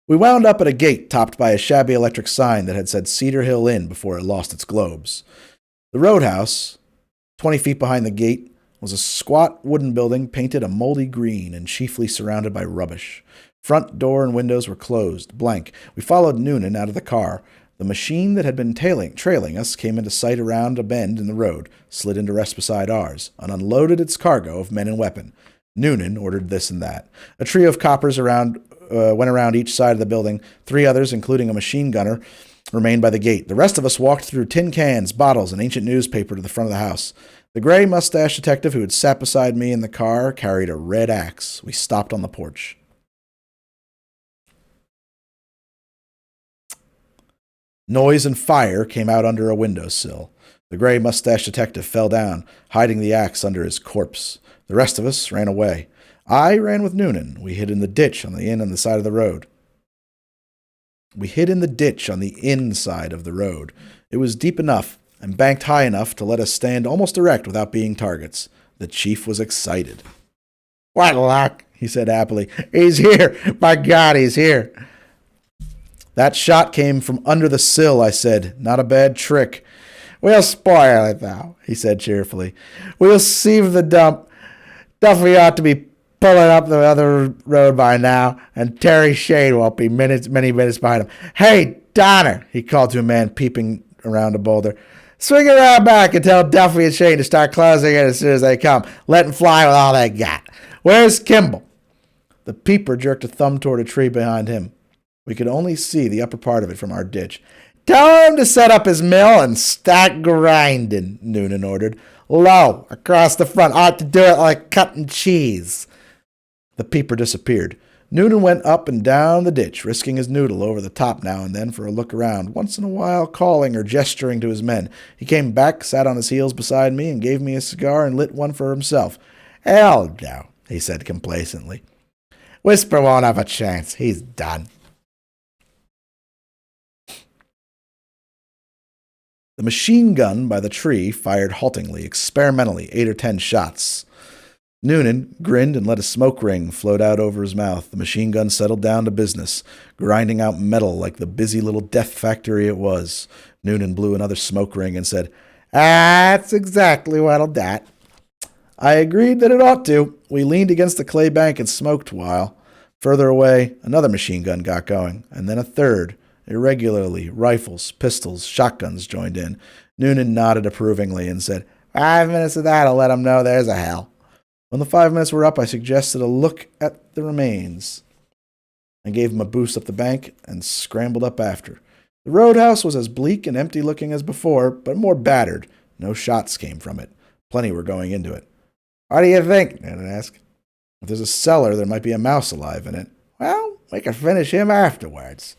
We wound up at a gate topped by a shabby electric sign that had said Cedar Hill Inn before it lost its globes. The roadhouse, 20 feet behind the gate, was a squat wooden building painted a moldy green and chiefly surrounded by rubbish. Front door and windows were closed, blank. We followed Noonan out of the car. The machine that had been trailing us came into sight around a bend in the road, slid into rest beside ours, and unloaded its cargo of men and weapon. Noonan ordered this and that. A trio of coppers went around each side of the building. 3 others, including a machine gunner, remained by the gate. The rest of us walked through tin cans, bottles, and ancient newspaper to the front of the house. The gray-mustached detective who had sat beside me in the car carried a red axe. We stopped on the porch. Noise and fire came out under a windowsill. The gray-mustached detective fell down, hiding the axe under his corpse. The rest of us ran away. I ran with Noonan. We hid in the ditch on the side of the road. We hid in the ditch on the inside of the road. It was deep enough and banked high enough to let us stand almost erect without being targets. The chief was excited. What luck, he said happily. He's here. By God, he's here. That shot came from under the sill, I said. Not a bad trick. We'll spoil it, though, he said cheerfully. We'll sieve the dump. Duffy ought to be pulling up the other road by now, and Terry Shade won't be many minutes behind him. Hey, Donner, he called to a man peeping around a boulder. Swing around back and tell Duffy and Shade to start closing in as soon as they come. Let them fly with all they got. Where's Kimball? The peeper jerked a thumb toward a tree behind him. We could only see the upper part of it from our ditch. "Tell him to set up his mill and start grinding," Noonan ordered. "Low, across the front. Ought to do it like cutting cheese." The peeper disappeared. Noonan went up and down the ditch, risking his noodle over the top now and then for a look around, once in a while calling or gesturing to his men. He came back, sat on his heels beside me, and gave me a cigar and lit one for himself. "Hell no," he said complacently. "Whisper won't have a chance. He's done." The machine gun by the tree fired haltingly, experimentally, 8 or 10 shots. Noonan grinned and let a smoke ring float out over his mouth. The machine gun settled down to business, grinding out metal like the busy little death factory it was. Noonan blew another smoke ring and said, "That's exactly what'll do." I agreed that it ought to. We leaned against the clay bank and smoked a while. Further away, another machine gun got going, and then a third. Irregularly, rifles, pistols, shotguns joined in. Noonan nodded approvingly and said, 5 minutes of that'll let 'em know there's a hell." When the 5 minutes were up, I suggested a look at the remains. I gave him a boost up the bank and scrambled up after. The roadhouse was as bleak and empty-looking as before, but more battered. No shots came from it. Plenty were going into it. "What do you think?" Ned asked. "If there's a cellar, there might be a mouse alive in it." "Well, we could finish him afterwards."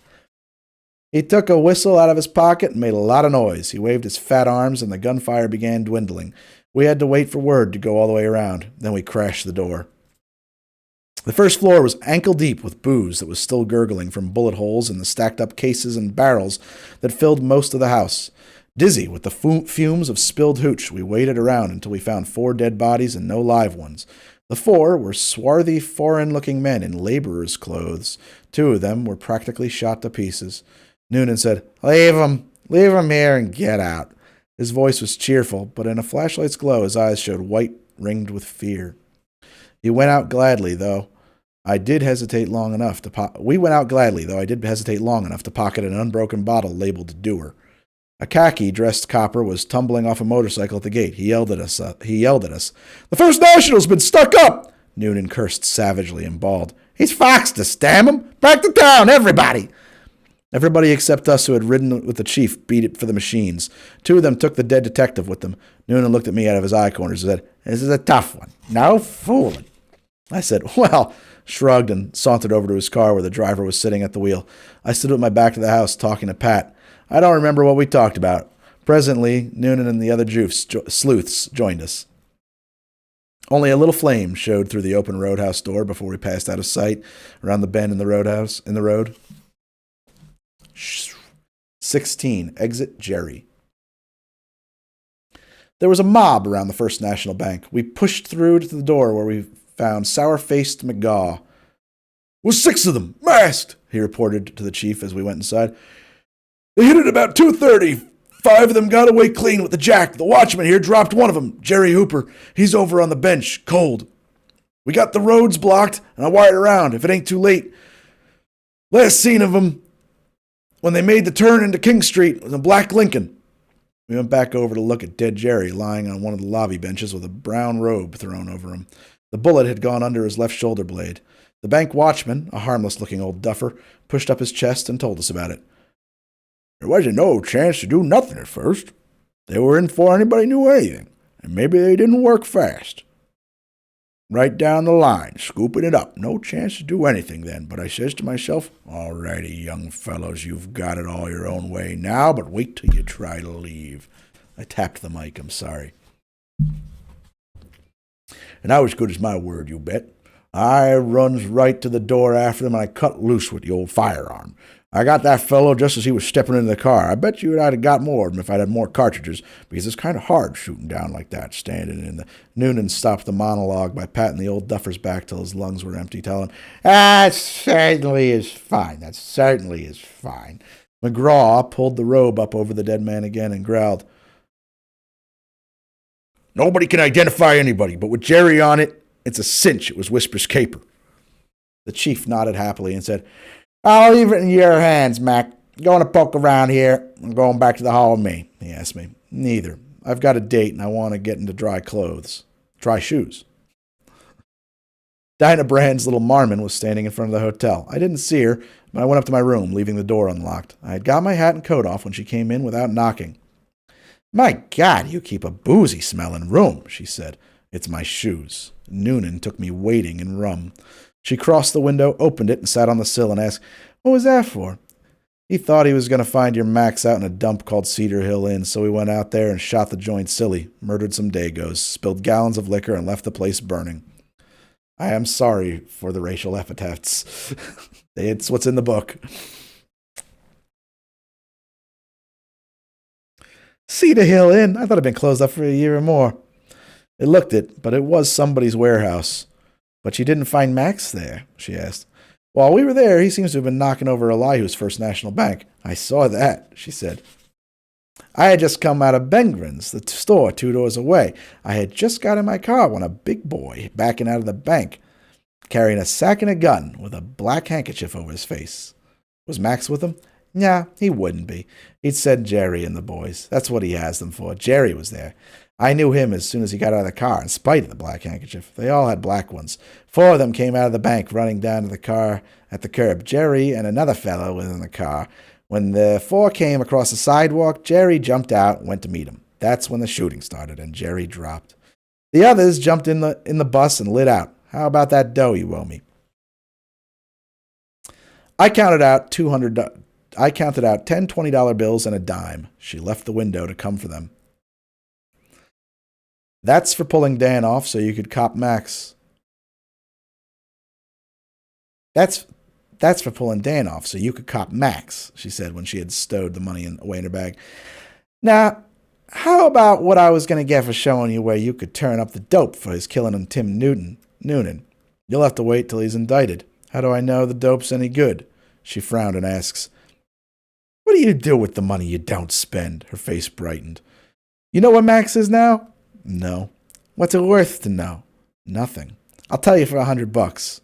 He took a whistle out of his pocket and made a lot of noise. He waved his fat arms, and the gunfire began dwindling. We had to wait for word to go all the way around. Then we crashed the door. The first floor was ankle-deep with booze that was still gurgling from bullet holes in the stacked-up cases and barrels that filled most of the house. Dizzy with the fumes of spilled hooch, we waited around until we found 4 dead bodies and no live ones. The 4 were swarthy, foreign-looking men in laborers' clothes. 2 of them were practically shot to pieces. Noonan said, Leave him here and get out." His voice was cheerful, but in a flashlight's glow his eyes showed white, ringed with fear. He went out gladly, though. I did hesitate long enough to pocket an unbroken bottle labeled Doer. A khaki-dressed copper was tumbling off a motorcycle at the gate. He yelled at us. "The First National's been stuck up!" Noonan cursed savagely and bawled. "He's foxed us, damn him! Back to town, everybody!" Everybody except us who had ridden with the chief beat it for the machines. 2 of them took the dead detective with them. Noonan looked at me out of his eye corners and said, "This is a tough one. No fooling." I said, "Well," shrugged and sauntered over to his car where the driver was sitting at the wheel. I stood with my back to the house talking to Pat. I don't remember what we talked about. Presently, Noonan and the other sleuths joined us. Only a little flame showed through the open roadhouse door before we passed out of sight around the bend in the road. 16. Exit Jerry. There was a mob around the First National Bank. We pushed through to the door where we found sour-faced McGaw. "Was 6 of them, masked," he reported to the chief as we went inside. "They hit it about 2:30. 5 of them got away clean with the jack. The watchman here dropped one of them, Jerry Hooper. He's over on the bench, cold. We got the roads blocked, and I wired around, if it ain't too late. Last seen of them, when they made the turn into King Street, was a black Lincoln." We went back over to look at dead Jerry lying on one of the lobby benches with a brown robe thrown over him. The bullet had gone under his left shoulder blade. The bank watchman, a harmless-looking old duffer, pushed up his chest and told us about it. "There wasn't no chance to do nothing at first. They were in before anybody knew anything, and maybe they didn't work fast. Right down the line, scooping it up. No chance to do anything then, but I says to myself, all righty, young fellows, you've got it all your own way now, but wait till you try to leave." I tapped the mic, I'm sorry. "And I was good as my word, you bet. I runs right to the door after them, and I cut loose with the old firearm. I got that fellow just as he was stepping into the car. I bet you I'd have got more of him if I'd had more cartridges, because it's kind of hard shooting down like that, standing in the..." Noonan stopped the monologue by patting the old duffer's back till his lungs were empty, telling him, "That certainly is fine. McGraw pulled the robe up over the dead man again and growled, "Nobody can identify anybody, but with Jerry on it, it's a cinch it was Whisper's caper." The chief nodded happily and said, "I'll leave it in your hands, Mac. Going to poke around here or going back to the hall with me?" he asked me. "Neither. I've got a date and I want to get into dry shoes." Dinah Brand's little Marmon was standing in front of the hotel. I didn't see her, but I went up to my room, leaving the door unlocked. I had got my hat and coat off when she came in without knocking. My God, you keep a boozy-smelling room, she said. It's my shoes. Noonan took me wading in rum. She crossed the window, opened it, and sat on the sill and asked, What was that for? He thought he was going to find your Max out in a dump called Cedar Hill Inn, so we went out there and shot the joint silly, murdered some Dagos, spilled gallons of liquor, and left the place burning. I am sorry for the racial epithets. It's what's in the book. Cedar Hill Inn? I thought it'd been closed up for a year or more. It looked it, but it was somebody's warehouse. But you didn't find Max there? She asked. While we were there, he seems to have been knocking over Elihu's First National Bank. I saw that, she said. I had just come out of Bengren's, the store 2 doors away. I had just got in my car when a big boy, backing out of the bank, carrying a sack and a gun with a black handkerchief over his face. Was Max with him? Nah, he wouldn't be. He'd send Jerry and the boys. That's what he has them for. Jerry was there. I knew him as soon as he got out of the car, in spite of the black handkerchief. They all had black ones. 4 of them came out of the bank, running down to the car at the curb. Jerry and another fellow was in the car. When the 4 came across the sidewalk, Jerry jumped out and went to meet him. That's when the shooting started, and Jerry dropped. The others jumped in the bus and lit out. How about that dough you owe me? I counted out $10 $20 bills and a dime. She left the window to come for them. That's for pulling Dan off so you could cop Max. That's for pulling Dan off so you could cop Max, she said when she had stowed the money away in her bag. Now, how about what I was going to get for showing you where you could turn up the dope for his killing of Tim Noonan? You'll have to wait till he's indicted. How do I know the dope's any good? She frowned and asks, What do you do with the money you don't spend? Her face brightened. You know what Max is now? No. What's it worth to know? Nothing. I'll tell you for $100.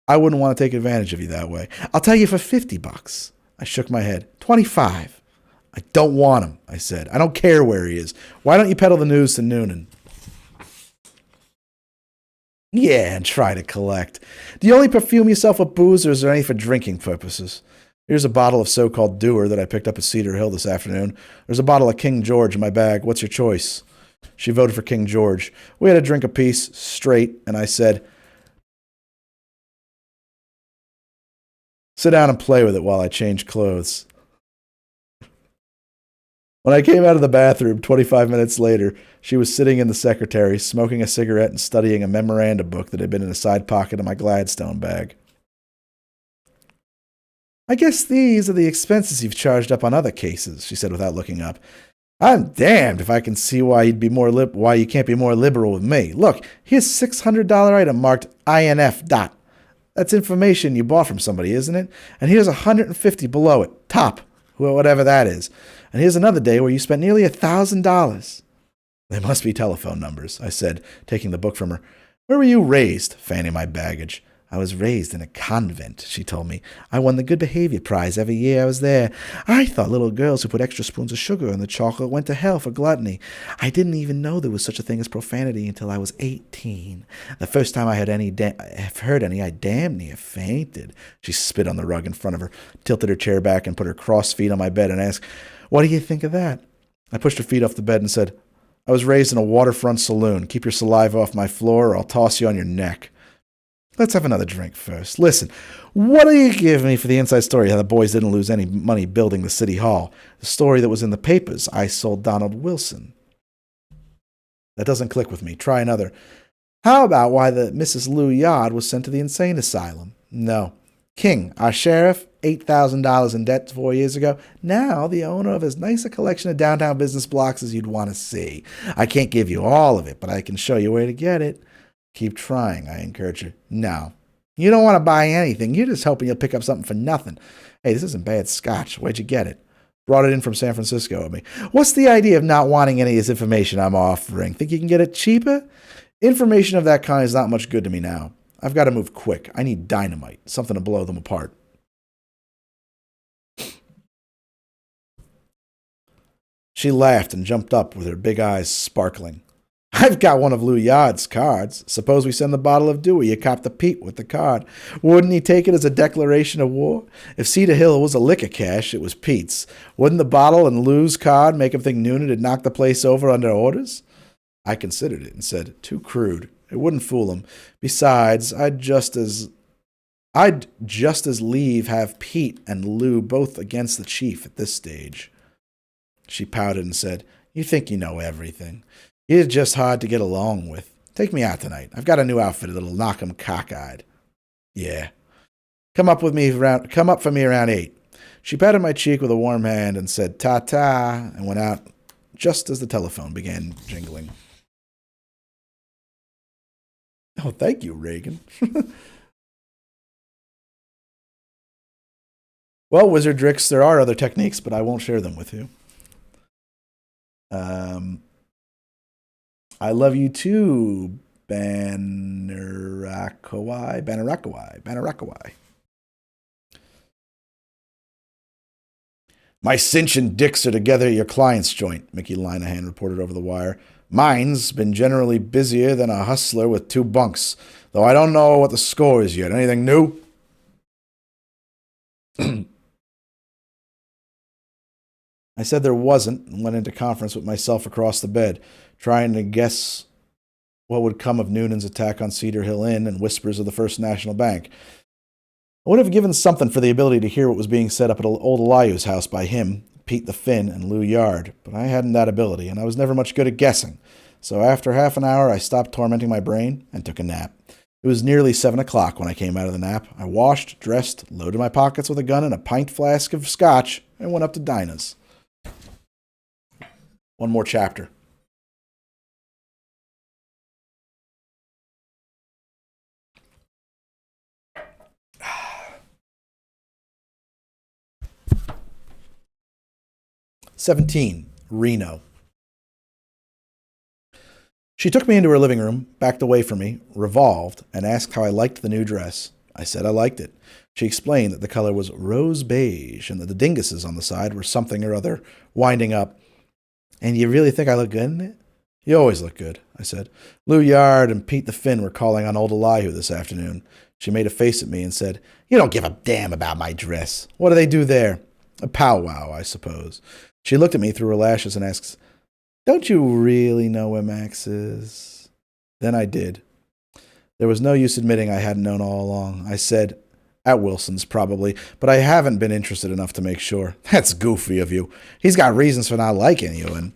I wouldn't want to take advantage of you that way. I'll tell you for $50. I shook my head. 25. I don't want him, I said. I don't care where he is. Why don't you peddle the news to Noonan? Yeah, and try to collect. Do you only perfume yourself with booze, or is there any for drinking purposes? Here's a bottle of so-called Dewar that I picked up at Cedar Hill this afternoon. There's a bottle of King George in my bag. What's your choice? She voted for King George. We had a drink apiece, straight, and I said, Sit down and play with it while I change clothes. When I came out of the bathroom 25 minutes later, she was sitting in the secretary, smoking a cigarette and studying a memoranda book that had been in a side pocket of my Gladstone bag. I guess these are the expenses you've charged up on other cases, she said without looking up. I'm damned if I can see why you can't be more liberal with me. Look, here's a $600 item marked INF dot. That's information you bought from somebody, isn't it? And here's $150 below it, top, whatever that is. And here's another day where you spent nearly $1,000. They must be telephone numbers, I said, taking the book from her. Where were you raised? Fanning my baggage. I was raised in a convent, she told me. I won the Good Behavior Prize every year I was there. I thought little girls who put extra spoons of sugar in the chocolate went to hell for gluttony. I didn't even know there was such a thing as profanity until I was 18. The first time I heard any, I damn near fainted. She spit on the rug in front of her, tilted her chair back, and put her crossed feet on my bed and asked, What do you think of that? I pushed her feet off the bed and said, I was raised in a waterfront saloon. Keep your saliva off my floor or I'll toss you on your neck. Let's have another drink first. Listen, what do you give me for the inside story how the boys didn't lose any money building the city hall? The story that was in the papers. I sold Donald Wilson. That doesn't click with me. Try another. How about why the Mrs. Lou Yard was sent to the insane asylum? No. King, our sheriff, $8,000 in debt 4 years ago. Now the owner of as nice a collection of downtown business blocks as you'd want to see. I can't give you all of it, but I can show you where to get it. Keep trying, I encourage her. No. You don't want to buy anything. You're just hoping you'll pick up something for nothing. Hey, this isn't bad scotch. Where'd you get it? Brought it in from San Francisco with me. What's the idea of not wanting any of this information I'm offering? Think you can get it cheaper? Information of that kind is not much good to me now. I've got to move quick. I need dynamite, something to blow them apart. She laughed and jumped up with her big eyes sparkling. I've got one of Lou Yard's cards. Suppose we send the bottle of Dewey. You cop the Pete with the card. Wouldn't he take it as a declaration of war? If Cedar Hill was a liquor cache, it was Pete's. Wouldn't the bottle and Lou's card make him think Noonan had knocked the place over under orders? I considered it and said, too crude. It wouldn't fool him. Besides, I'd just as leave have Pete and Lou both against the chief at this stage. She pouted and said, you think you know everything. You're just hard to get along with. Take me out tonight. I've got a new outfit that'll knock 'em cockeyed. Yeah. Come up for me around 8. She patted my cheek with a warm hand and said ta-ta and went out just as the telephone began jingling. Oh, thank you, Reagan. Well, Wizardrix, there are other techniques, but I won't share them with you. I love you too, Banarakawai. My cinch and dicks are together at your client's joint, Mickey Linehan reported over the wire. Mine's been generally busier than a hustler with 2 bunks, though I don't know what the score is yet. Anything new? I said there wasn't and went into conference with myself across the bed, trying to guess what would come of Noonan's attack on Cedar Hill Inn and whispers of the First National Bank. I would have given something for the ability to hear what was being said up at old Elihu's house by him, Pete the Finn, and Lou Yard, but I hadn't that ability, and I was never much good at guessing. So after half an hour, I stopped tormenting my brain and took a nap. It was nearly 7 o'clock when I came out of the nap. I washed, dressed, loaded my pockets with a gun and a pint flask of scotch, and went up to Dinah's. One more chapter. "17. Reno. She took me into her living room, backed away from me, revolved, and asked how I liked the new dress. I said I liked it. She explained that the color was rose beige and that the dinguses on the side were something or other, winding up. And you really think I look good in it? You always look good, I said. Lou Yard and Pete the Finn were calling on old Elihu this afternoon. She made a face at me and said, You don't give a damn about my dress. What do they do there? A powwow, I suppose. She looked at me through her lashes and asked, Don't you really know where Max is? Then I did. There was no use admitting I hadn't known all along. I said, At Wilson's, probably, but I haven't been interested enough to make sure. That's goofy of you. He's got reasons for not liking you, and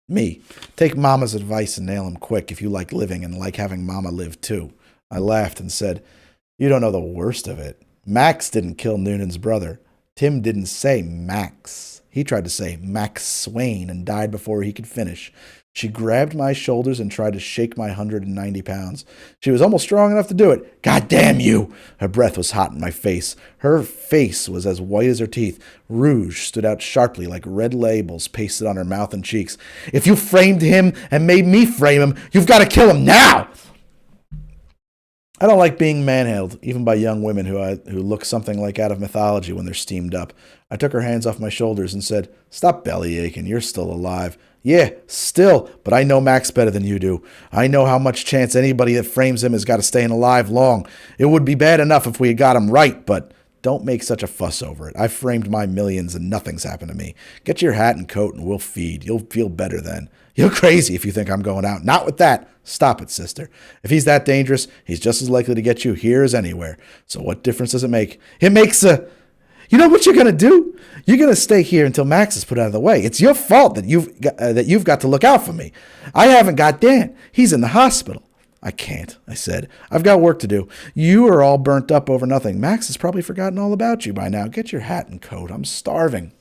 me. Take Mama's advice and nail him quick if you like living and like having Mama live too. I laughed and said, You don't know the worst of it. Max didn't kill Noonan's brother. Tim didn't say Max. He tried to say Max Swain and died before he could finish. She grabbed my shoulders and tried to shake my 190 pounds. She was almost strong enough to do it. God damn you! Her breath was hot in my face. Her face was as white as her teeth. Rouge stood out sharply like red labels pasted on her mouth and cheeks. If you framed him and made me frame him, you've got to kill him now! I don't like being manhandled, even by young women who look something like out of mythology when they're steamed up. I took her hands off my shoulders and said, Stop belly aching, you're still alive. Yeah, still, but I know Max better than you do. I know how much chance anybody that frames him has got of staying alive long. It would be bad enough if we had got him right, but don't make such a fuss over it. I've framed my millions and nothing's happened to me. Get your hat and coat and we'll feed. You'll feel better then. You're crazy if you think I'm going out. Not with that. Stop it, sister. If he's that dangerous, he's just as likely to get you here as anywhere. So what difference does it make? It makes a... You know what you're going to do? You're going to stay here until Max is put out of the way. It's your fault that you've got to look out for me. I haven't got Dan. He's in the hospital. I can't, I said. I've got work to do. You are all burnt up over nothing. Max has probably forgotten all about you by now. Get your hat and coat. I'm starving.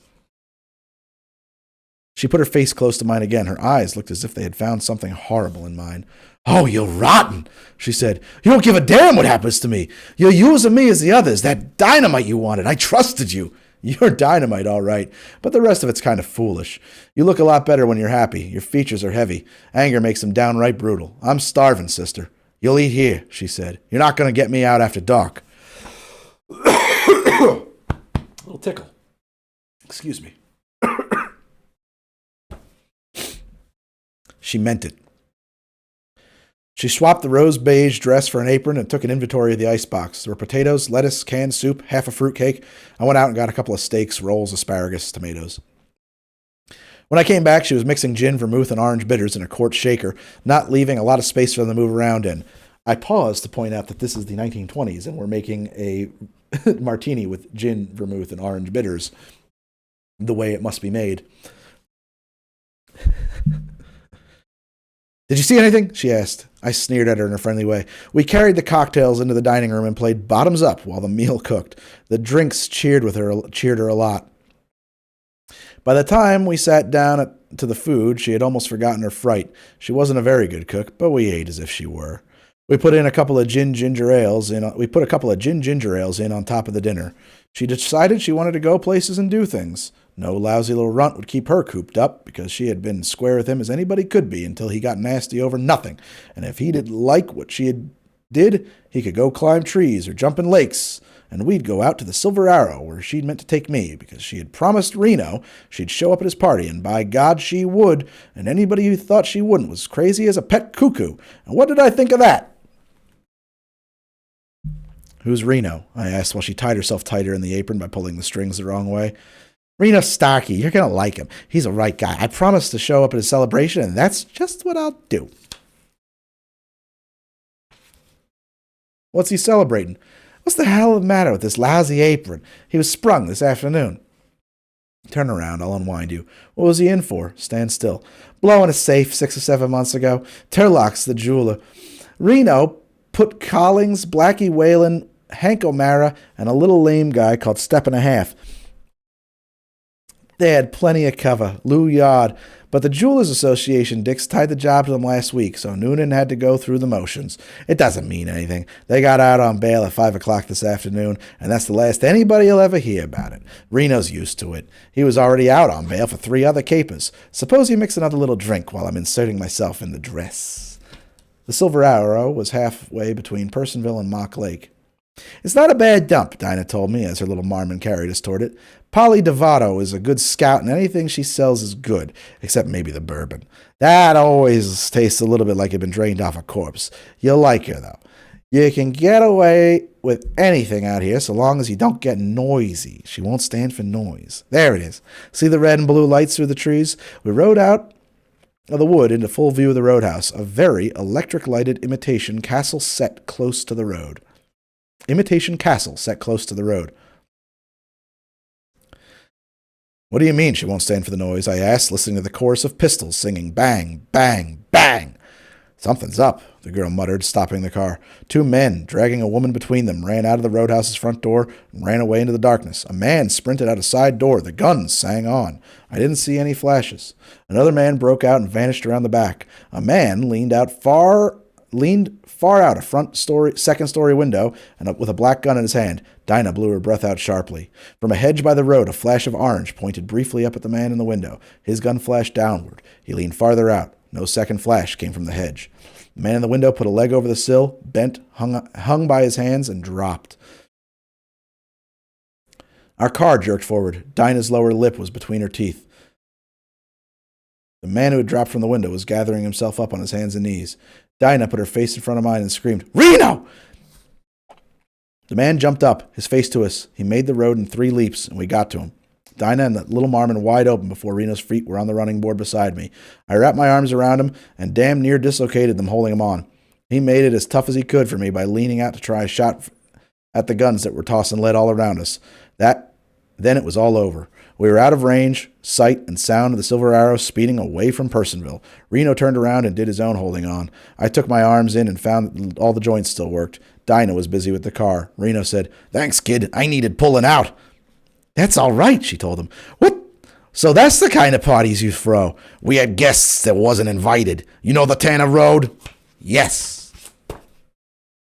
She put her face close to mine again. Her eyes looked as if they had found something horrible in mine. Oh, you're rotten, she said. You don't give a damn what happens to me. You're using me as the others. That dynamite you wanted. I trusted you. You're dynamite, all right, but the rest of it's kind of foolish. You look a lot better when you're happy. Your features are heavy. Anger makes them downright brutal. I'm starving, sister. You'll eat here, she said. You're not going to get me out after dark. A little tickle. Excuse me. She meant it. She swapped the rose beige dress for an apron and took an inventory of the icebox. There were potatoes, lettuce, canned soup, half a fruitcake. I went out and got a couple of steaks, rolls, asparagus, tomatoes. When I came back, she was mixing gin, vermouth, and orange bitters in a quart shaker, not leaving a lot of space for them to move around in. I paused to point out that this is the 1920s and we're making a martini with gin, vermouth, and orange bitters the way it must be made. Did you see anything? She asked. I sneered at her in a friendly way. We carried the cocktails into the dining room and played bottoms up while the meal cooked. The drinks cheered her a lot. By the time we sat down to the food, she had almost forgotten her fright. She wasn't a very good cook, but we ate as if she were. We put a couple of gin ginger ales in on top of the dinner. She decided she wanted to go places and do things. No lousy little runt would keep her cooped up, because she had been square with him as anybody could be until he got nasty over nothing. And if he didn't like what she did, he could go climb trees or jump in lakes. And we'd go out to the Silver Arrow, where she'd meant to take me, because she had promised Reno she'd show up at his party, and by God she would, and anybody who thought she wouldn't was crazy as a pet cuckoo. And what did I think of that? Who's Reno? I asked while she tied herself tighter in the apron by pulling the strings the wrong way. Reno Starkey, you're going to like him. He's a right guy. I promised to show up at his celebration, and that's just what I'll do. What's he celebrating? What's the hell the matter with this lousy apron? He was sprung this afternoon. Turn around, I'll unwind you. What was he in for? Stand still. Blowing a safe 6 or 7 months ago. Turlock's the jeweler. Reno put Collings, Blackie Whalen, Hank O'Mara, and a little lame guy called Step and a Half. They had plenty of cover, Lou Yard, but the Jewelers Association dicks tied the job to them last week, so Noonan had to go through the motions. It doesn't mean anything. They got out on bail at 5 o'clock this afternoon, and that's the last anybody will ever hear about it. Reno's used to it. He was already out on bail for 3 other capers. Suppose you mix another little drink while I'm inserting myself in the dress. The Silver Arrow was halfway between Personville and Mock Lake. It's not a bad dump, Dinah told me as her little Marmon carried us toward it. Polly Devato is a good scout, and anything she sells is good, except maybe the bourbon. That always tastes a little bit like it'd been drained off a corpse. You'll like her, though. You can get away with anything out here so long as you don't get noisy. She won't stand for noise. There it is. See the red and blue lights through the trees? We rode out of the wood into full view of the roadhouse, a very electric-lighted imitation castle set close to the road. Imitation castle set close to the road. What do you mean she won't stand for the noise? I asked, listening to the chorus of pistols singing bang, bang, bang. Something's up, the girl muttered, stopping the car. 2 men, dragging a woman between them, ran out of the roadhouse's front door and ran away into the darkness. A man sprinted out a side door. The guns sang on. I didn't see any flashes. Another man broke out and vanished around the back. A man leaned far out a second-story window and with a black gun in his hand. Dinah blew her breath out sharply. From a hedge by the road, a flash of orange pointed briefly up at the man in the window. His gun flashed downward. He leaned farther out. No second flash came from the hedge. The man in the window put a leg over the sill, bent, hung by his hands, and dropped. Our car jerked forward. Dinah's lower lip was between her teeth. The man who had dropped from the window was gathering himself up on his hands and knees. Dinah put her face in front of mine and screamed, "Reno!" The man jumped up, his face to us. He made the road in 3 leaps, and we got to him. Dinah and the little Marmon wide open before Reno's feet were on the running board beside me. I wrapped my arms around him and damn near dislocated them holding him on. He made it as tough as he could for me by leaning out to try a shot at the guns that were tossing lead all around us. Then it was all over. We were out of range, sight, and sound of the Silver Arrow speeding away from Personville. Reno turned around and did his own holding on. I took my arms in and found that all the joints still worked. Dinah was busy with the car. Reno said, "Thanks, kid. I needed pulling out." "That's all right," she told him. "What? So that's the kind of parties you throw?" "We had guests that wasn't invited. You know the Tanner Road?" "Yes."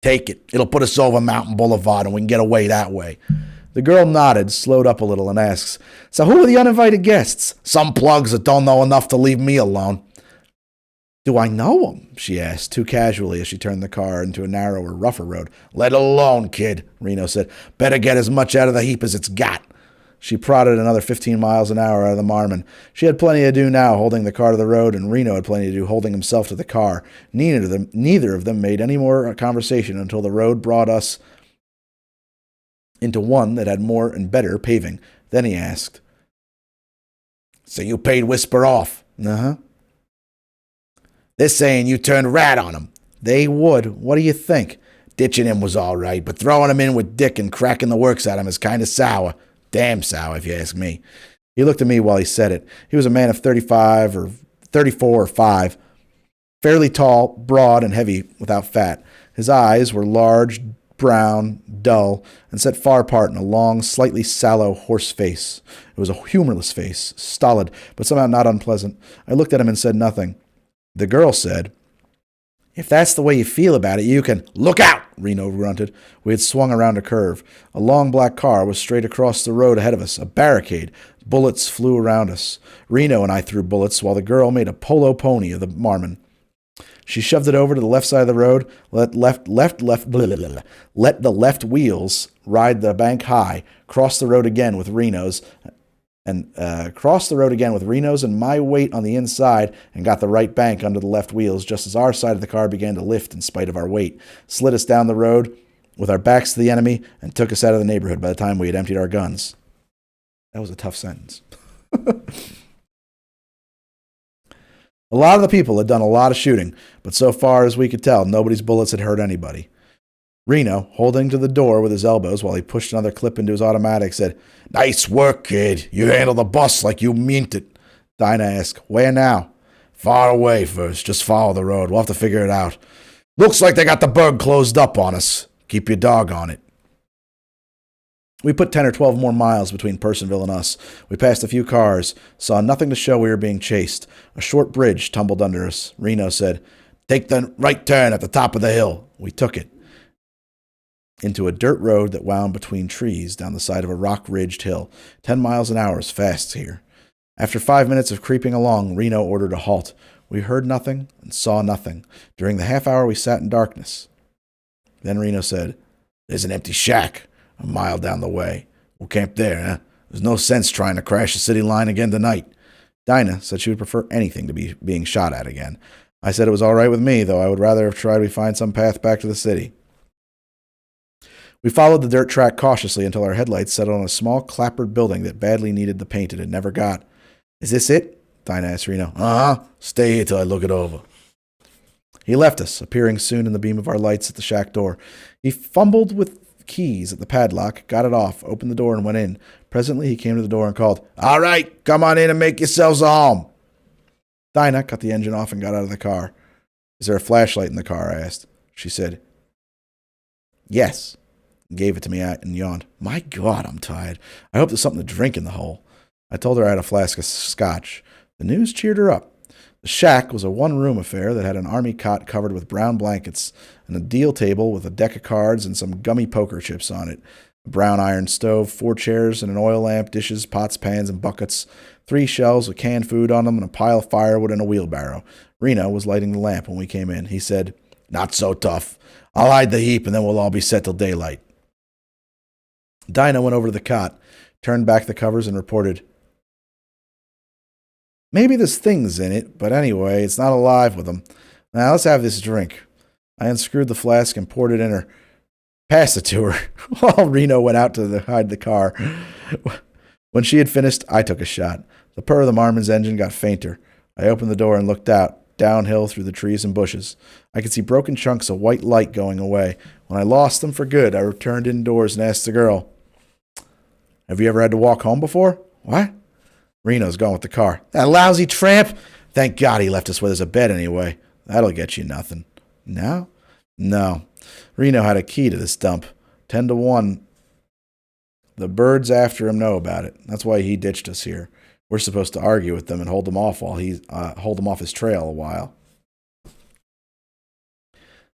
"Take it. It'll put us over Mountain Boulevard and we can get away that way." The girl nodded, slowed up a little, and asks, "So who are the uninvited guests?" "Some plugs that don't know enough to leave me alone." "Do I know them?" she asked, too casually as she turned the car into a narrower, rougher road. "Let it alone, kid," Reno said. "Better get as much out of the heap as it's got." She prodded another 15 miles an hour out of the Marmon. She had plenty to do now, holding the car to the road, and Reno had plenty to do, holding himself to the car. Neither of them made any more conversation until the road brought us into one that had more and better paving. Then he asked, "So you paid Whisper off?" "Uh-huh." "They're saying you turned rat on him." "They would. What do you think? Ditching him was all right, but throwing him in with Dick and cracking the works at him is kind of sour. Damn sour, if you ask me." He looked at me while he said it. He was a man of 34 or 5, fairly tall, broad, and heavy without fat. His eyes were large, brown, dull, and set far apart in a long, slightly sallow horse face. It was a humorless face, stolid, but somehow not unpleasant. I looked at him and said nothing. The girl said, "If that's the way you feel about it, you can—" "Look out!" Reno grunted. We had swung around a curve. A long black car was straight across the road ahead of us, a barricade. Bullets flew around us. Reno and I threw bullets while the girl made a polo pony of the Marmon. She shoved it over to the left side of the road, let the left wheels ride the bank high, crossed the road again with Reno's, and my weight on the inside, and got the right bank under the left wheels just as our side of the car began to lift in spite of our weight, slid us down the road with our backs to the enemy, and took us out of the neighborhood by the time we had emptied our guns. That was a tough sentence. A lot of the people had done a lot of shooting, but so far as we could tell, nobody's bullets had hurt anybody. Reno, holding to the door with his elbows while he pushed another clip into his automatic, said, "Nice work, kid. You handled the bus like you meant it." Dinah asked, "Where now?" "Far away first. Just follow the road. We'll have to figure it out. Looks like they got the burg closed up on us. Keep your dog on it." We put 10 or 12 more miles between Personville and us. We passed a few cars, saw nothing to show we were being chased. A short bridge tumbled under us. Reno said, "Take the right turn at the top of the hill." We took it into a dirt road that wound between trees down the side of a rock-ridged hill. 10 miles an hour is fast here. After 5 minutes of creeping along, Reno ordered a halt. We heard nothing and saw nothing. During the half hour, we sat in darkness. Then Reno said, "There's an empty shack a mile down the way. We'll camp there, huh? There's no sense trying to crash the city line again tonight." Dinah said she would prefer anything to being shot at again. I said it was all right with me, though I would rather have tried to find some path back to the city. We followed the dirt track cautiously until our headlights settled on a small clapboard building that badly needed the paint it had never got. "Is this it?" Dinah asked Reno. "Uh-huh. Stay here till I look it over." He left us, appearing soon in the beam of our lights at the shack door. He fumbled with keys at the padlock, got it off, opened the door, and went in. Presently, he came to the door and called, "All right, come on in and make yourselves at home." Dinah cut the engine off and got out of the car. "Is there a flashlight in the car?" I asked. She said, "Yes." Gave it to me and yawned. "My God, I'm tired. I hope there's something to drink in the hole." I told her I had a flask of scotch. The news cheered her up. The shack was a one-room affair that had an army cot covered with brown blankets and a deal table with a deck of cards and some gummy poker chips on it, a brown iron stove, 4 chairs and an oil lamp, dishes, pots, pans, and buckets, 3 shelves with canned food on them, and a pile of firewood and a wheelbarrow. Reno was lighting the lamp when we came in. He said, "Not so tough. I'll hide the heap and then we'll all be set till daylight." Dinah went over to the cot, turned back the covers, and reported, "Maybe there's things in it, but anyway, it's not alive with them. Now let's have this drink." I unscrewed the flask and poured it in her. Passed it to her while Reno went out to hide the car. When she had finished, I took a shot. The purr of the Marmon's engine got fainter. I opened the door and looked out, downhill through the trees and bushes. I could see broken chunks of white light going away. When I lost them for good, I returned indoors and asked the girl, "Have you ever had to walk home before?" "What?" "Reno's gone with the car." "That lousy tramp! Thank God he left us where there's a bed anyway." "That'll get you nothing." "No?" "No. Reno had a key to this dump. 10 to 1. The birds after him know about it. That's why he ditched us here. We're supposed to argue with them and hold him off his trail a while."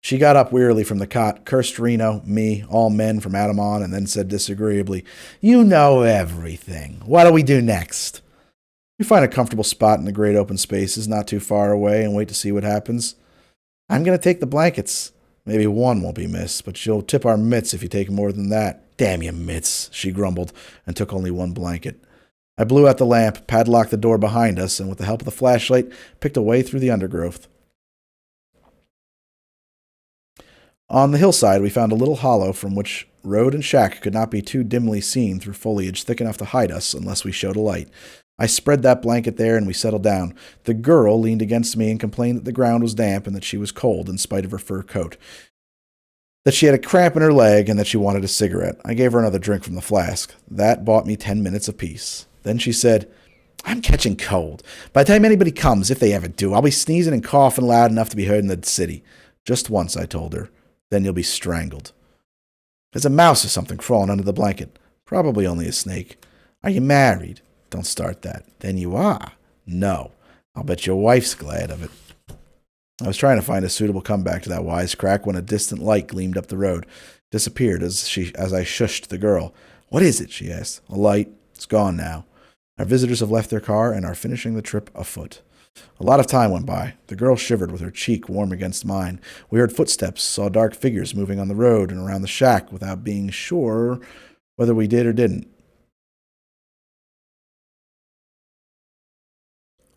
She got up wearily from the cot, cursed Reno, me, all men from Adam on, and then said disagreeably, "You know everything. What do we do next?" "We find a comfortable spot in the great open spaces not too far away and wait to see what happens. I'm going to take the blankets. Maybe one won't be missed, but you'll tip our mitts if you take more than that. Damn you, Mitts, she grumbled, and took only one blanket. I blew out the lamp, padlocked the door behind us, and with the help of the flashlight, picked a way through the undergrowth. On the hillside, we found a little hollow from which road and shack could not be too dimly seen through foliage thick enough to hide us unless we showed a light. I spread that blanket there and we settled down. The girl leaned against me and complained that the ground was damp and that she was cold in spite of her fur coat. That she had a cramp in her leg and that she wanted a cigarette. I gave her another drink from the flask. That bought me 10 minutes apiece. Then she said, I'm catching cold. By the time anybody comes, if they ever do, I'll be sneezing and coughing loud enough to be heard in the city. Just once, I told her. Then you'll be strangled. There's a mouse or something crawling under the blanket. Probably only a snake. Are you married? Don't start that. Then you are. No. I'll bet your wife's glad of it. I was trying to find a suitable comeback to that wisecrack when a distant light gleamed up the road. Disappeared as I shushed the girl. What is it? She asked. A light. It's gone now. Our visitors have left their car and are finishing the trip afoot. A lot of time went by. The girl shivered with her cheek warm against mine. We heard footsteps, saw dark figures moving on the road and around the shack without being sure whether we did or didn't.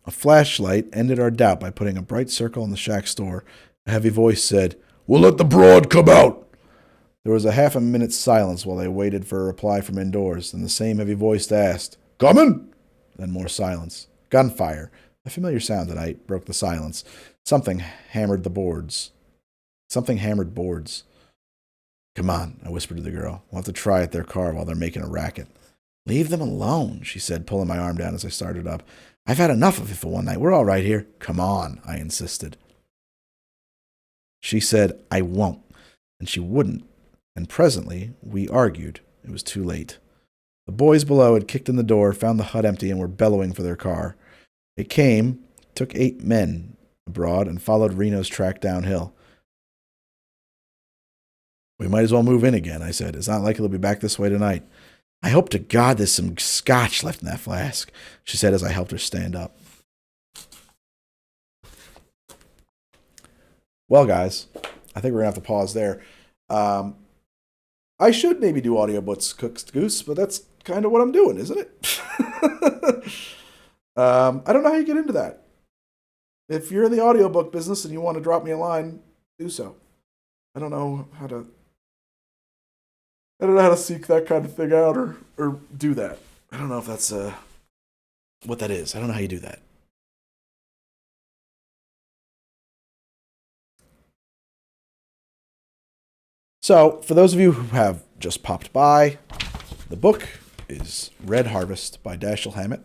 A flashlight ended our doubt by putting a bright circle in the shack's door. A heavy voice said, We'll let the broad come out. There was a half a minute's silence while they waited for a reply from indoors. Then the same heavy voice asked, Coming? Then more silence. Gunfire. A familiar sound tonight broke the silence. Something hammered boards. Come on, I whispered to the girl. We'll have to try at their car while they're making a racket. Leave them alone, she said, pulling my arm down as I started up. I've had enough of it for one night. We're all right here. Come on, I insisted. She said, I won't. And she wouldn't. And presently, we argued. It was too late. The boys below had kicked in the door, found the hut empty, and were bellowing for their car. It came, took 8 men abroad, and followed Reno's track downhill. We might as well move in again, I said. It's not likely they'll be back this way tonight. I hope to God there's some scotch left in that flask, she said as I helped her stand up. Well, guys, I think we're going to have to pause there. I should maybe do audiobooks, Cook's Goose, but that's kind of what I'm doing, isn't it? I don't know how you get into that. If you're in the audiobook business and you want to drop me a line, do so. I don't know how to seek that kind of thing out or do that. I don't know if that's what that is. I don't know how you do that. So, for those of you who have just popped by, the book is Red Harvest by Dashiell Hammett.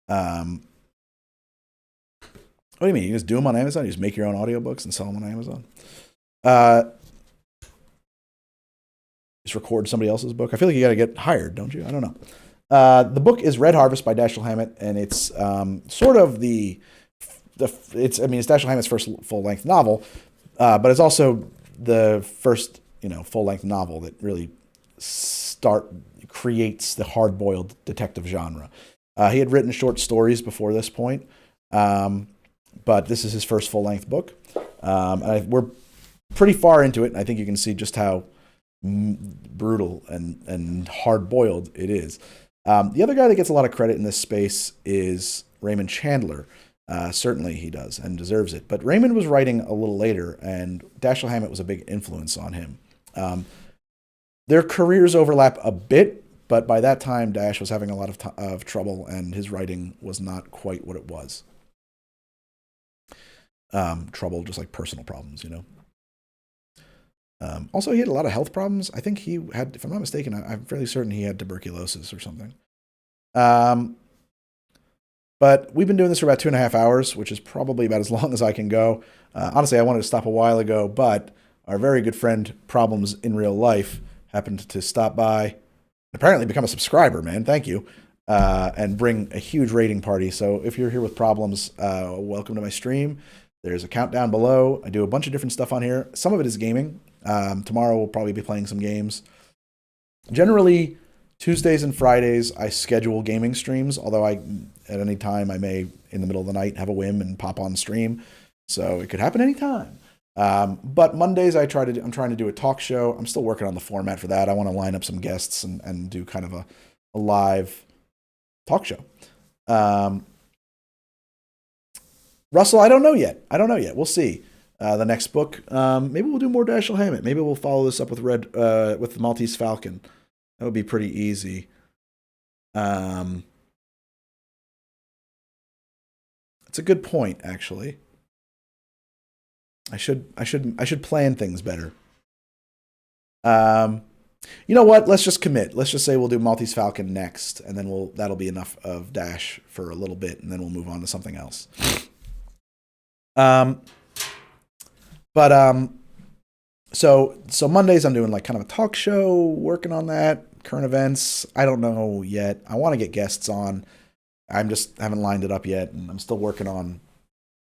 What do you mean? You just do them on Amazon? You just make your own audiobooks and sell them on Amazon? Just record somebody else's book? I feel like you got to get hired, don't you? I don't know. The book is Red Harvest by Dashiell Hammett, and it's sort of it's Dashiell Hammett's first full-length novel, but it's also the first, full-length novel that really creates the hard-boiled detective genre. He had written short stories before this point, but this is his first full-length book. We're pretty far into it, and I think you can see just how brutal and hard-boiled it is. The other guy that gets a lot of credit in this space is Raymond Chandler. Certainly he does and deserves it. But Raymond was writing a little later, and Dashiell Hammett was a big influence on him. Their careers overlap a bit, but by that time, Dash was having a lot of trouble, and his writing was not quite what it was. Trouble, just like personal problems, Also, he had a lot of health problems. I think he had, if I'm not mistaken, I'm fairly certain he had tuberculosis or something. But we've been doing this for about 2.5 hours, which is probably about as long as I can go. Honestly, I wanted to stop a while ago, but our very good friend Problems in Real Life happened to stop by, apparently become a subscriber, man. Thank you. And bring a huge rating party. So if you're here with Problems, welcome to my stream. There's a countdown below. I do a bunch of different stuff on here. Some of it is gaming. Tomorrow we'll probably be playing some games. Generally, Tuesdays and Fridays, I schedule gaming streams, although at any time I may, in the middle of the night, have a whim and pop on stream. So it could happen anytime. But Mondays I'm trying to do a talk show. I'm still working on the format for that. I want to line up some guests and do kind of a live talk show. Um, Russell, I don't know yet. I don't know yet. We'll see. The next book, maybe we'll do more Dashiell Hammett. Maybe we'll follow this up with with the Maltese Falcon. That would be pretty easy. Um, it's a good point, actually. I should plan things better. Um, you know what? Let's just commit. Let's just say we'll do Maltese Falcon next, and then that'll be enough of Dash for a little bit, and then we'll move on to something else. Um, but so Mondays I'm doing like kind of a talk show, working on that, current events. I don't know yet. I want to get guests on. I'm just haven't lined it up yet, and I'm still working on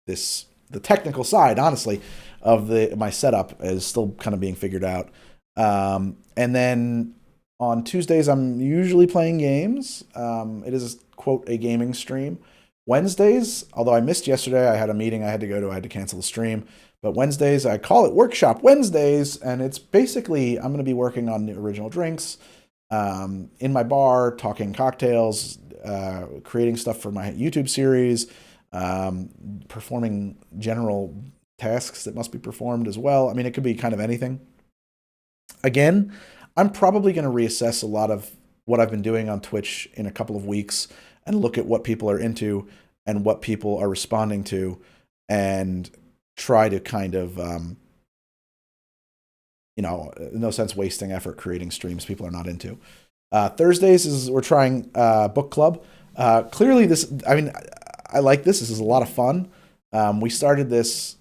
the technical side, honestly, of the my setup is still kind of being figured out. And then on Tuesdays, I'm usually playing games. It is quote a gaming stream. Wednesdays, although I missed yesterday, I had a meeting I had to go to. I had to cancel the stream. But Wednesdays, I call it Workshop Wednesdays, and it's basically I'm going to be working on the original drinks in my bar, talking cocktails, creating stuff for my YouTube series, performing general tasks that must be performed as well. I mean, it could be kind of anything. Again, I'm probably going to reassess a lot of what I've been doing on Twitch in a couple of weeks and look at what people are into and what people are responding to and try to kind of, no sense wasting effort creating streams people are not into. Thursdays is we're trying book club. Clearly, I like this. This is a lot of fun. We started this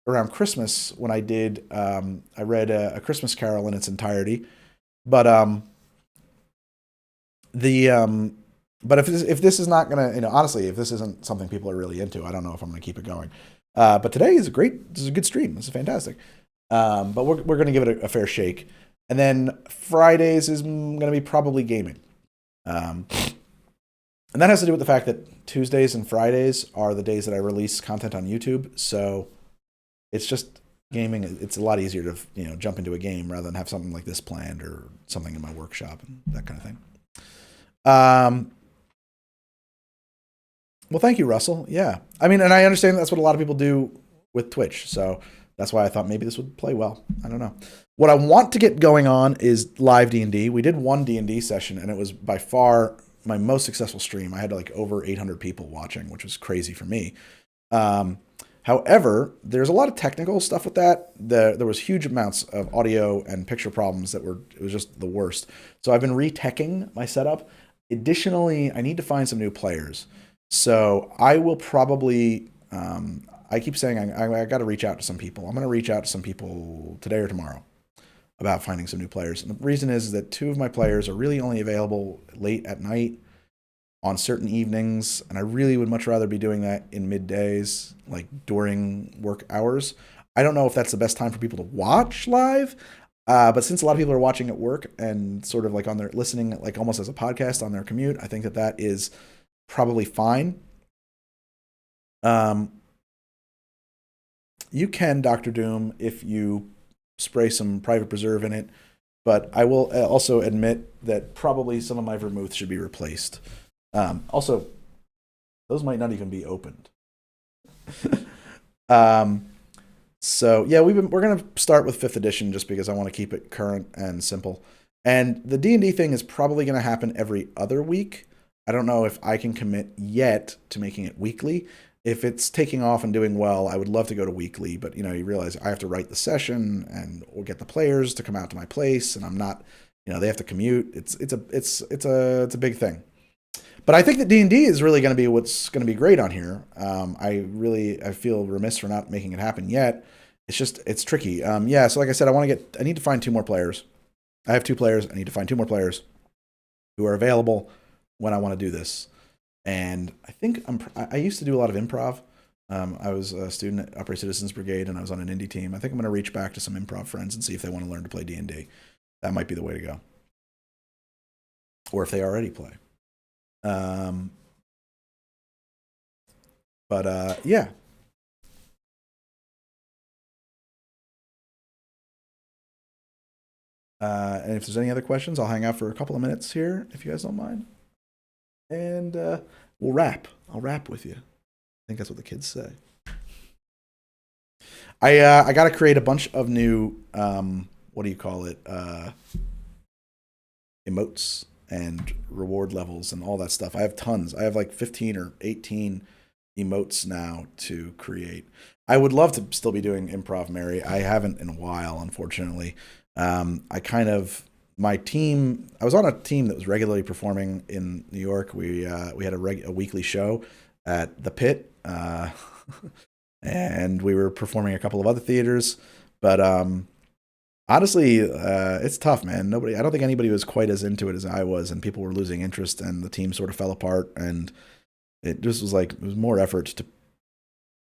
around Christmas when I read a Christmas Carol in its entirety. But the but if this is not gonna, honestly, if this isn't something people are really into, I don't know if I'm gonna keep it going. But today is This is a good stream. This is fantastic. But we're gonna give it a fair shake. And then Fridays is gonna be probably gaming. And that has to do with the fact that Tuesdays and Fridays are the days that I release content on YouTube. So it's just gaming. It's a lot easier to jump into a game rather than have something like this planned or something in my workshop and that kind of thing. Well, thank you, Russell. Yeah, I mean, and I understand that's what a lot of people do with Twitch. So that's why I thought maybe this would play well. I don't know. What I want to get going on is live D&D. We did one D&D session, and it was by far my most successful stream. I had like over 800 people watching, which was crazy for me. However, there's a lot of technical stuff with that. There was huge amounts of audio and picture problems it was just the worst. So I've been re-teching my setup. Additionally, I need to find some new players. So I will probably, I keep saying I got to reach out to some people. I'm going to reach out to some people today or tomorrow about finding some new players. And the reason is that two of my players are really only available late at night on certain evenings, and I really would much rather be doing that in middays, like during work hours. I don't know if that's the best time for people to watch live, but since a lot of people are watching at work and sort of like on their listening, like almost as a podcast on their commute, I think that is probably fine. You can Dr. Doom if you spray some private preserve in it, but I will also admit that probably some of my vermouth should be replaced. Also, those might not even be opened. So yeah, we're gonna start with 5th edition just because I want to keep it current and simple. And the D&D thing is probably gonna happen every other week. I don't know if I can commit yet to making it weekly. If it's taking off and doing well, I would love to go to weekly, but you realize I have to write the session and or get the players to come out to my place, and I'm not, they have to commute. It's a big thing. But I think that D&D is really going to be what's going to be great on here. I feel remiss for not making it happen yet. It's tricky. Yeah. So like I said, I need to find 2 more players. I have 2 players. I need to find 2 more players who are available when I want to do this. And I think I used to do a lot of improv. I was a student at Upright Citizens Brigade, and I was on an indie team. I think I'm going to reach back to some improv friends and see if they want to learn to play D&D. That might be the way to go. Or if they already play. But yeah. And if there's any other questions, I'll hang out for a couple of minutes here, if you guys don't mind. And we'll wrap. I'll wrap with you. I think that's what the kids say. I got to create a bunch of new, what do you call it? Emotes and reward levels and all that stuff. I have tons. I have like 15 or 18 emotes now to create. I would love to still be doing Improv Mary. I haven't in a while, unfortunately. I kind of my team. I was on a team that was regularly performing in New York. We had a weekly show at the Pit, and we were performing a couple of other theaters. But honestly, it's tough, man. I don't think anybody was quite as into it as I was, and people were losing interest, and the team sort of fell apart, and it just was like it was more effort to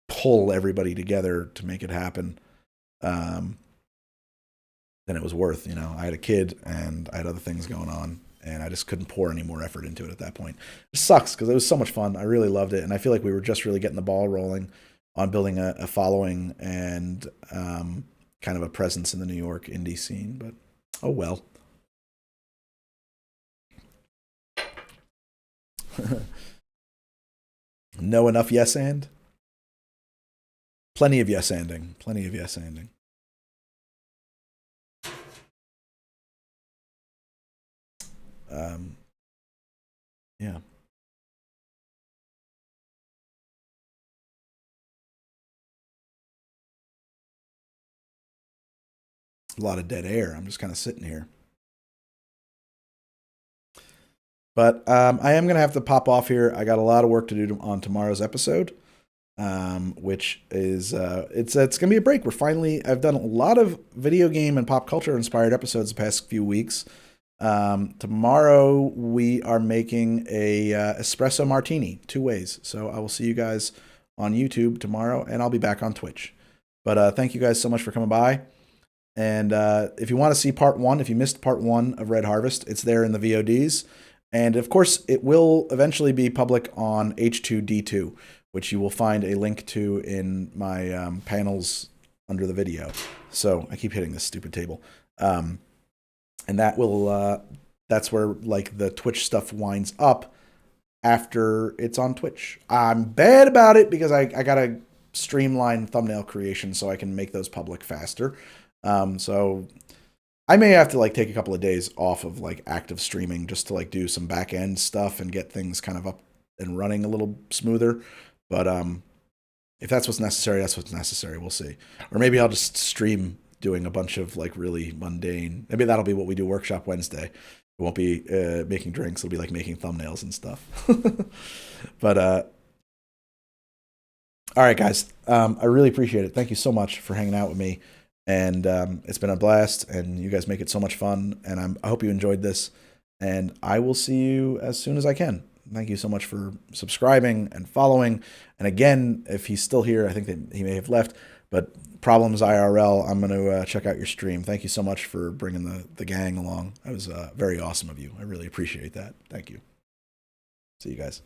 pull everybody together to make it happen than it was worth. You know, I had a kid and I had other things going on, and I just couldn't pour any more effort into it at that point. It sucks because it was so much fun. I really loved it, and I feel like we were just really getting the ball rolling on building a following and kind of a presence in the New York indie scene. But oh well. Know enough yes and? Plenty of yes anding. Plenty of yes anding. Yeah. A lot of dead air. I'm just kind of sitting here. But I am going to have to pop off here. I got a lot of work to do on tomorrow's episode, which is it's going to be a break. I've done a lot of video game and pop culture inspired episodes the past few weeks. Tomorrow we are making a espresso martini 2 ways. So I will see you guys on YouTube tomorrow, and I'll be back on Twitch. But thank you guys so much for coming by. And if you want to see part 1, if you missed part 1 of Red Harvest, it's there in the VODs. And of course, it will eventually be public on H2D2, which you will find a link to in my panels under the video. So I keep hitting this stupid table. And that will, that's where like the Twitch stuff winds up after it's on Twitch. I'm bad about it because I got to streamline thumbnail creation so I can make those public faster. So I may have to like take a couple of days off of like active streaming just to like do some back end stuff and get things kind of up and running a little smoother. But if that's what's necessary, that's what's necessary. We'll see. Or maybe I'll just stream doing a bunch of like really mundane. Maybe that'll be what we do Workshop Wednesday. It won't be making drinks. It'll be like making thumbnails and stuff. But all right, guys. I really appreciate it. Thank you so much for hanging out with me. And it's been a blast, and you guys make it so much fun, and I hope you enjoyed this, and I will see you as soon as I can. Thank you so much for subscribing and following, and again, if he's still here, I think that he may have left, but Problems IRL, I'm going to check out your stream. Thank you so much for bringing the gang along. That was very awesome of you. I really appreciate that. Thank you. See you guys.